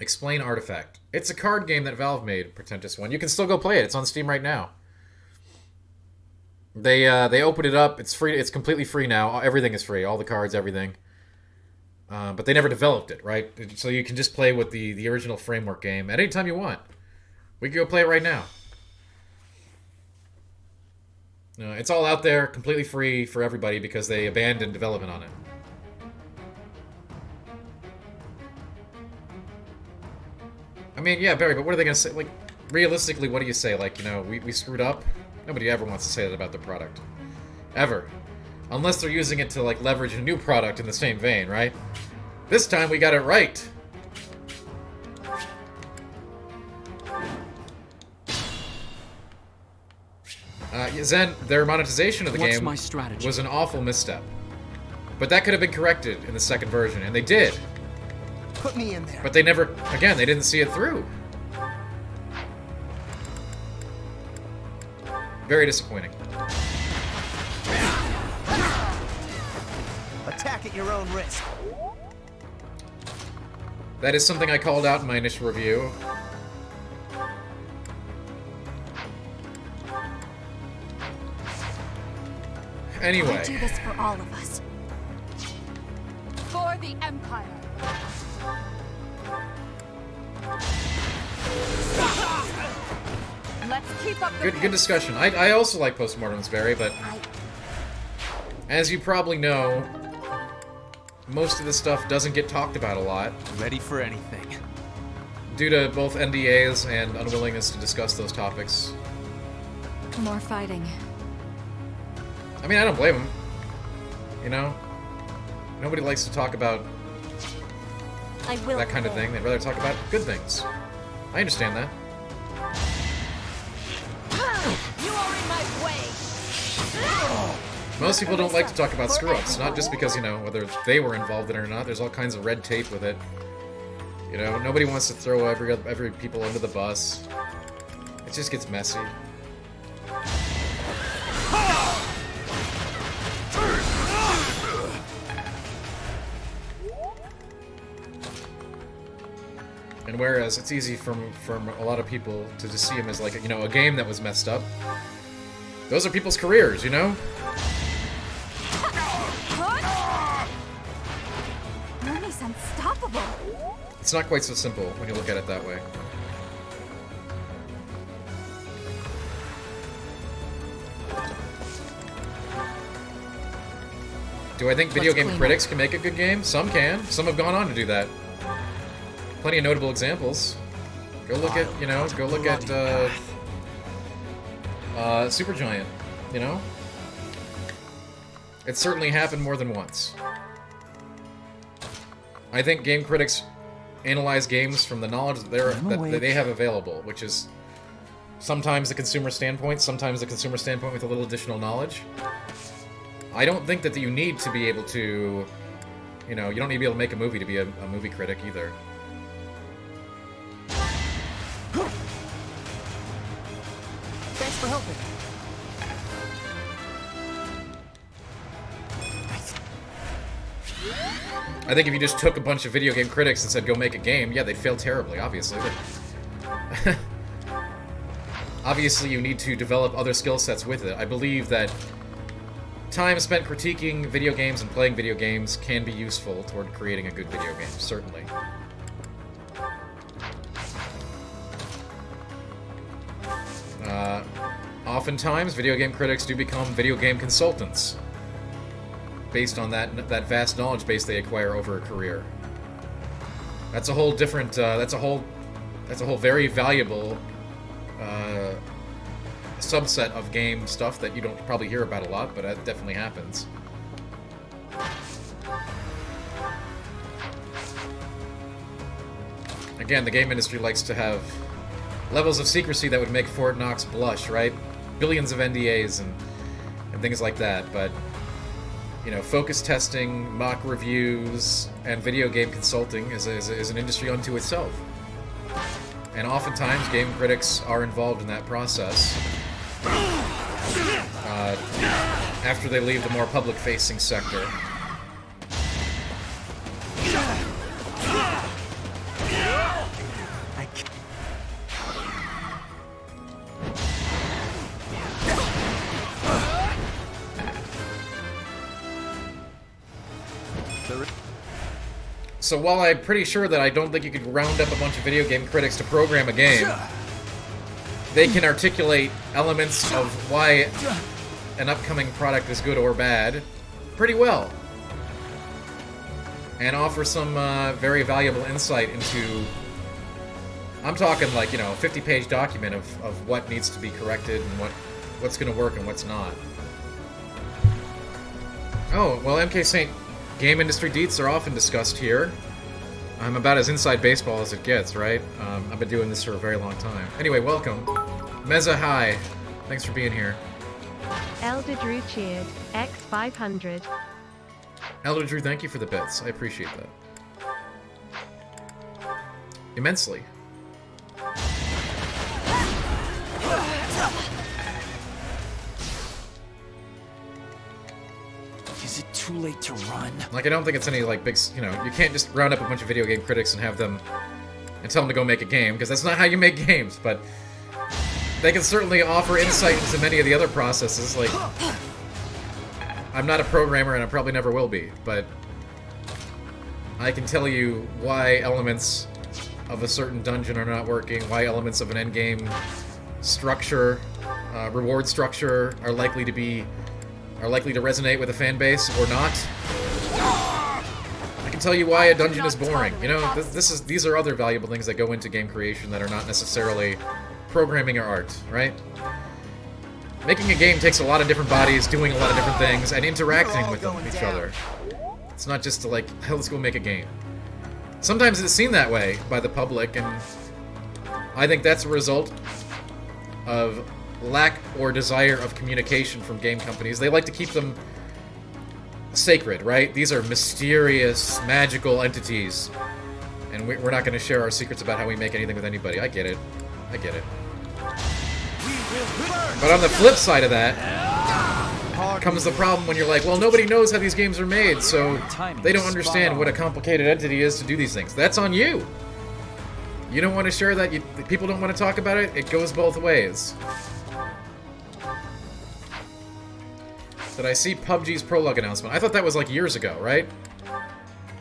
Explain Artifact. It's a card game that Valve made, Pretentious One. You can still go play it. It's on Steam right now. They opened it up. It's free. It's completely free now. Everything is free. All the cards, everything. But they never developed it, right? So you can just play with the original framework game at any time you want. We can go play it right now. It's all out there, completely free for everybody because they abandoned development on it. I mean, yeah, Barry, but what are they going to say? Like, realistically, what do you say? Like, you know, we screwed up? Nobody ever wants to say that about their product. Ever. Unless they're using it to, like, leverage a new product in the same vein, right? This time we got it right. Zen, their monetization of the game was an awful misstep. But that could have been corrected in the second version, and they did. Put me in there. But they never, again, they didn't see it through. Very disappointing. Attack at your own risk. That is something I called out in my initial review. Anyway. I do this for all of us. For the Empire. Let's keep up the Good discussion. I also like Postmortem's Barry, but as you probably know, most of this stuff doesn't get talked about a lot. Ready for anything. Due to both NDAs and unwillingness to discuss those topics. More fighting. I mean, I don't blame them. You know? Nobody likes to talk about that kind of thing. They'd rather talk about good things. I understand that. You are in my way. Most people don't like to talk about screw-ups, not just because, you know, whether they were involved in it or not. There's all kinds of red tape with it. You know, nobody wants to throw every people under the bus. It just gets messy. And whereas it's easy from a lot of people to just see him as like, you know, a game that was messed up. Those are people's careers, you know? Mommy's unstoppable. It's not quite so simple when you look at it that way. Do I think video game critics can make a good game? Some can. Some have gone on to do that. Plenty of notable examples. Go look at, you know, Supergiant, you know? It's certainly happened more than once. I think game critics analyze games from the knowledge that they have available, which is sometimes the consumer standpoint, sometimes the consumer standpoint with a little additional knowledge. I don't think that you need to be able to, you know, you don't need to be able to make a movie to be a movie critic either. Thanks for helping. I think if you just took a bunch of video game critics and said, go make a game, yeah, they'd fail terribly, obviously. But obviously, you need to develop other skill sets with it. I believe that time spent critiquing video games and playing video games can be useful toward creating a good video game, certainly. Oftentimes, video game critics do become video game consultants based on that vast knowledge base they acquire over a career. That's a whole different. That's a whole very valuable subset of game stuff that you don't probably hear about a lot, but that definitely happens. Again, the game industry likes to have levels of secrecy that would make Fort Knox blush, right? Billions of NDAs and things like that, but you know, focus testing, mock reviews, and video game consulting is an industry unto itself. And oftentimes, game critics are involved in that process after they leave the more public-facing sector. So while I'm pretty sure that I don't think you could round up a bunch of video game critics to program a game, they can articulate elements of why an upcoming product is good or bad pretty well. And offer some very valuable insight into... I'm talking like, you know, a 50-page document of what needs to be corrected and what's going to work and what's not. Oh, well, MK St. Game industry deets are often discussed here. I'm about as inside baseball as it gets, right? I've been doing this for a very long time. Anyway, welcome. Meza, hi. Thanks for being here. Elder Drew cheered. X500. Elder Drew, thank you for the bits. I appreciate that. immensely. Is it too late to run? Like, I don't think it's any, like, big, you know, you can't just round up a bunch of video game critics and have them, and tell them to go make a game, because that's not how you make games, but they can certainly offer insight into many of the other processes, like, I'm not a programmer and I probably never will be, but I can tell you why elements of a certain dungeon are not working, why elements of an endgame structure, reward structure are likely to resonate with a fan base or not. I can tell you why a dungeon is boring. You know, these are other valuable things that go into game creation that are not necessarily programming or art, right? Making a game takes a lot of different bodies doing a lot of different things and interacting with each other. It's not just to, like, hey, let's go make a game. Sometimes it's seen that way by the public, and I think that's a result of lack or desire of communication from game companies. They like to keep them sacred, right? These are mysterious, magical entities, and we're not going to share our secrets about how we make anything with anybody. I get it. I get it. But on the flip side of that comes the problem when you're like, well, nobody knows how these games are made, so they don't understand what a complicated entity is to do these things. That's on you. You don't want to share that, people don't want to talk about it, it goes both ways. Did I see PUBG's prologue announcement? I thought that was like years ago, right?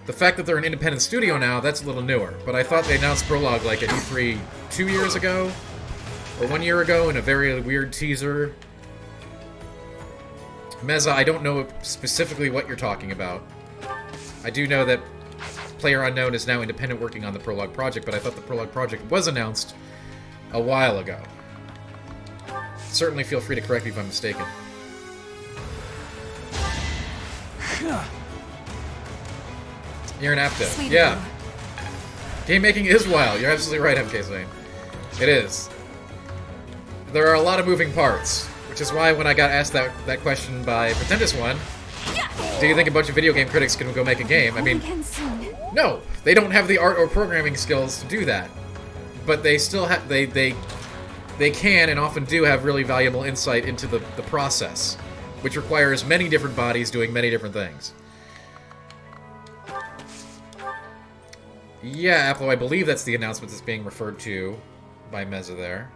The fact that they're an independent studio now, that's a little newer. But I thought they announced prologue like at E3 2 years ago? Or 1 year ago in a very weird teaser. Meza, I don't know specifically what you're talking about. I do know that PlayerUnknown is now independent working on the prologue project, but I thought the prologue project was announced a while ago. Certainly feel free to correct me if I'm mistaken. You're an Apto. Sweet Yeah. Game making is wild. You're absolutely right, MK Zane. It is. There are a lot of moving parts, which is why when I got asked that question by Pretentious One, do you think a bunch of video game critics can go make a game? I mean, no, they don't have the art or programming skills to do that. But they still have, they can and often do have really valuable insight into the process, which requires many different bodies doing many different things. Yeah, Apple, I believe that's the announcement that's being referred to by Meza there.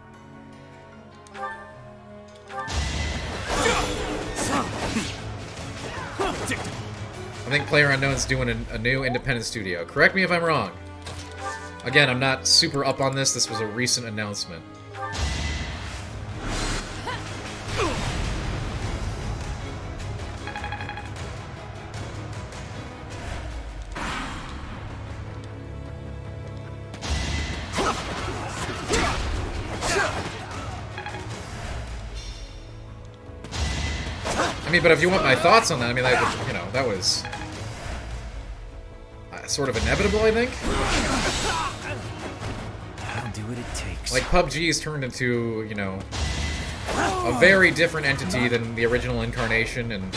I think PlayerUnknown's doing a new independent studio. Correct me if I'm wrong. Again, I'm not super up on this. This was a recent announcement. I mean, but if you want my thoughts on that, I mean, you know, that was sort of inevitable, I think. I'll do what it takes. Like, PUBG's turned into, you know, a very different entity than the original incarnation, and,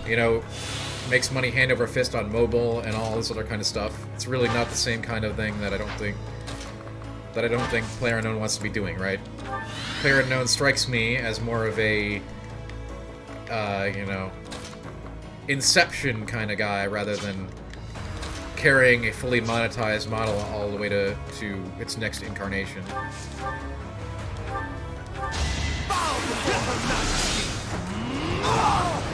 you know, makes money hand over fist on mobile and all this other kind of stuff. It's really not the same kind of thing that I don't think PlayerUnknown wants to be doing, right? PlayerUnknown strikes me as more of a you know, Inception kind of guy rather than carrying a fully monetized model all the way to its next incarnation.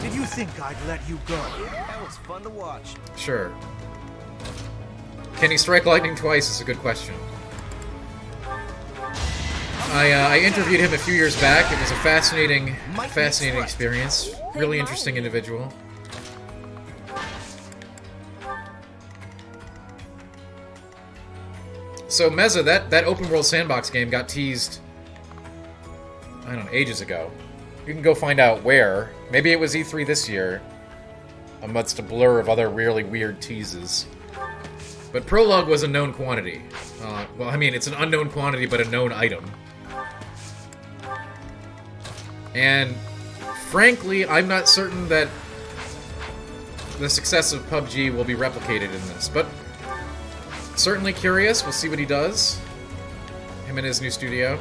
Did you think I'd let you go? That was fun to watch. Sure. Can he strike lightning twice is a good question. I interviewed him a few years back. It was a fascinating experience. Really interesting individual. So Meza, that open world sandbox game got teased, I don't know, ages ago. You can go find out where. Maybe it was E3 this year, amidst a blur of other really weird teases. But Prologue was a known quantity. Well, I mean, it's an unknown quantity, but a known item. And frankly, I'm not certain that the success of PUBG will be replicated in this, but Certainly curious. We'll see what he does. Him in his new studio.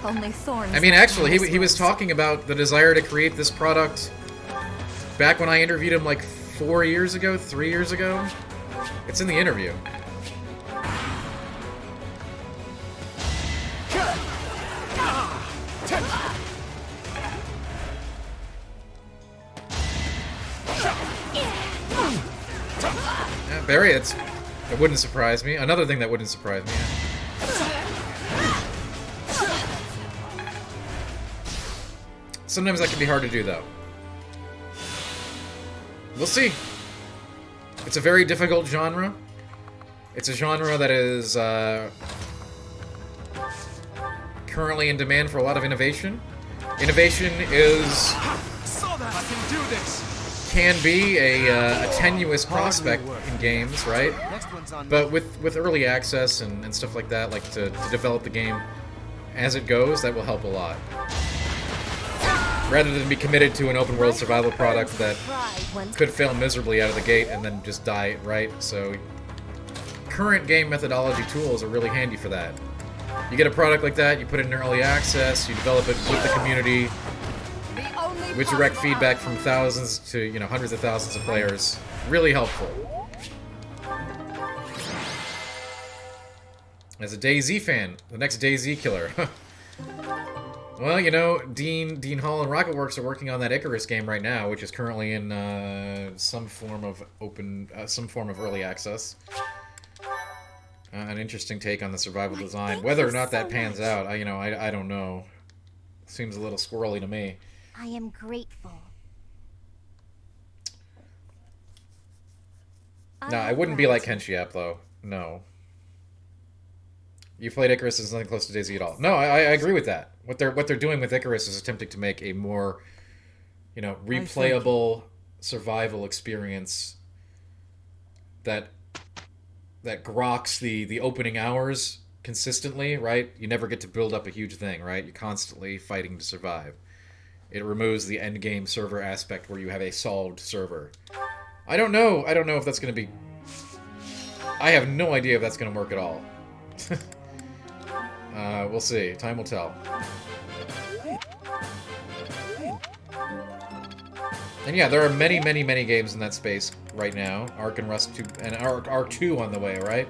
Only thorns. I mean, actually, he was talking about the desire to create this product back when I interviewed him like 4 years ago, 3 years ago. It's in the interview. Yeah, Barry, it wouldn't surprise me. Another thing that wouldn't surprise me. Sometimes that can be hard to do, though. We'll see. It's a very difficult genre. It's a genre that is currently in demand for a lot of innovation. Innovation is can be a tenuous prospect in games, right? But with early access and stuff like that, like to develop the game as it goes, that will help a lot. Rather than be committed to an open world survival product that could fail miserably out of the gate and then just die, right? So current game methodology tools are really handy for that. You get a product like that, you put it in early access, you develop it with the community, with direct feedback from thousands to, hundreds of thousands of players. Really helpful. As a DayZ fan, the next DayZ killer. Well, Dean Hall and Rocketworks are working on that Icarus game right now, which is currently in some form of early access. An interesting take on the survival design. Whether or not that pans out, I don't know. Seems a little squirrely to me. I am grateful. No, I wouldn't be like Henshiap, though. No. You played Icarus as nothing close to DayZ at all. No, I agree with that. What they're doing with Icarus is attempting to make a more, replayable survival experience that groks the opening hours consistently, right? You never get to build up a huge thing, right? You're constantly fighting to survive. It removes the end game server aspect where you have a solved server. I don't know if that's going to be... I have no idea if that's going to work at all. We'll see. Time will tell. And yeah, there are many, many, many games in that space right now. Ark and Rust 2, and Ark 2 on the way, right?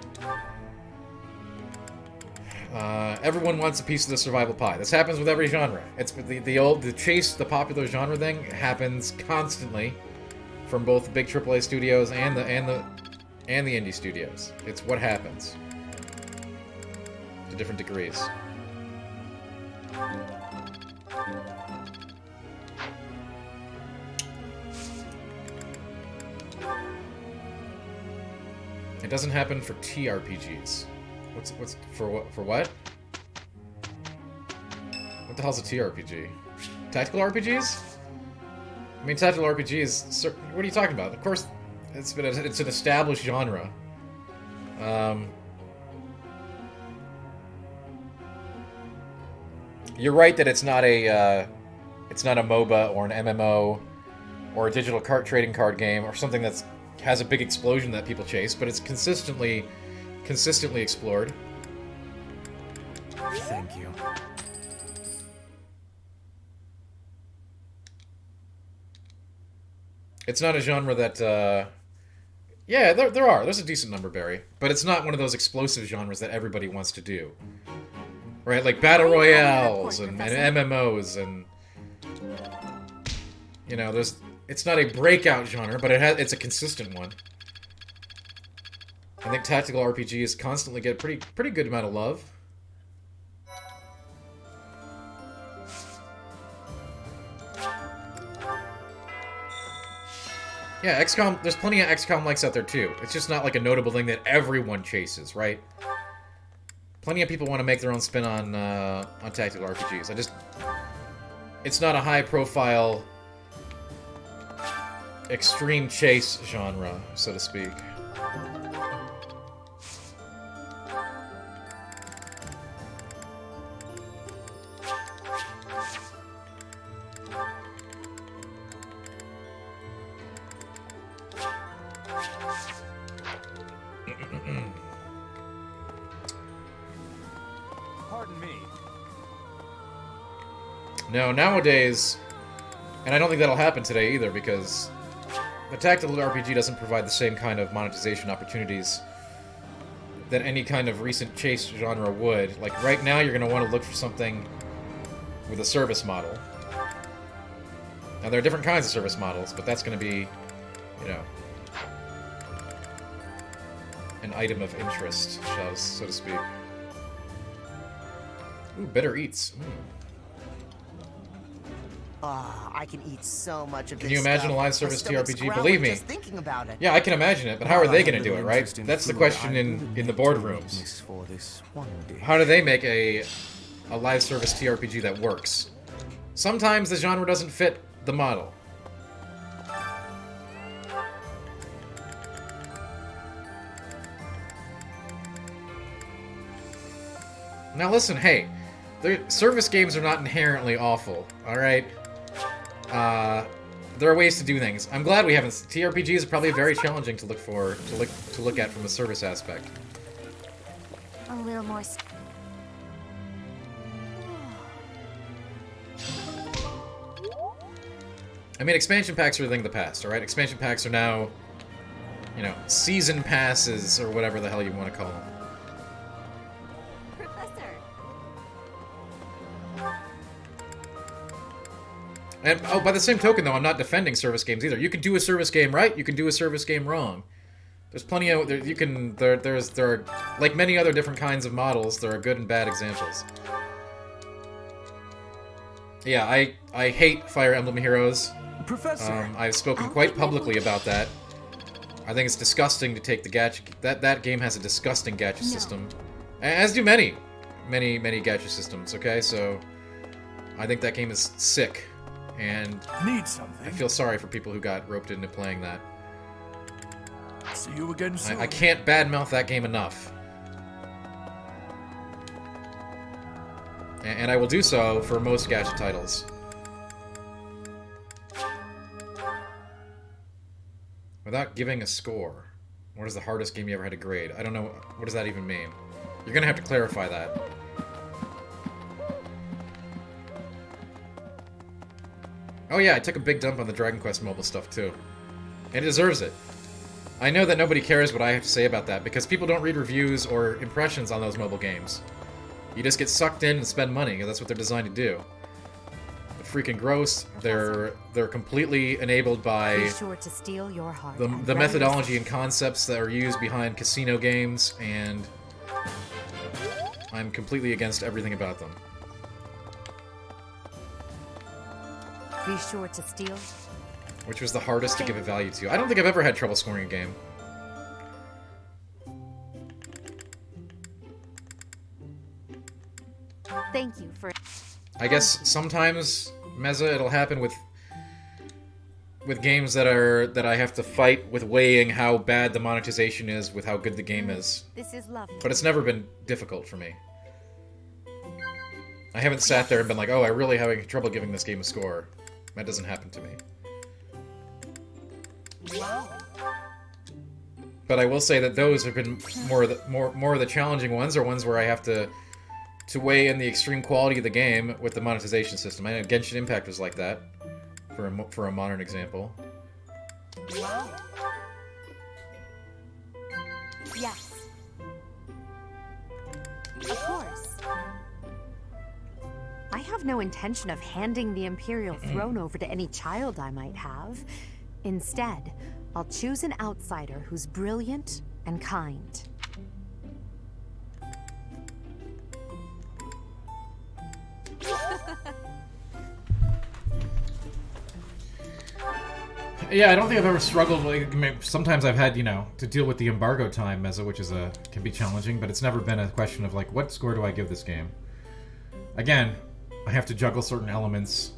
Everyone wants a piece of the survival pie. This happens with every genre. It's the popular genre thing happens constantly from both the big AAA studios and the indie studios. It's what happens to different degrees. It doesn't happen for TRPGs. What's for what? What the hell's a TRPG? Tactical RPGs? I mean, tactical RPGs. What are you talking about? Of course, it's an established genre. You're right that it's not a MOBA or an MMO or a digital trading card game or something that's has a big explosion that people chase, but it's consistently explored. Thank you. It's not a genre that, yeah, there's a decent number, Barry, but it's not one of those explosive genres that everybody wants to do. Right, like Battle Royales and MMOs and, it's not a breakout genre, but it's a consistent one. I think tactical RPGs constantly get pretty good amount of love. Yeah, XCOM, there's plenty of XCOM likes out there too. It's just not like a notable thing that everyone chases, right? Plenty of people want to make their own spin on tactical RPGs. It's not a high profile extreme chase genre, so to speak. No, nowadays, and I don't think that'll happen today either, because the tactical RPG doesn't provide the same kind of monetization opportunities that any kind of recent chase genre would. Like, right now you're going to want to look for something with a service model. Now, there are different kinds of service models, but that's going to be, you know, an item of interest, so to speak. Ooh, Bitter Eats. I can eat so much of this. Can you imagine stuff. a live service My stomach's TRPG? growling Believe me. just thinking about it. Yeah, I can imagine it, but how are they going to do it, right? That's the question in the boardrooms. How do they make a live service TRPG that works? Sometimes the genre doesn't fit the model. Now listen, hey, service games are not inherently awful, alright? There are ways to do things. I'm glad we haven't... TRPGs are probably very challenging to look at from a service aspect. A little more. I mean, expansion packs are a thing of the past, alright? Expansion packs are now, you know, season passes, or whatever the hell you want to call them. And, oh, by the same token, though, I'm not defending service games either. You can do a service game right, you can do a service game wrong. There's plenty of... There are... Like many other different kinds of models, there are good and bad examples. Yeah, I hate Fire Emblem Heroes. Professor! I've spoken quite publicly about that. I think it's disgusting to take the gacha... That game has a disgusting gacha system. As do many gacha systems, okay? So, I think that game is sick. And need something. I feel sorry for people who got roped into playing that. See you again soon. I can't badmouth that game enough. And I will do so for most gacha titles. Without giving a score. What is the hardest game you ever had to grade? I don't know. What does that even mean? You're gonna have to clarify that. Oh yeah, I took a big dump on the Dragon Quest mobile stuff too. And it deserves it. I know that nobody cares what I have to say about that, because people don't read reviews or impressions on those mobile games. You just get sucked in and spend money, because that's what they're designed to do. They're freaking gross. They're completely enabled by Be sure to steal your heart the methodology and concepts that are used behind casino games, and I'm completely against everything about them. Be sure to steal. Which was the hardest to give a value to. I don't think I've ever had trouble scoring a game. Thank you for... I guess sometimes, Meza, it'll happen with games that I have to fight with weighing how bad the monetization is with how good the game is. This is lovely. But it's never been difficult for me. I haven't sat there and been like, oh, I'm really having trouble giving this game a score. That doesn't happen to me. But I will say that those have been more of the challenging ones, or ones where I have to weigh in the extreme quality of the game with the monetization system. I know Genshin Impact was like that, for a modern example. Yes. Of course. I have no intention of handing the Imperial throne over to any child I might have. Instead, I'll choose an outsider who's brilliant and kind. Yeah, I don't think I've ever struggled. Like, sometimes I've had, you know, to deal with the embargo time, Meza, which is can be challenging, but it's never been a question of, like, what score do I give this game? Again, I have to juggle certain elements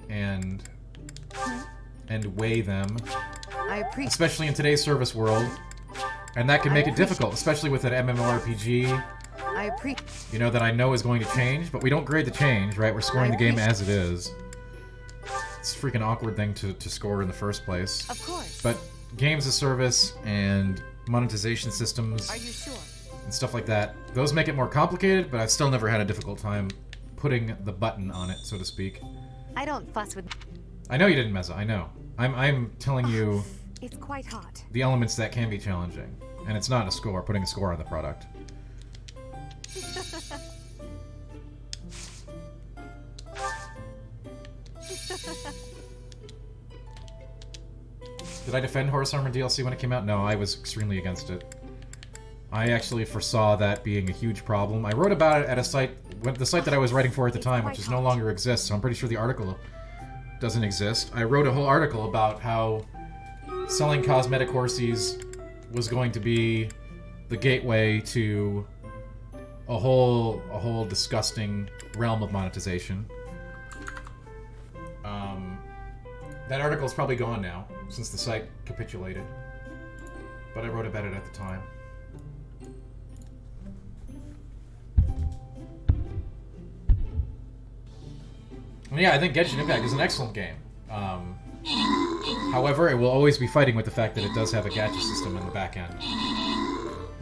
and weigh them, especially in today's service world, and that can make it difficult, especially with an MMORPG. You know, that I know is going to change, but we don't grade the change, right? We're scoring the game as it is. It's a freaking awkward thing to score in the first place. Of course. But games as service and monetization systems Are you sure? and stuff like that, those make it more complicated, but I've still never had a difficult time putting the button on it, so to speak. I don't fuss with... I know you didn't, Meza. I know. I'm telling you It's quite hot. the elements that can be challenging. And it's not a score, putting a score on the product. Did I defend Horse Armor DLC when it came out? No, I was extremely against it. I actually foresaw that being a huge problem. I wrote about it at a site, the site that I was writing for at the time, which is no longer exists, so I'm pretty sure the article doesn't exist. I wrote a whole article about how selling cosmetic horses was going to be the gateway to a whole disgusting realm of monetization. That article is probably gone now, since the site capitulated. But I wrote about it at the time. And yeah, I think Genshin Impact is an excellent game. However, it will always be fighting with the fact that it does have a gacha system in the back end.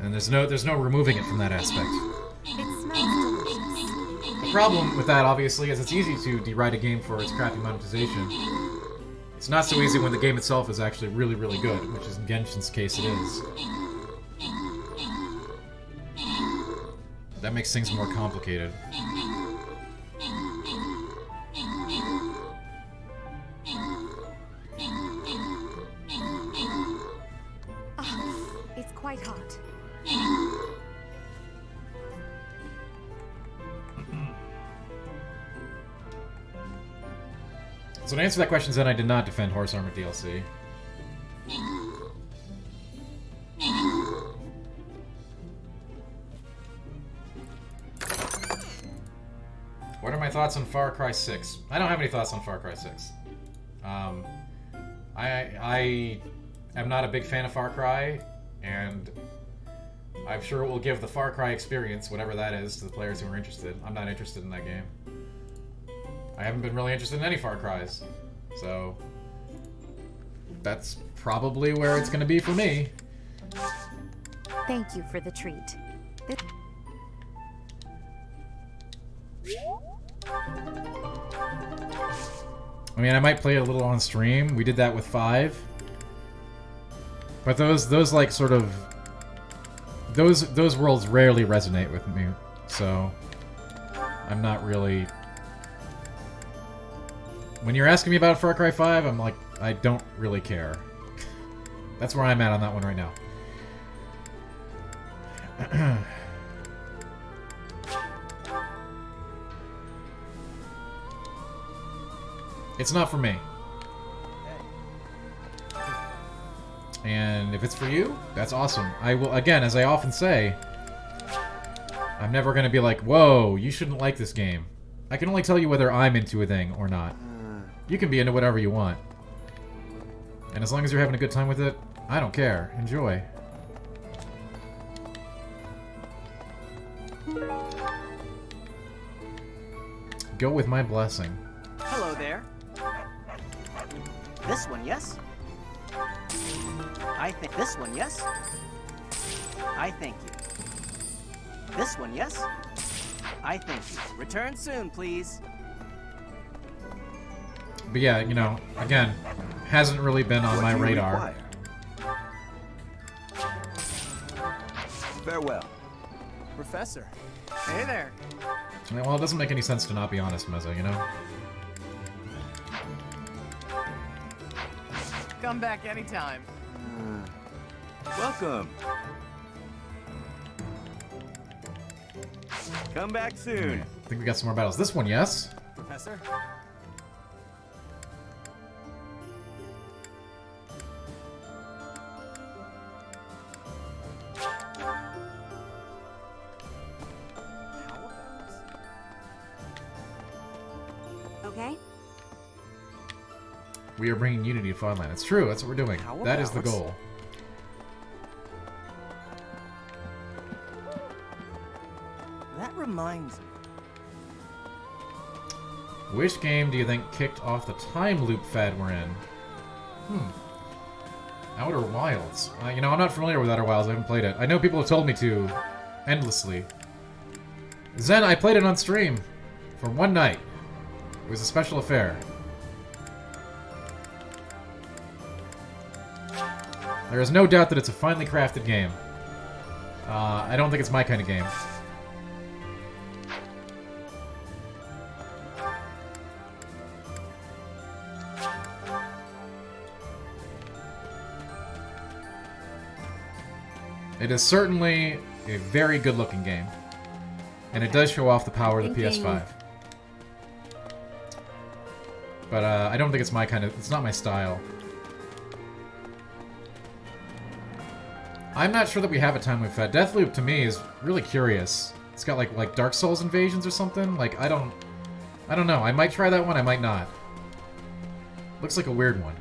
And there's no removing it from that aspect. It smells delicious. The problem with that, obviously, is it's easy to deride a game for its crappy monetization. It's not so easy when the game itself is actually really, really good, which is in Genshin's case it is. That makes things more complicated. It's quite hot. So to answer that question, then I did not defend Horse Armor DLC. What are my thoughts on Far Cry 6? I don't have any thoughts on Far Cry 6. I am not a big fan of Far Cry, and I'm sure it will give the Far Cry experience, whatever that is, to the players who are interested. I'm not interested in that game. I haven't been really interested in any Far Cries, so that's probably where it's going to be for me. Thank you for the treat. I mean, I might play it a little on stream. We did that with 5. But those like sort of those worlds rarely resonate with me. So I'm not really. When you're asking me about Far Cry 5, I'm like, I don't really care. That's where I'm at on that one right now. It's not for me. And if it's for you, that's awesome. I will, again, as I often say, I'm never going to be like, whoa, you shouldn't like this game. I can only tell you whether I'm into a thing or not. You can be into whatever you want. And as long as you're having a good time with it, I don't care. Enjoy. Go with my blessing. Hello there. This one, yes? I think this one, yes? I thank you. This one, yes? I thank you. Return soon, please. But yeah, you know, again, hasn't really been on my radar. Farewell. Professor. Hey there. Well, it doesn't make any sense to not be honest, Meza, you know? Come back anytime. Welcome. Come back soon. Okay, I think we got some more battles. This one, yes? Professor? Okay. We are bringing unity to Fodland. It's true, that's what we're doing. That is the goal. That reminds me. Which game do you think kicked off the time loop fad we're in? Outer Wilds. You know, I'm not familiar with Outer Wilds. I haven't played it. I know people have told me to endlessly. Zen, I played it on stream For one night. It was a special affair. There is no doubt that it's a finely crafted game. I don't think it's my kind of game. It is certainly a very good-looking game. And it does show off the power of the PS5. But I don't think it's my kind of... It's not my style. I'm not sure that we have a time we've fed. Deathloop, to me, is really curious. It's got, like Dark Souls invasions or something. Like, I don't know. I might try that one, I might not. Looks like a weird one.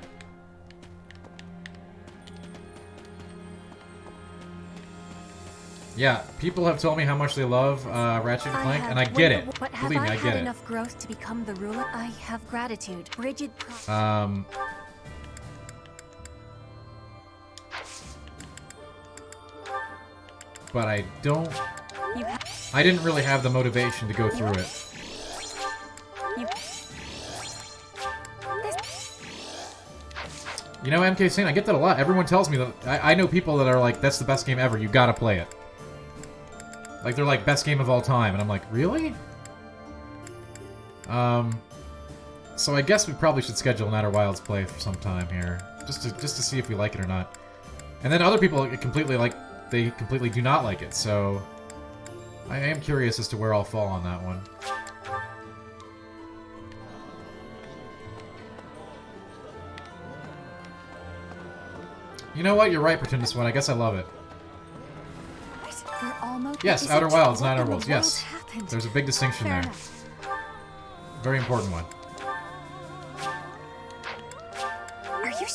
Yeah, people have told me how much they love Ratchet and Clank, and I get it. But Believe me, I have I get had it. enough growth to become the ruler? I have gratitude. Rigid. But I don't... I didn't really have the motivation to go through it. You know, MK Saint, I get that a lot. Everyone tells me that... I know people that are like, that's the best game ever, you gotta play it. Like, they're like, best game of all time, and I'm like, really? So I guess we probably should schedule an Outer Wilds play for some time here. Just to see if we like it or not. And then other people completely like... They completely do not like it, so... I am curious as to where I'll fall on that one. You know what? You're right, Pretendus One. I guess I love it. Yes, Outer Wilds, not Outer Worlds. Yes. There's a big distinction there. Very important one. Are you...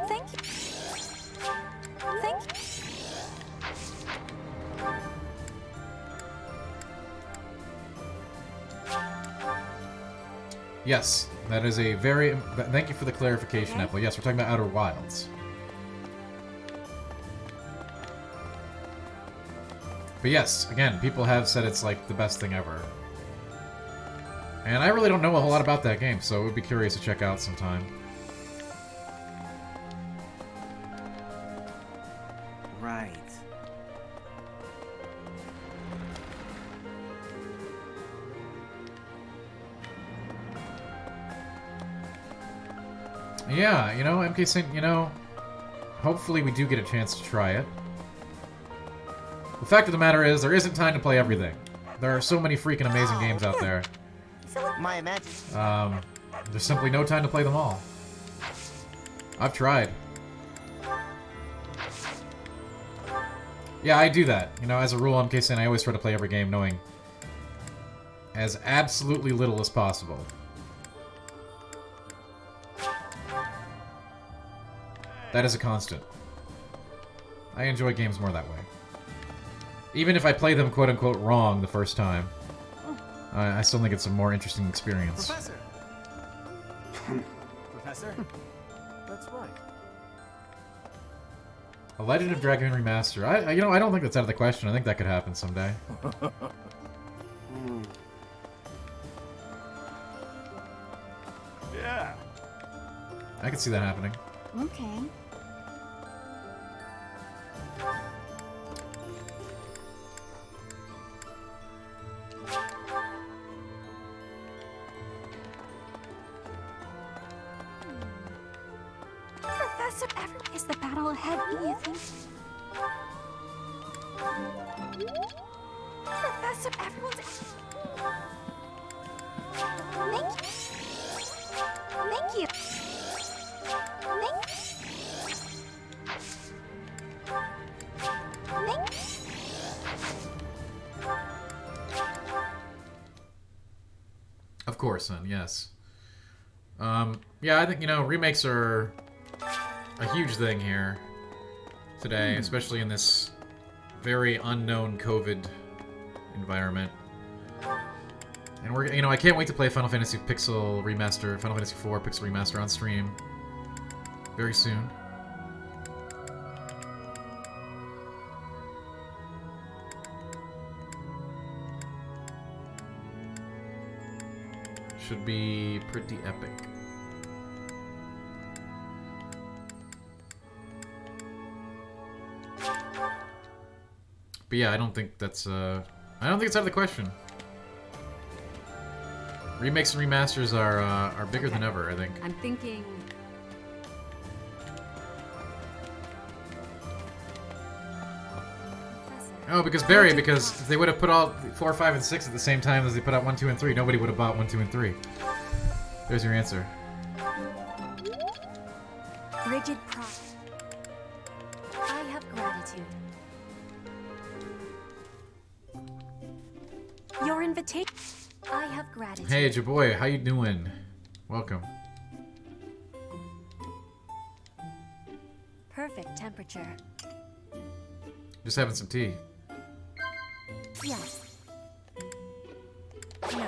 Thank you. Thank you. Yes, that is a very... Thank you for the clarification, Apple. Yes, we're talking about Outer Wilds. But yes, again, people have said it's like the best thing ever. And I really don't know a whole lot about that game, so it would be curious to check out sometime. Right. Yeah, you know, MK Saint, you know, hopefully we do get a chance to try it. The fact of the matter is, there isn't time to play everything. There are so many freaking amazing games out there. My imagine. There's simply no time to play them all. I've tried. Yeah, I do that. You know, as a rule, MK Saint, I always try to play every game knowing as absolutely little as possible. That is a constant. I enjoy games more that way. Even if I play them quote-unquote wrong the first time, I still think it's a more interesting experience. Professor! Professor? That's right. A Legend of Dragoon Remaster. You know, I don't think that's out of the question. I think that could happen someday. Yeah. I could see that happening. Okay. Professor, is the battle ahead, you think? Professor, everyone's... Thank you. Thank you. Of course, son, yes. Yeah, I think, you know, remakes are a huge thing here today, especially in this very unknown COVID environment. And we're, you know, I can't wait to play Final Fantasy Pixel Remaster, Final Fantasy IV Pixel Remaster on stream very soon. Should be pretty epic. But yeah, I don't think that's I don't think it's out of the question. Remakes and remasters are bigger than ever, I think. I'm thinking... Oh, because Barry, because if they would have put out 4, 5, and 6 at the same time as they put out 1, 2, and 3, nobody would have bought 1, 2, and 3. There's your answer. Rigid pride. I have gratitude. Your invitation. I have gratitude. Hey, Jaboy, how you doing? Welcome. Perfect temperature. Just having some tea. Yes. No.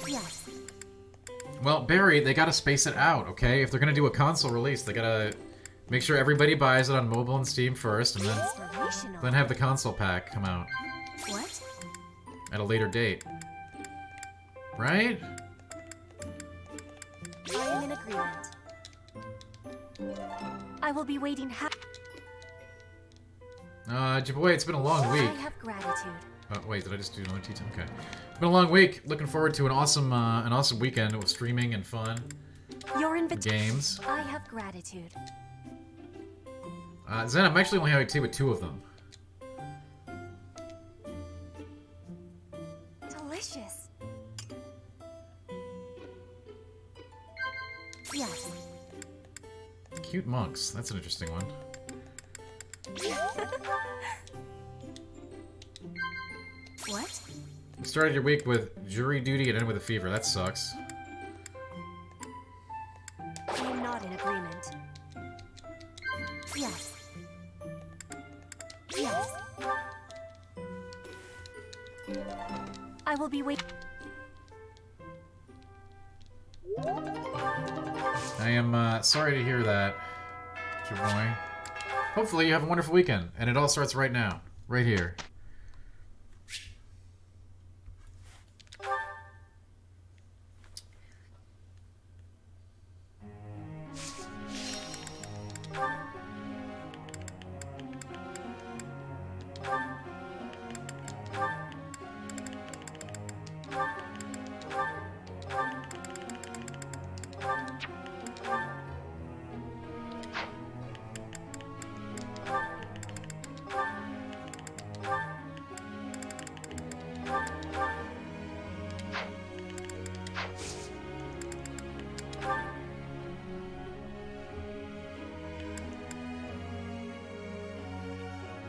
Yes. Well, Barry, they gotta space it out, okay? If they're gonna do a console release, they gotta make sure everybody buys it on mobile and Steam first, and then have the console pack come out. What? At a later date. Right? I am in agreement. I will be waiting Jaboy, it's been a long week. I have gratitude. Oh, wait, did I just do another T10? Okay. It's been a long week. Looking forward to an awesome weekend with streaming and fun. Your games. I have gratitude. Zen, I'm actually only having tea with 2 of them. Delicious. Yes. Cute monks. That's an interesting one. What? You started your week with jury duty and ended with a fever. That sucks. I am not in agreement. Yes. Yes. I will be waiting. I am sorry to hear that, Jaboy. Hopefully you have a wonderful weekend, and it all starts right now, right here.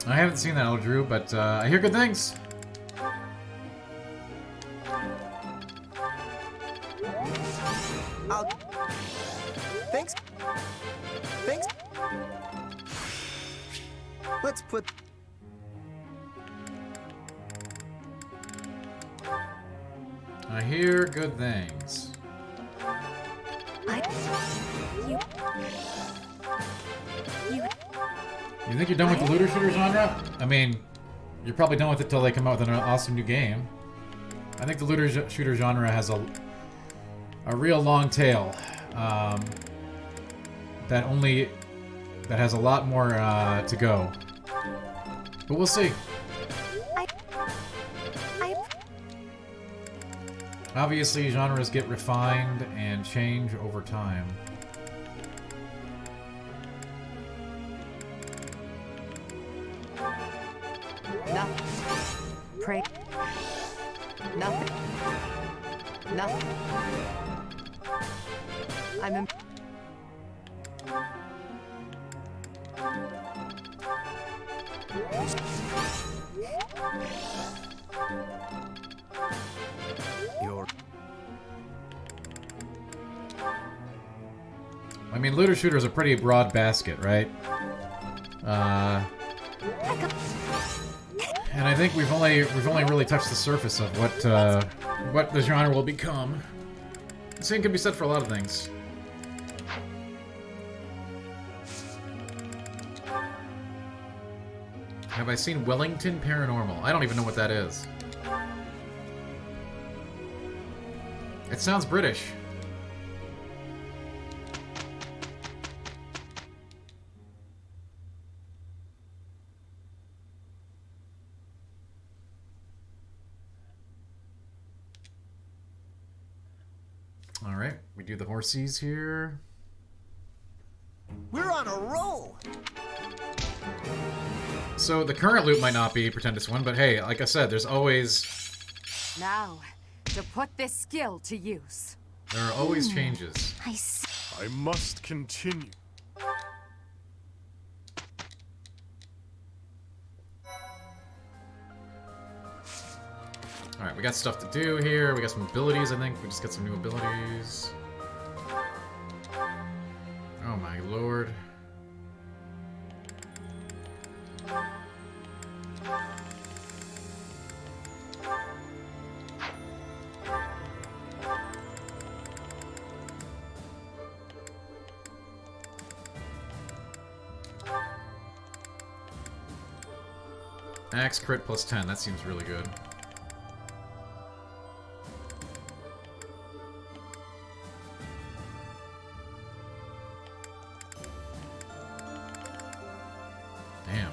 I haven't seen that, Eldrew, but I hear good things. Thanks. Thanks. Let's put... I hear good things. You think you're done with the looter shooter genre? I mean, you're probably done with it till they come out with an awesome new game. I think the looter shooter genre has a real long tail that has a lot more to go. But we'll see. Obviously, genres get refined and change over time. Nothing. Pray. Nothing. Nothing. I'm in... I mean, looter shooter is a pretty broad basket, right? And I think we've only really touched the surface of what the genre will become. The same can be said for a lot of things. Have I seen Wellington Paranormal? I don't even know what that is. It sounds British. Alright, we do the horsies here. We're on a roll! So the current loop might not be Pretend It's One, but hey, like I said, there's always... Now, to put this skill to use. There are always changes. I must continue. Alright, we got stuff to do here. We got some abilities, I think. We just got some new abilities. Oh my lord. Axe crit plus 10, that seems really good. Damn.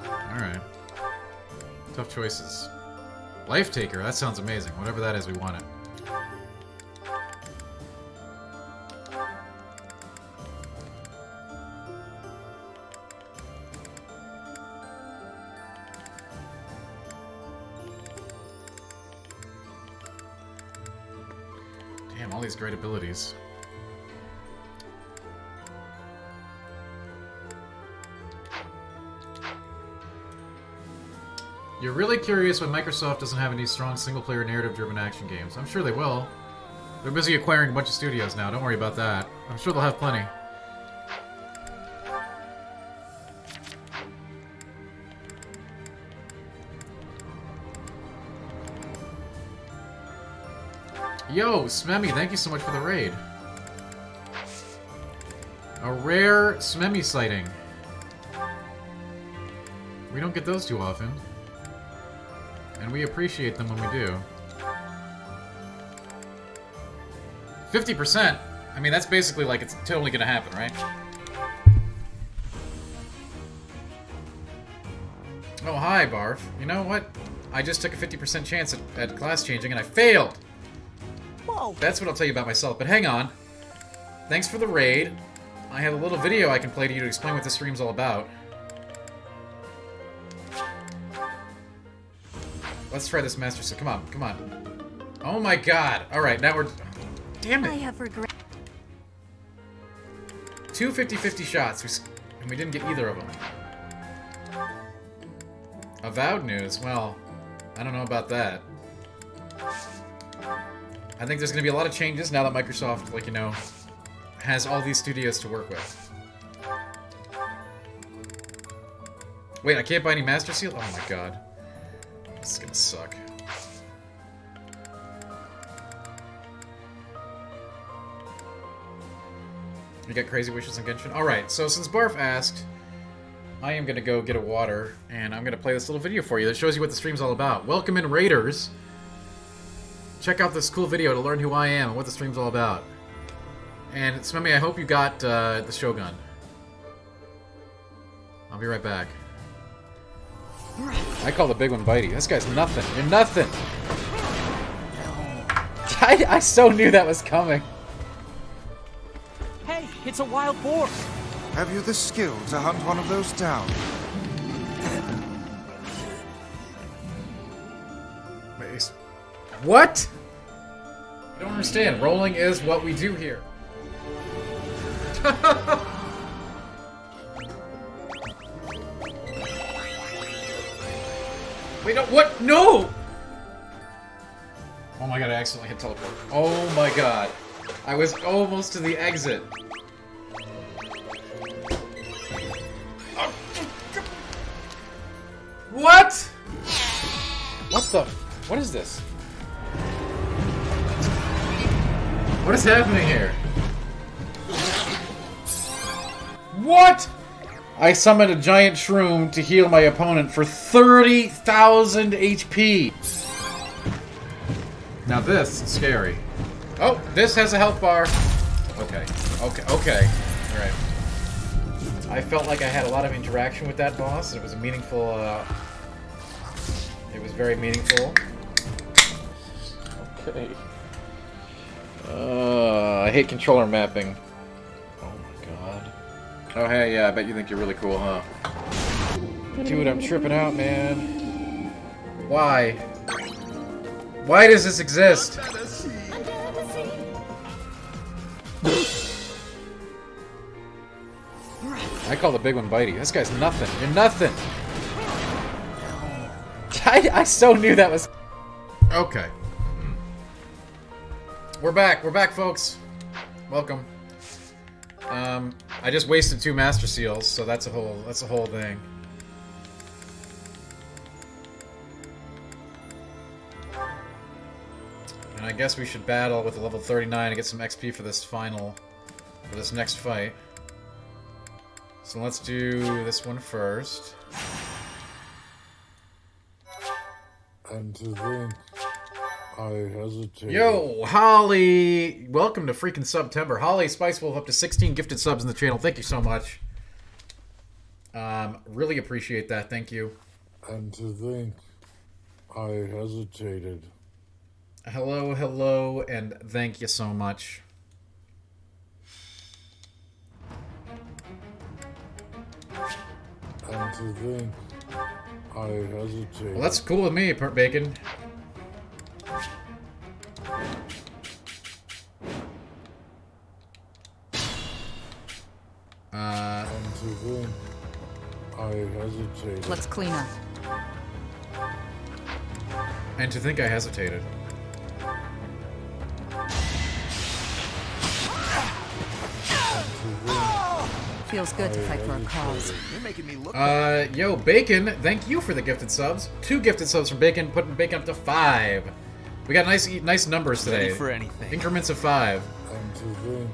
Alright. Tough choices. Life Taker, that sounds amazing. Whatever that is, we want it. Damn, all these great abilities. You're really curious why Microsoft doesn't have any strong single-player narrative-driven action games. I'm sure they will. They're busy acquiring a bunch of studios now, don't worry about that. I'm sure they'll have plenty. Yo, Smemmy, thank you so much for the raid. A rare Smemmy sighting. We don't get those too often. And we appreciate them when we do. 50%? I mean, that's basically like it's totally gonna happen, right? Oh, hi, Barf. You know what? I just took a 50% chance at class changing and I failed! Whoa! That's what I'll tell you about myself, but hang on. Thanks for the raid. I have a little video I can play to you to explain what this stream's all about. Let's try this master set. Come on, come on. Oh my god. Alright, now we're... Damn it. I have regret. 2 50-50 shots, and we didn't get either of them. Avowed news? Well, I don't know about that. I think there's going to be a lot of changes now that Microsoft, like, you know, has all these studios to work with. Wait, I can't buy any Master Seal? Oh my god. This is gonna suck. You got crazy wishes on Genshin? Alright, so since Barf asked, I am gonna go get a water, and I'm gonna play this little video for you that shows you what the stream's all about. Welcome in, Raiders! Check out this cool video to learn who I am and what the stream's all about. And, Smemmy, I hope you got the Shogun. I'll be right back. I call the big one Bitey. This guy's nothing. You're nothing! I so knew that was coming. Hey, it's a wild boar! Have you the skill to hunt one of those down? What? I don't understand. Rolling is what we do here. Wait, no, what? No! Oh my god, I accidentally hit teleport. Oh my god. I was almost to the exit. What? What the? What is this? What is happening here? What? I summoned a giant shroom to heal my opponent for 30,000 HP. Now this is scary. Oh, this has a health bar. Okay. Okay. Alright. I felt like I had a lot of interaction with that boss. It was a meaningful, it was very meaningful. Okay. I hate controller mapping. Oh my god. Oh hey, yeah, I bet you think you're really cool, huh? Dude, I'm tripping out, man. Why? Why does this exist? I call the big one Bitey. This guy's nothing. You're nothing. I so knew that was... Okay. We're back. We're back, folks. Welcome. I just wasted 2 Master Seals, so that's a whole thing. And I guess we should battle with a level 39 to get some XP for this next fight. So let's do this one first. And to think I hesitate. Yo, Holly! Welcome to freaking September. Holly Spice Wolf up to 16 gifted subs in the channel. Thank you so much. Really appreciate that. Thank you. And to think I hesitated. Hello, hello, and thank you so much. And to think I hesitated. Well, that's cool with me, Bacon. And to think I hesitated. Let's clean up. And to think I hesitated. Feels good to fight for a cause. You're making me look Yo, Bacon, thank you for the gifted subs. 2 gifted subs from Bacon, putting Bacon up to 5. We got nice numbers today. Ready for anything. Increments of 5. And to think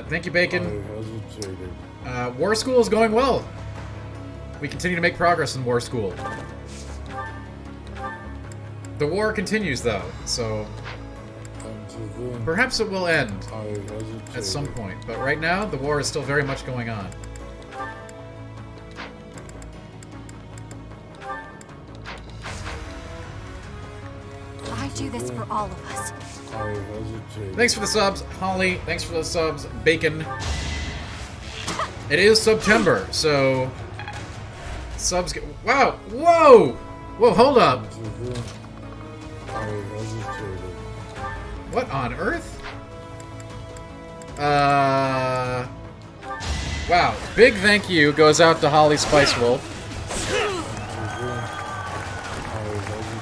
Thank you, Bacon. I hesitated. War School is going well. We continue to make progress in War School. The war continues, though, so... Perhaps it will end at some point, but right now, the war is still very much going on. I do this for all of us. I hesitated. Thanks for the subs, Holly. Thanks for the subs, Bacon. It is September, so... Subs get... Wow! Whoa! Whoa, hold up! I hesitated. What on earth? Wow. Big thank you goes out to Holly Spice Wolf.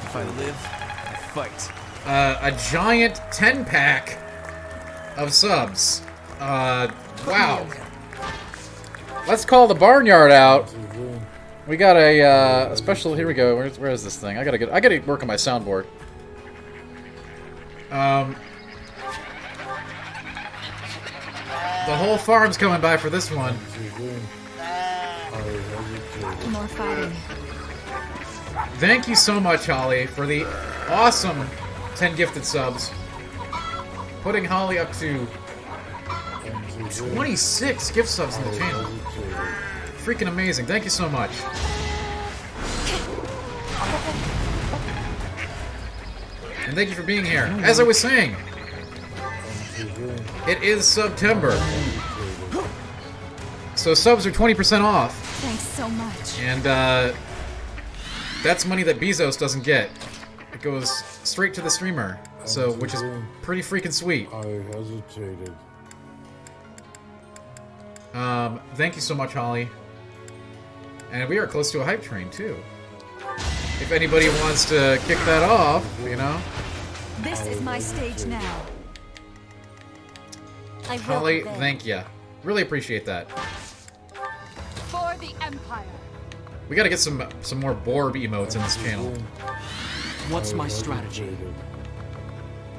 If I live, I fight. A giant 10-pack of subs. Wow. Let's call the barnyard out. We got a special. Here we go. Where is this thing? I gotta work on my soundboard. The whole farm's coming by for this one. More fighting. Thank you so much, Holly, for the awesome 10 gifted subs. Putting Holly up to 26 gift subs in the channel. Freaking amazing. Thank you so much. And thank you for being here. As I was saying, it is September. So subs are 20% off. Thanks so much. And that's money that Bezos doesn't get. It goes straight to the streamer. So, which is pretty freaking sweet. I hesitated. Thank you so much, Holly. And we are close to a hype train, too. If anybody wants to kick that off, you know. This is my stage now. Holly, thank you. Really appreciate that. For the Empire. We gotta get some more Borb emotes in this channel. What's my strategy?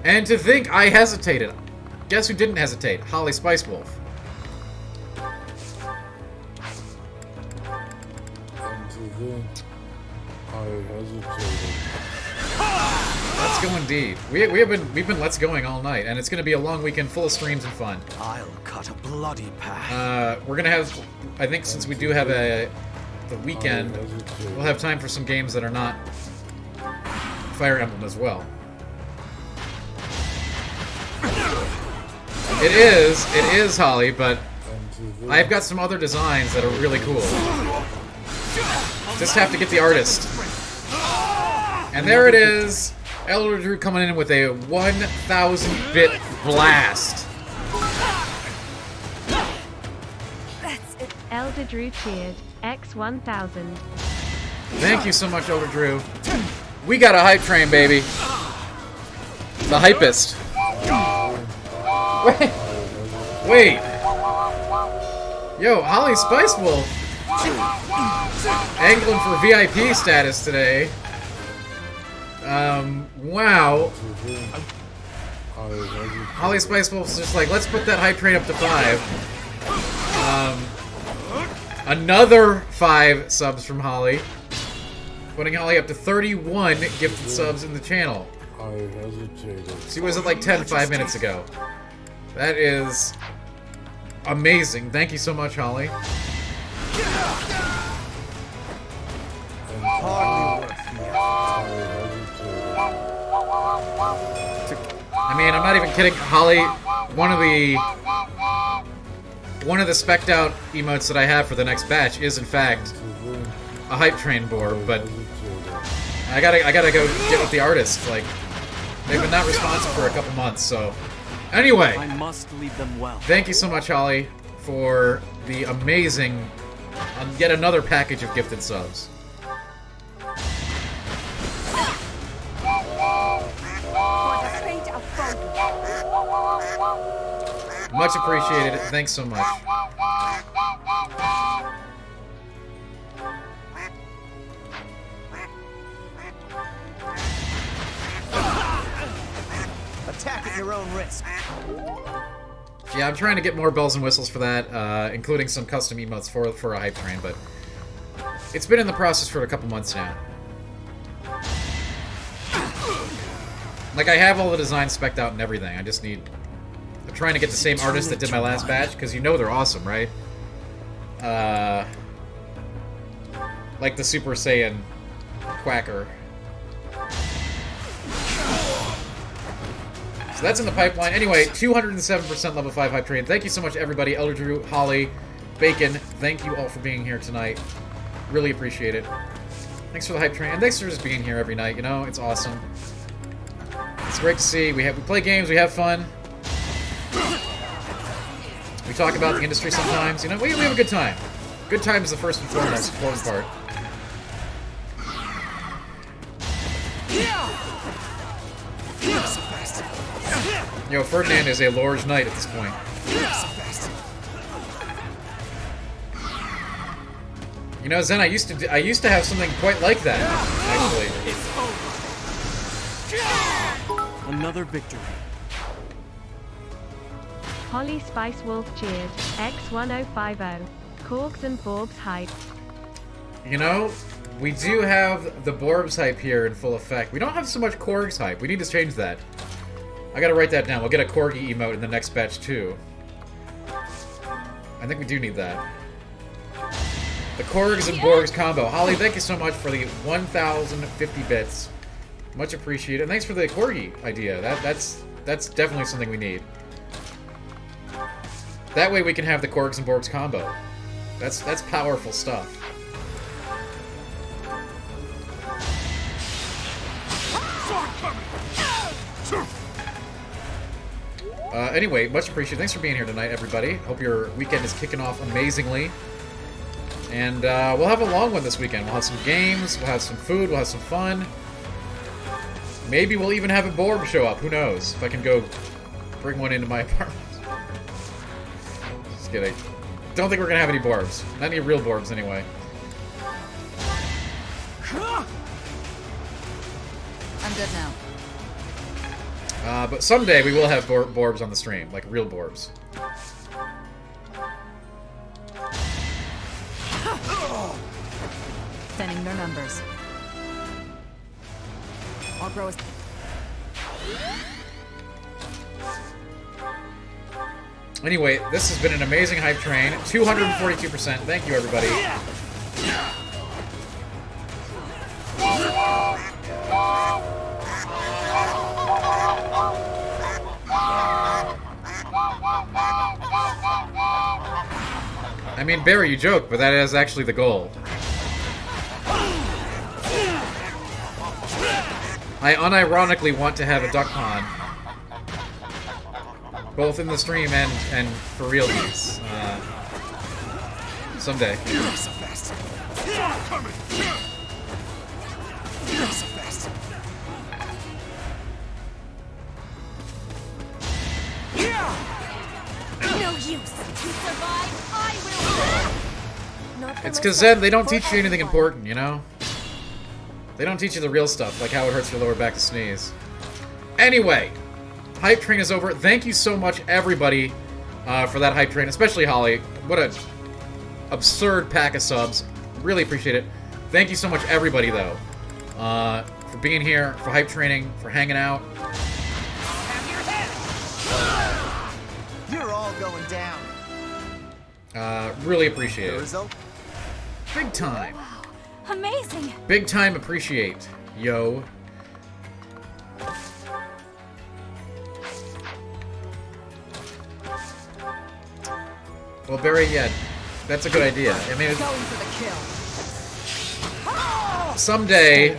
And to think I hesitated. Guess who didn't hesitate? Holly Spice Wolf. And to think I hesitated. Let's go indeed. We've been let's going all night, and it's gonna be a long weekend full of streams and fun. I'll cut a bloody path. We're gonna have, I think, since we do have the weekend, we'll have time for some games that are not Fire Emblem as well. It is Holly, but I've got some other designs that are really cool. Just have to get the artist. And there it is, Elder Drew coming in with a 1,000-bit blast. That's it. Elder Drew cheered. X1000. Thank you so much, Elder Drew. We got a hype train, baby. The hypest. Wait. Yo, Holly Spice Wolf. Angling for VIP status today. Wow. Holly Spice Wolf's just like, let's put that hype train up to 5. Another 5 subs from Holly. Putting Holly up to 31 gifted subs in the channel. She was at like 10 5 minutes ago. That is amazing. Thank you so much, Holly. I mean, I'm not even kidding, Holly. One of the spec'd out emotes that I have for the next batch is in fact a hype train board, but I gotta go get with the artist. Like, they've been not responsive for a couple months, so anyway. I must lead them well. Thank you so much, Holly, for the amazing yet another package of gifted subs. Much appreciated. Thanks so much. Attack at your own risk. Yeah, I'm trying to get more bells and whistles for that, including some custom emotes for a hype train, but it's been in the process for a couple months now. Like, I have all the designs spec'd out and everything. I just need... I'm trying to get the same artist that did my last batch, because you know they're awesome, right? Like the Super Saiyan Quacker. So that's in the pipeline. Anyway, 207% level 5 hype train. Thank you so much, everybody. Elder Drew, Holly, Bacon, thank you all for being here tonight. Really appreciate it. Thanks for the hype train, and thanks for just being here every night, you know? It's awesome. It's great to see. We play games, we have fun. We talk about the industry sometimes, you know? We have a good time. Good time is the first and foremost important part. Yo, Ferdinand is a large knight at this point. You know, Zen, I used to have something quite like that, actually. Another victory. Holly Spice Wolf cheered. X1050. Korgs and Borbs hype. You know, we do have the Borbs hype here in full effect. We don't have so much Korgs hype. We need to change that. I gotta write that down. We'll get a Corgi emote in the next batch, too. I think we do need that. The Korgs and Borgs combo. Holly, thank you so much for the 1,050 bits. Much appreciated. And thanks for the Corgi idea. That's definitely something we need. That way we can have the Korgs and Borgs combo. That's powerful stuff. Anyway, much appreciated. Thanks for being here tonight, everybody. Hope your weekend is kicking off amazingly. And we'll have a long one this weekend. We'll have some games, we'll have some food, we'll have some fun. Maybe we'll even have a Borb show up. Who knows? If I can go bring one into my apartment. Just kidding. Don't think we're gonna have any Borbs. Not any real Borbs, anyway. I'm good now. But someday we will have Borbs on the stream, like real Borbs. Thinning their numbers. Our bro is... Anyway, this has been an amazing hype train. 242%. Thank you, everybody. I mean, Barry, you joke, but that is actually the goal. I unironically want to have a duck pond. Both in the stream and for realties. Someday. You're so fast. Coming. You're so fast. No use. To survive, I will. It's because then they don't teach you anything important, you know? They don't teach you the real stuff, like how it hurts your lower back to sneeze. Anyway, hype train is over. Thank you so much, everybody, for that hype train, especially Holly. What a absurd pack of subs. Really appreciate it. Thank you so much, everybody, though, for being here, for hype training, for hanging out. You're all going down. Really appreciate it. Result? Big time. Amazing. Big time appreciate, yo. Well, Barry, yeah, that's a good idea. I mean, someday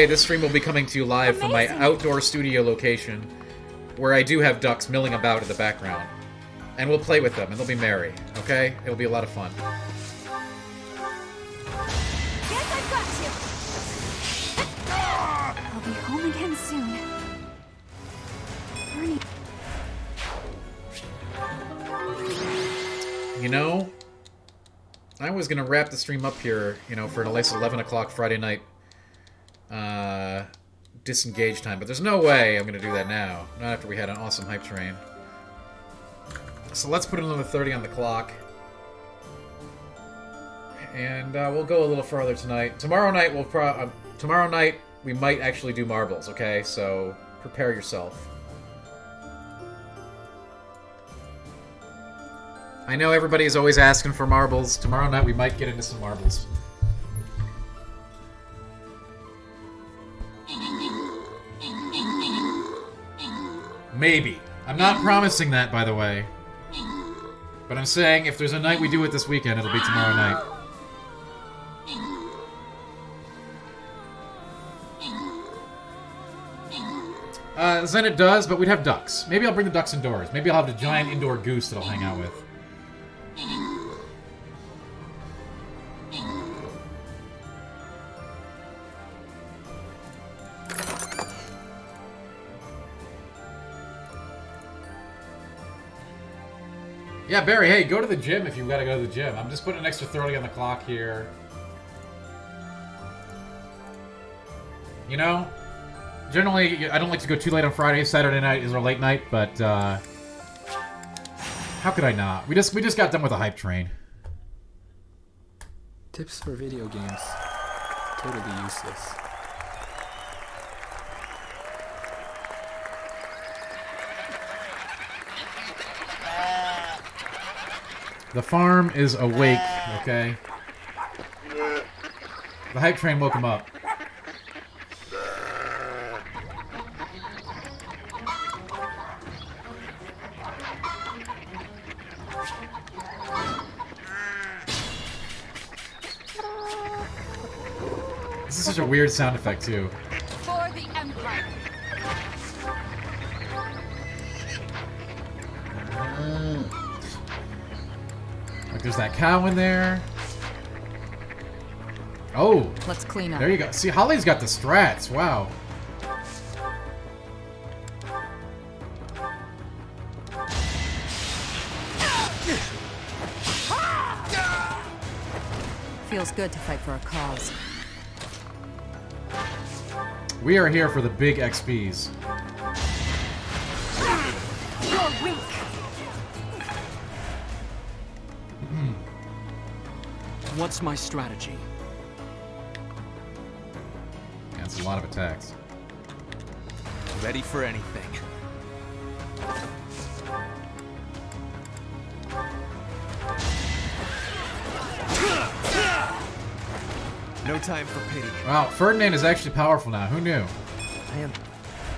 this stream will be coming to you live from my outdoor studio location, where I do have ducks milling about in the background. And we'll play with them, and they'll be merry, okay? It'll be a lot of fun. Yes, I've got you. I'll be home again soon. Ernie. You know, I was gonna wrap the stream up here, you know, for a nice 11 o'clock Friday night disengage time, but there's no way I'm gonna do that now. Not after we had an awesome hype train. So let's put another 30 on the clock. And we'll go a little farther tonight. Tomorrow night we might actually do marbles, okay? So prepare yourself. I know everybody is always asking for marbles. Tomorrow night we might get into some marbles. Maybe. I'm not promising that, by the way. But I'm saying if there's a night we do it this weekend, it'll be tomorrow night. Then it does, but we'd have ducks. Maybe I'll bring the ducks indoors. Maybe I'll have the giant indoor goose that I'll hang out with. Yeah, Barry, hey, go to the gym if you've got to go to the gym. I'm just putting an extra 30 on the clock here. You know, generally, I don't like to go too late on Friday. Saturday night is our late night, but how could I not? We just got done with a hype train. Tips for video games. Totally useless. The farm is awake, okay? The hype train woke him up. This is such a weird sound effect, too. For the Empire. Like there's that cow in there. Oh! Let's clean up. There you go. See, Holly's got the strats. Wow. Feels good to fight for a cause. We are here for the big XPs. You're weak. What's my strategy? That's a lot of attacks. Ready for anything. No time for pity. Wow, Ferdinand is actually powerful now. Who knew?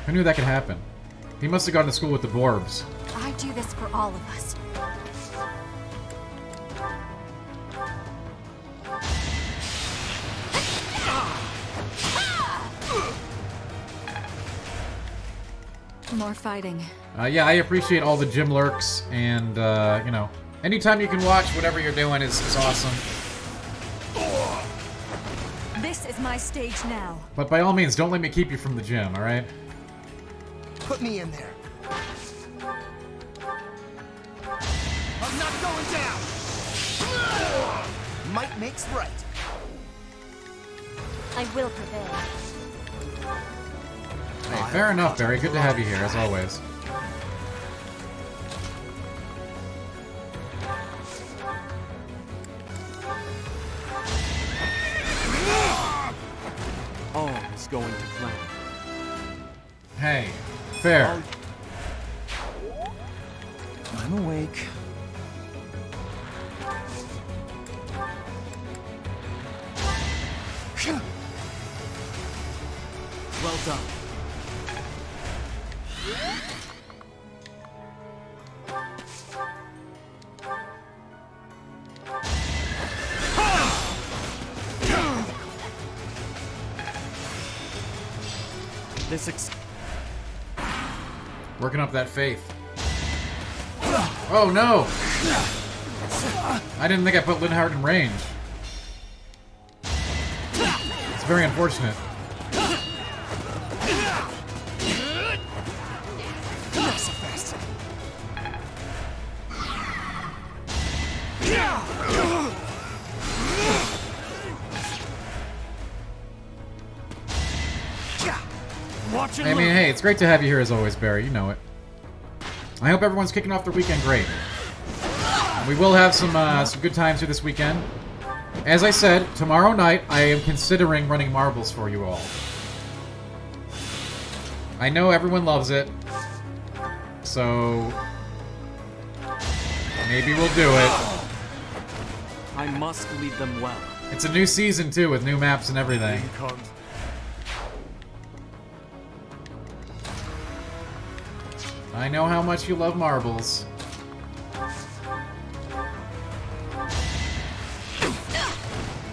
Who knew that could happen? He must have gone to school with the Borbs. I do this for all of us. More fighting. Yeah, I appreciate all the gym lurks, and, you know, anytime you can watch whatever you're doing is awesome. This is my stage now. But by all means, don't let me keep you from the gym, alright? Put me in there. I'm not going down! Might makes right. I will prevail. Hey, fair enough, Barry. Good to have you here, as always. All is going to plan. Hey, fair. I'm awake. Well done. Working up that faith. Oh no! I didn't think I put Linhardt in range. It's very unfortunate. Not so fast. I mean, hey, it's great to have you here as always, Barry. You know it. I hope everyone's kicking off their weekend great. We will have some good times here this weekend. As I said, tomorrow night I am considering running marbles for you all. I know everyone loves it, so maybe we'll do it. I must lead them well. It's a new season too, with new maps and everything. I know how much you love marbles.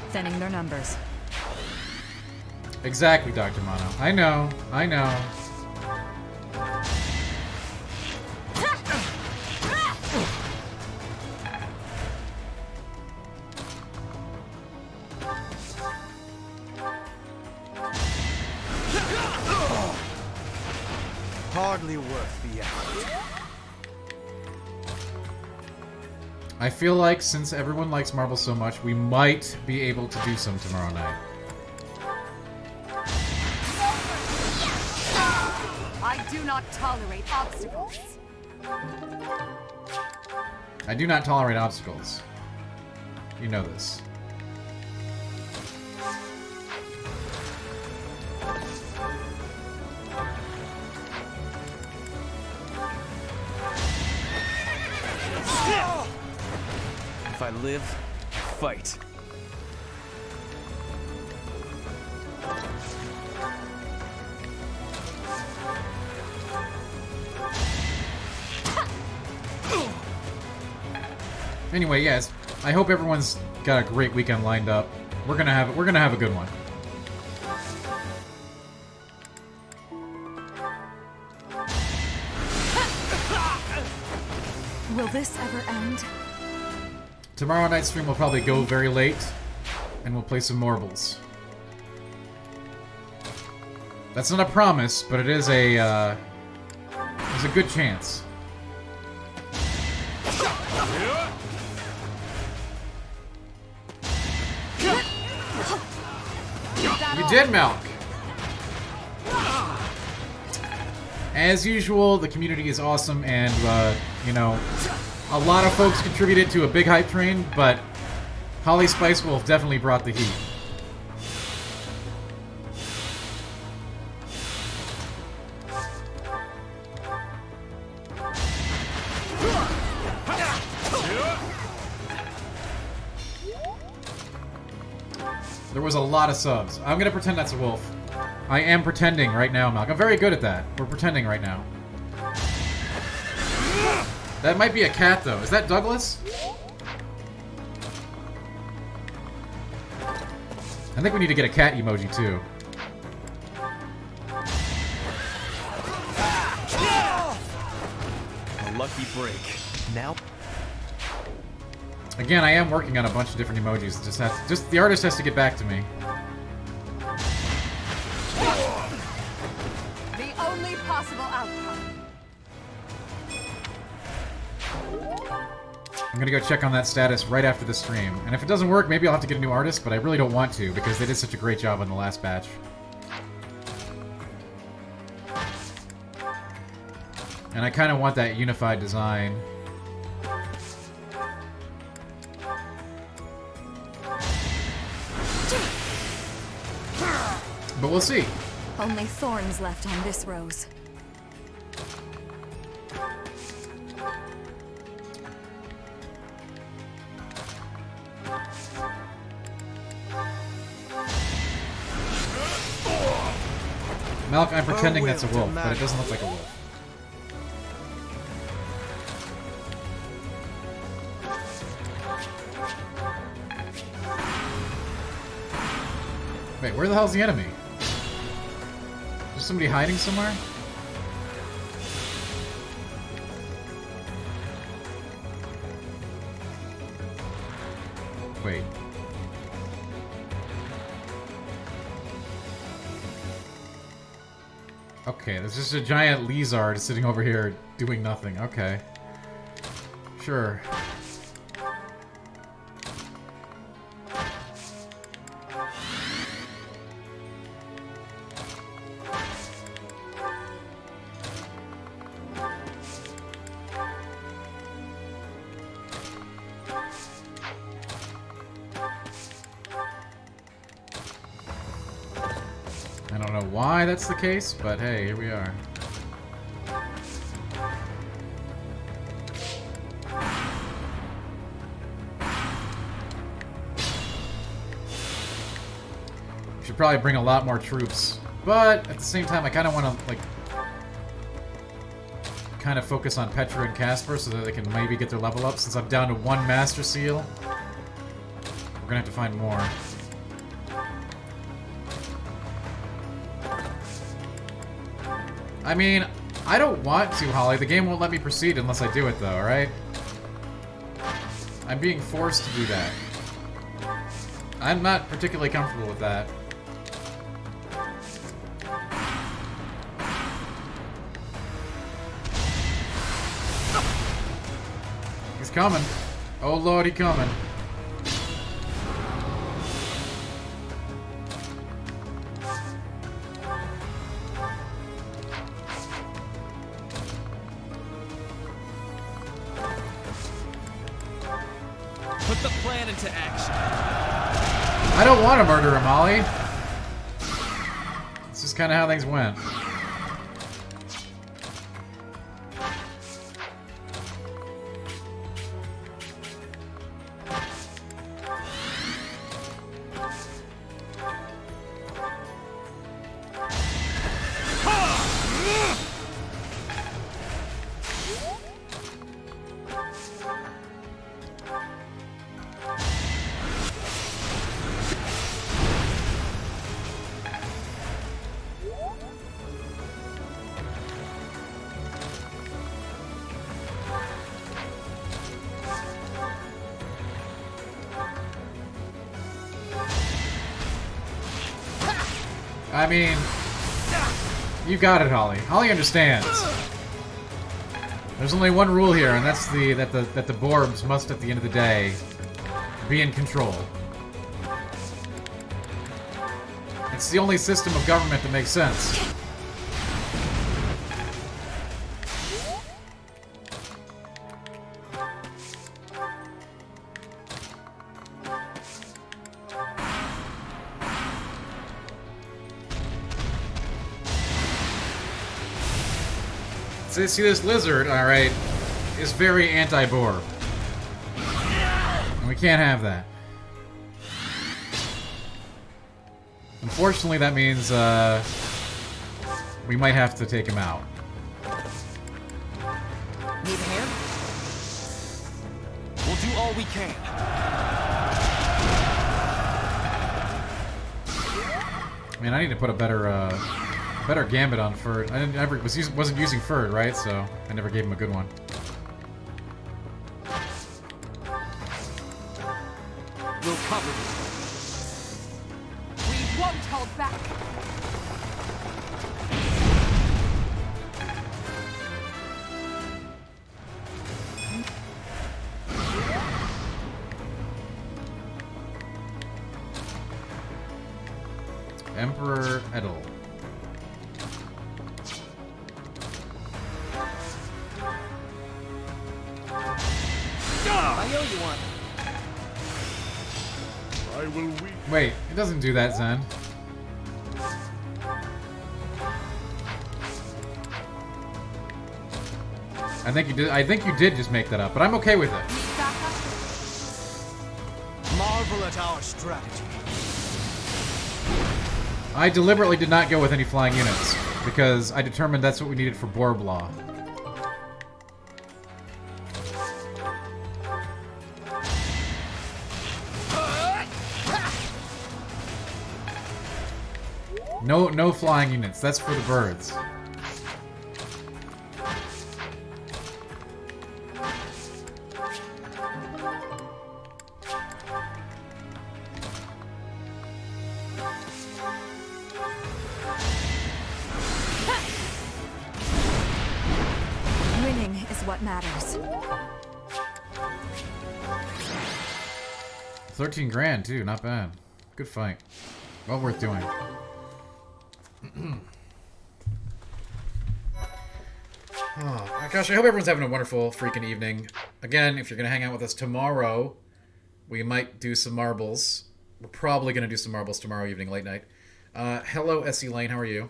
Thinning their numbers. Exactly, Dr. Mono. I know. I know. Hardly worth the effort. I feel like since everyone likes marbles so much, we might be able to do some tomorrow night. I do not tolerate obstacles. I do not tolerate obstacles. You know this. If I live, I fight. Anyway, yes, I hope everyone's got a great weekend lined up. We're gonna have a good one. Will this ever end? Tomorrow night's stream will probably go very late, and we'll play some marbles. That's not a promise, but it is a there's a good chance. You did, Milk! As usual, the community is awesome, and, you know, a lot of folks contributed to a big hype train, but Holly Spice Wolf definitely brought the heat. There was a lot of subs. I'm gonna pretend that's a wolf. I am pretending right now, Malk. I'm very good at that. We're pretending right now. That might be a cat, though. Is that Douglas? I think we need to get a cat emoji, too. A lucky break. Now... Again, I am working on a bunch of different emojis. Just the artist has to get back to me. The only possible outcome. I'm gonna go check on that status right after the stream. And if it doesn't work, maybe I'll have to get a new artist, but I really don't want to because they did such a great job on the last batch. And I kind of want that unified design. But we'll see. Only thorns left on this rose. Malk, I'm pretending that's a wolf, but it doesn't look like a wolf. Wait, where the hell's the enemy? Is somebody hiding somewhere? Wait. Okay, there's just a giant lizard sitting over here doing nothing. Okay. Sure. I don't know why that's the case, but hey, here we are. Should probably bring a lot more troops, but at the same time, I kind of want to like kind of focus on Petra and Casper so that they can maybe get their level up. Since I'm down to 1 Master Seal, we're gonna have to find more. I mean, I don't want to, Holly. The game won't let me proceed unless I do it, though, alright? I'm being forced to do that. I'm not particularly comfortable with that. He's coming. Oh lord, he coming. Put the plan into action. I don't want to murder him, Holly. This is kind of how things went. I mean, you got it, Holly. Holly understands. There's only one rule here, and that's that the Borbs must, at the end of the day, be in control. It's the only system of government that makes sense. See, this lizard, alright, is very anti-Borb. And we can't have that. Unfortunately, that means we might have to take him out. Need a hand? We'll do all we can. Man, I need to put a better gambit on Ferd. I wasn't using Ferd, right? So I never gave him a good one. We'll cover you. We won't hold back. Emperor Edel. I owe you one. I will weep. Wait, it doesn't do that, Zen. I think you did. I think you did just make that up, but I'm okay with it. Marvel at our strategy. I deliberately did not go with any flying units because I determined that's what we needed for Borblaw. No flying units. That's for the birds. Winning is what matters. 13 grand too, not bad. Good fight. Well worth doing. Oh, gosh, I hope everyone's having a wonderful freaking evening. Again, if you're going to hang out with us tomorrow, we might do some marbles. We're probably going to do some marbles tomorrow evening, late night. Hello, S.E. Lane, how are you?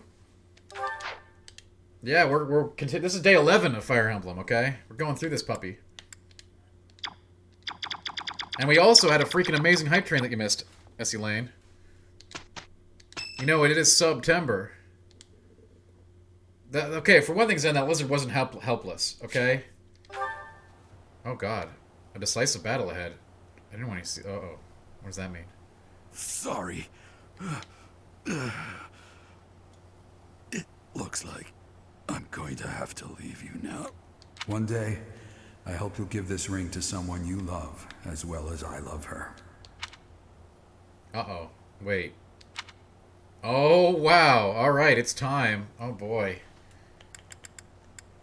Yeah, this is day 11 of Fire Emblem, okay? We're going through this puppy. And we also had a freaking amazing hype train that you missed, S.E. Lane. You know, it is September. Okay, for one thing, Zen, that lizard wasn't helpless, okay? Oh, God. A decisive battle ahead. I didn't want to see... Uh-oh. What does that mean? Sorry. It looks like I'm going to have to leave you now. One day, I hope you'll give this ring to someone you love, as well as I love her. Uh-oh. Wait. Oh, wow. All right, it's time. Oh, boy.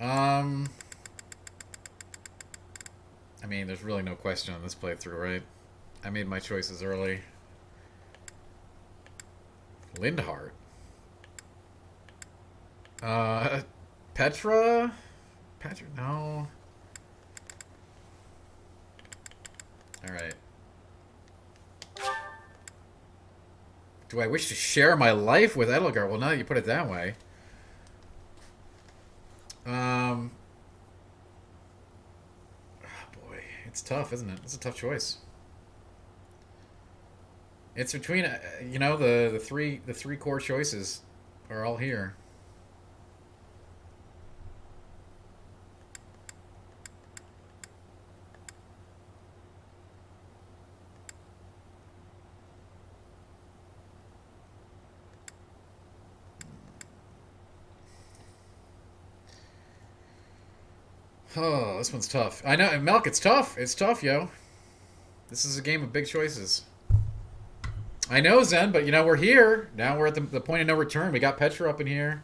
I mean, there's really no question on this playthrough, right? I made my choices early. Lindhart. Petra? Petra? No. Alright. Do I wish to share my life with Edelgard? Well, now that you put it that way. Oh boy, it's tough, isn't it? It's a tough choice. It's between, you know, the three core choices are all here. Oh, this one's tough. I know, Melk, it's tough. It's tough, yo. This is a game of big choices. I know, Zen, but, you know, we're here. Now we're at the point of no return. We got Petra up in here.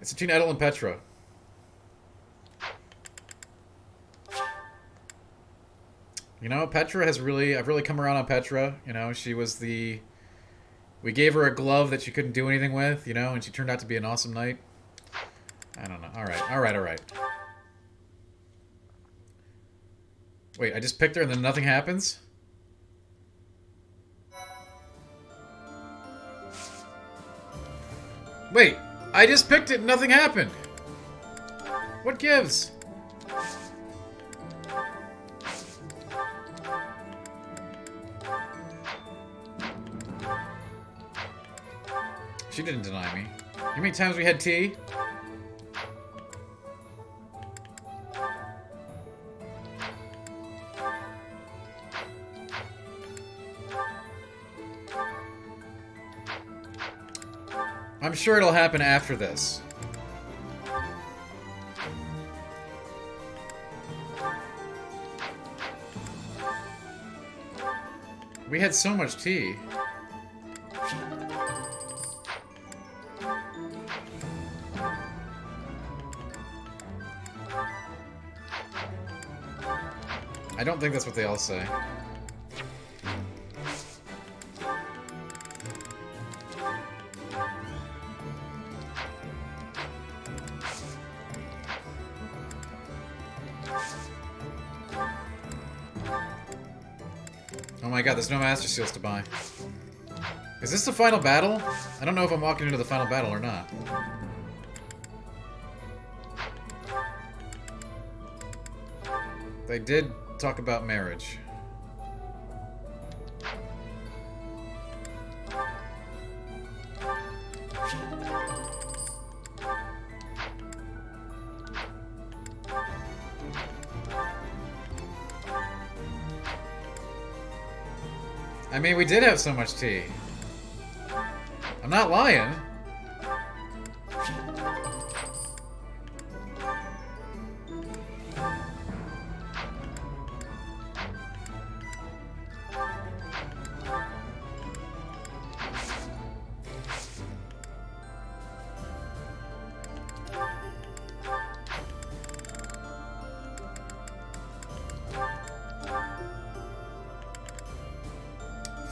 It's between Edel and Petra. You know, Petra has really... I've really come around on Petra. You know, she was the... We gave her a glove that she couldn't do anything with, you know, and she turned out to be an awesome knight. I don't know. Alright, alright, alright. Wait, I just picked her and then nothing happens? Wait, I just picked it and nothing happened. What gives? She didn't deny me. How many times we had tea? I'm sure it'll happen after this. We had so much tea. I don't think that's what they all say. Oh my god, there's no Master Seals to buy. Is this the final battle? I don't know if I'm walking into the final battle or not. They did talk about marriage. I mean, we did have so much tea. I'm not lying.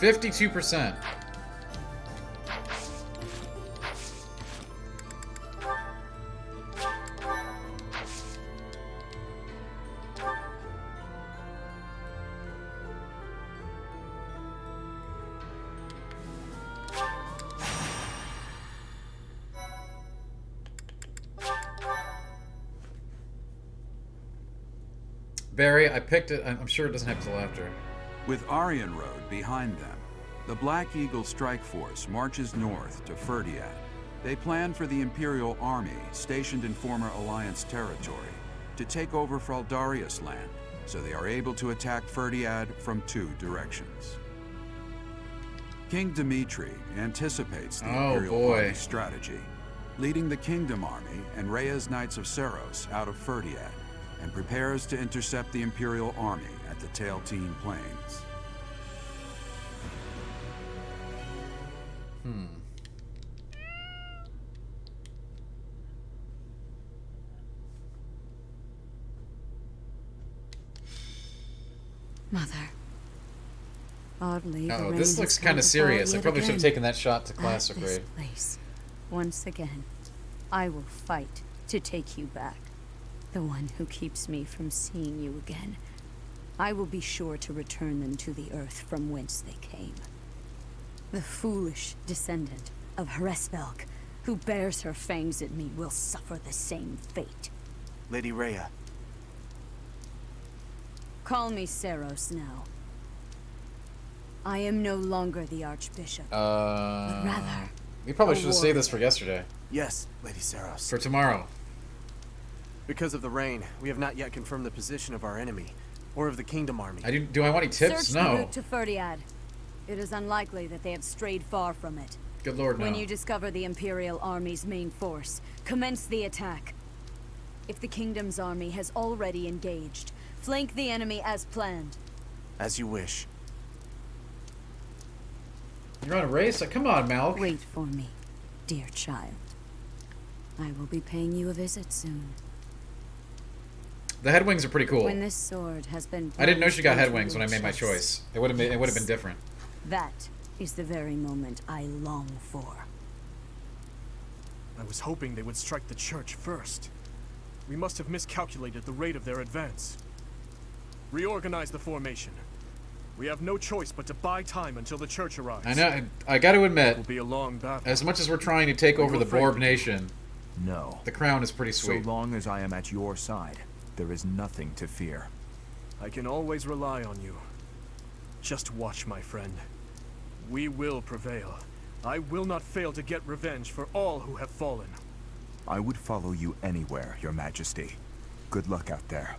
$52%. Barry, I picked it. I'm sure it doesn't have till after. With Aryan Road behind them, the Black Eagle Strike Force marches north to Ferdiad. They plan for the Imperial Army, stationed in former Alliance territory, to take over Fraldarius land, so they are able to attack Ferdiad from 2 directions. King Dimitri anticipates the Imperial Army's strategy, leading the Kingdom Army and Rhea's Knights of Seros out of Ferdiad, and prepares to intercept the Imperial Army at the Tailtean Plains. Mother. Oddly, oh, this looks kind of serious. I probably should have taken that shot to Classic Raid. Place. Once again, I will fight to take you back. The one who keeps me from seeing you again. I will be sure to return them to the earth from whence they came. The foolish descendant of Hresvelg, who bears her fangs at me, will suffer the same fate. Lady Rhea. Call me Seros now. I am no longer the Archbishop. But rather, we probably should have saved this for yesterday. Yes, Lady Seros. For tomorrow. Because of the rain, we have not yet confirmed the position of our enemy, or of the Kingdom Army. Do I want any tips? Search No. the route to Ferdiad. It is unlikely that they have strayed far from it. Good lord, no. When you discover the Imperial Army's main force, commence the attack. If the Kingdom's army has already engaged, flank the enemy as planned. As you wish. You're on a race? Come on, Malk. Wait for me, dear child. I will be paying you a visit soon. The headwings are pretty cool. When this sword has been I didn't know she got headwings when I made my choice. It would have been different. That is the very moment I long for. I was hoping they would strike the church first. We must have miscalculated the rate of their advance. Reorganize the formation. We have no choice but to buy time until the church arrives. I know. I got to admit, It will be a long battle. as much as we're trying to take over the Borb Nation, no. The crown is pretty sweet. So long as I am at your side, there is nothing to fear. I can always rely on you. Just watch, my friend. We will prevail. I will not fail to get revenge for all who have fallen. I would follow you anywhere, Your Majesty. Good luck out there.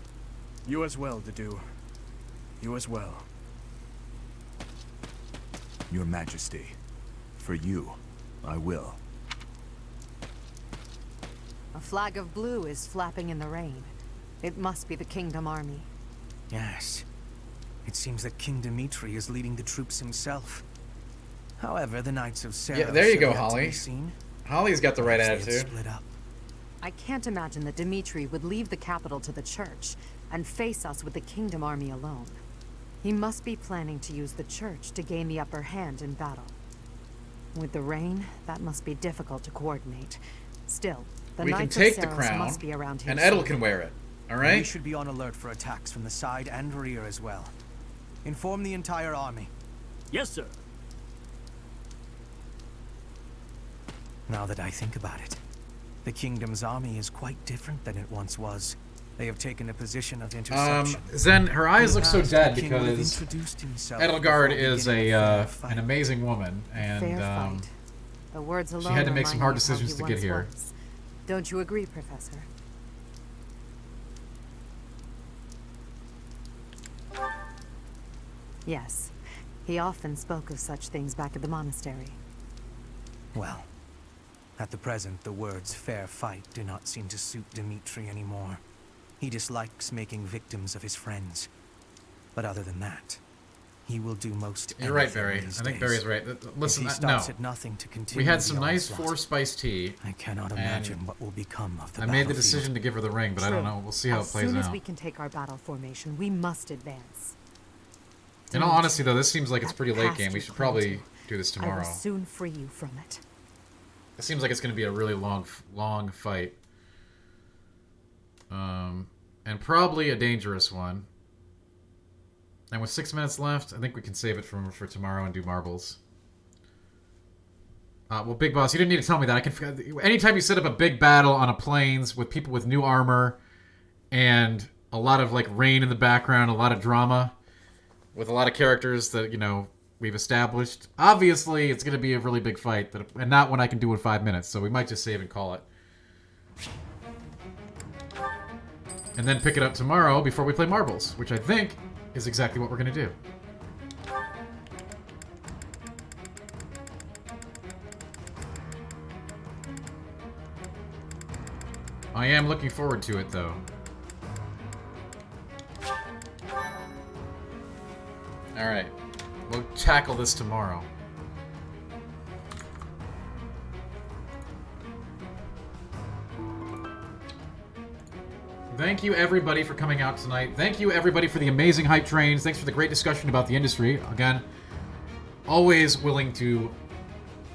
You as well, Dedu. You as well. Your Majesty. For you, I will. A flag of blue is flapping in the rain. It must be the Kingdom Army. Yes. It seems that King Dimitri is leading the troops himself. However, the Knights of Seraph Yeah, there you go, still yet to be Holly. seen. Holly's got the right Perhaps they had attitude. split up. I can't imagine that Dimitri would leave the capital to the church and face us with the Kingdom Army alone. He must be planning to use the church to gain the upper hand in battle. With the rain, that must be difficult to coordinate. Still, the We can Knights take of the Seraph crown, must be around here and Edel soon. can wear it. All We right? should be on alert for attacks from the side and rear as well. Inform the entire army. Yes, sir. Now that I think about it, the Kingdom's army is quite different than it once was. They have taken a position of interception. Zen, her eyes look so In the dead past, the king would have because introduced himself Edelgard before is beginning a fair fight. an amazing woman, and Fair fight. The words alone she had to make some remind hard me of how decisions he to get once here. was. Don't you agree, Professor? Yes. He often spoke of such things back at the monastery. Well, at the present, the words fair fight do not seem to suit Dimitri anymore. He dislikes making victims of his friends. But other than that, he will do most You're right, anything Barry. these I think days. Barry's right. Listen, if he no. stops at nothing to continue We had some the nice onslaught, 4-spice tea. I cannot and imagine what will become of the I made the battlefield. decision to give her the ring, but I don't True. know. We'll see how As it plays soon as out. we can take our battle formation, we must advance. In all honesty, though, this seems like it's That pretty late past game. We you should clung probably to, do this I tomorrow. will soon free you from it. It seems like it's going to be a really long fight. And probably a dangerous one. And with 6 minutes left, I think we can save it for tomorrow and do marbles. Well, Big Boss, you didn't need to tell me that. I can. Anytime you set up a big battle on a plains with people with new armor and a lot of like rain in the background, a lot of drama, with a lot of characters that we've established, obviously it's going to be a really big fight, and not one I can do in 5 minutes. So we might just save and call it, and then pick it up tomorrow before we play marbles, which I think is exactly what we're going to do. I am looking forward to it, though. Alright. We'll tackle this tomorrow. Thank you, everybody, for coming out tonight. Thank you, everybody, for the amazing hype trains. Thanks for the great discussion about the industry. Again, always willing to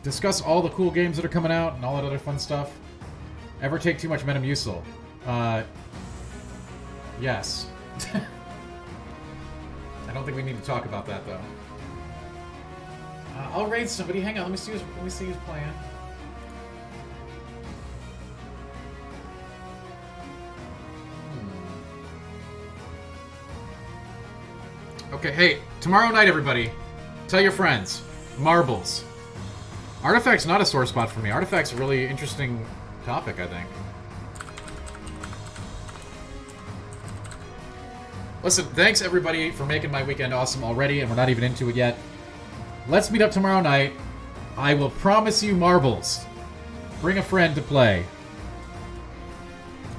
discuss all the cool games that are coming out and all that other fun stuff. Ever take too much Metamucil? Yes. I don't think we need to talk about that, though. I'll raid somebody. Hang on, let me see who's playing. Okay, hey, tomorrow night, everybody, tell your friends. Marbles. Artifact's not a sore spot for me. Artifact's a really interesting topic, I think. Listen, thanks everybody for making my weekend awesome already, and we're not even into it yet. Let's meet up tomorrow night. I will promise you marbles. Bring a friend to play.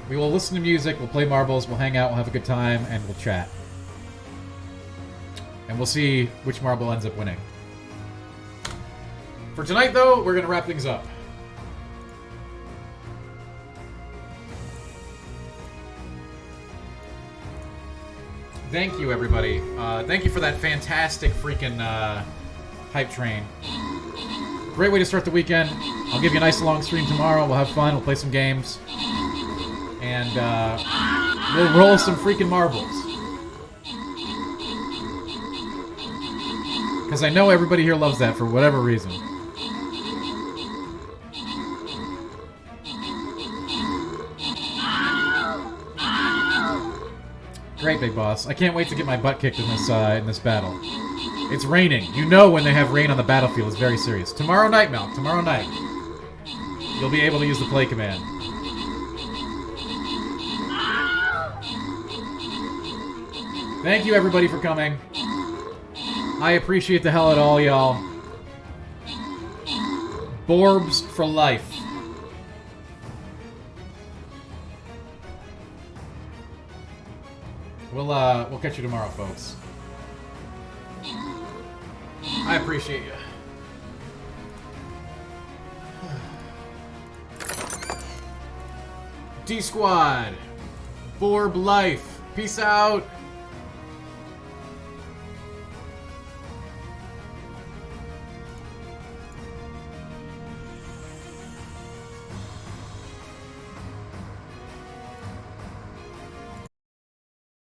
We will listen to music, we'll play marbles, we'll hang out, we'll have a good time, and we'll chat. And we'll see which marble ends up winning. For tonight, though, we're going to wrap things up. Thank you, everybody. Thank you for that fantastic freaking hype train. Great way to start the weekend. I'll give you a nice long stream tomorrow. We'll have fun. We'll play some games. And we'll roll some freaking marbles. Because I know everybody here loves that for whatever reason. Great, Big Boss. I can't wait to get my butt kicked in this battle. It's raining. You know when they have rain on the battlefield, it's very serious. Tomorrow night, Mel. Tomorrow night. You'll be able to use the play command. Thank you, everybody, for coming. I appreciate the hell out of all y'all. Borbs for life. We'll catch you tomorrow, folks. I appreciate you. D Squad. Borb life. Peace out.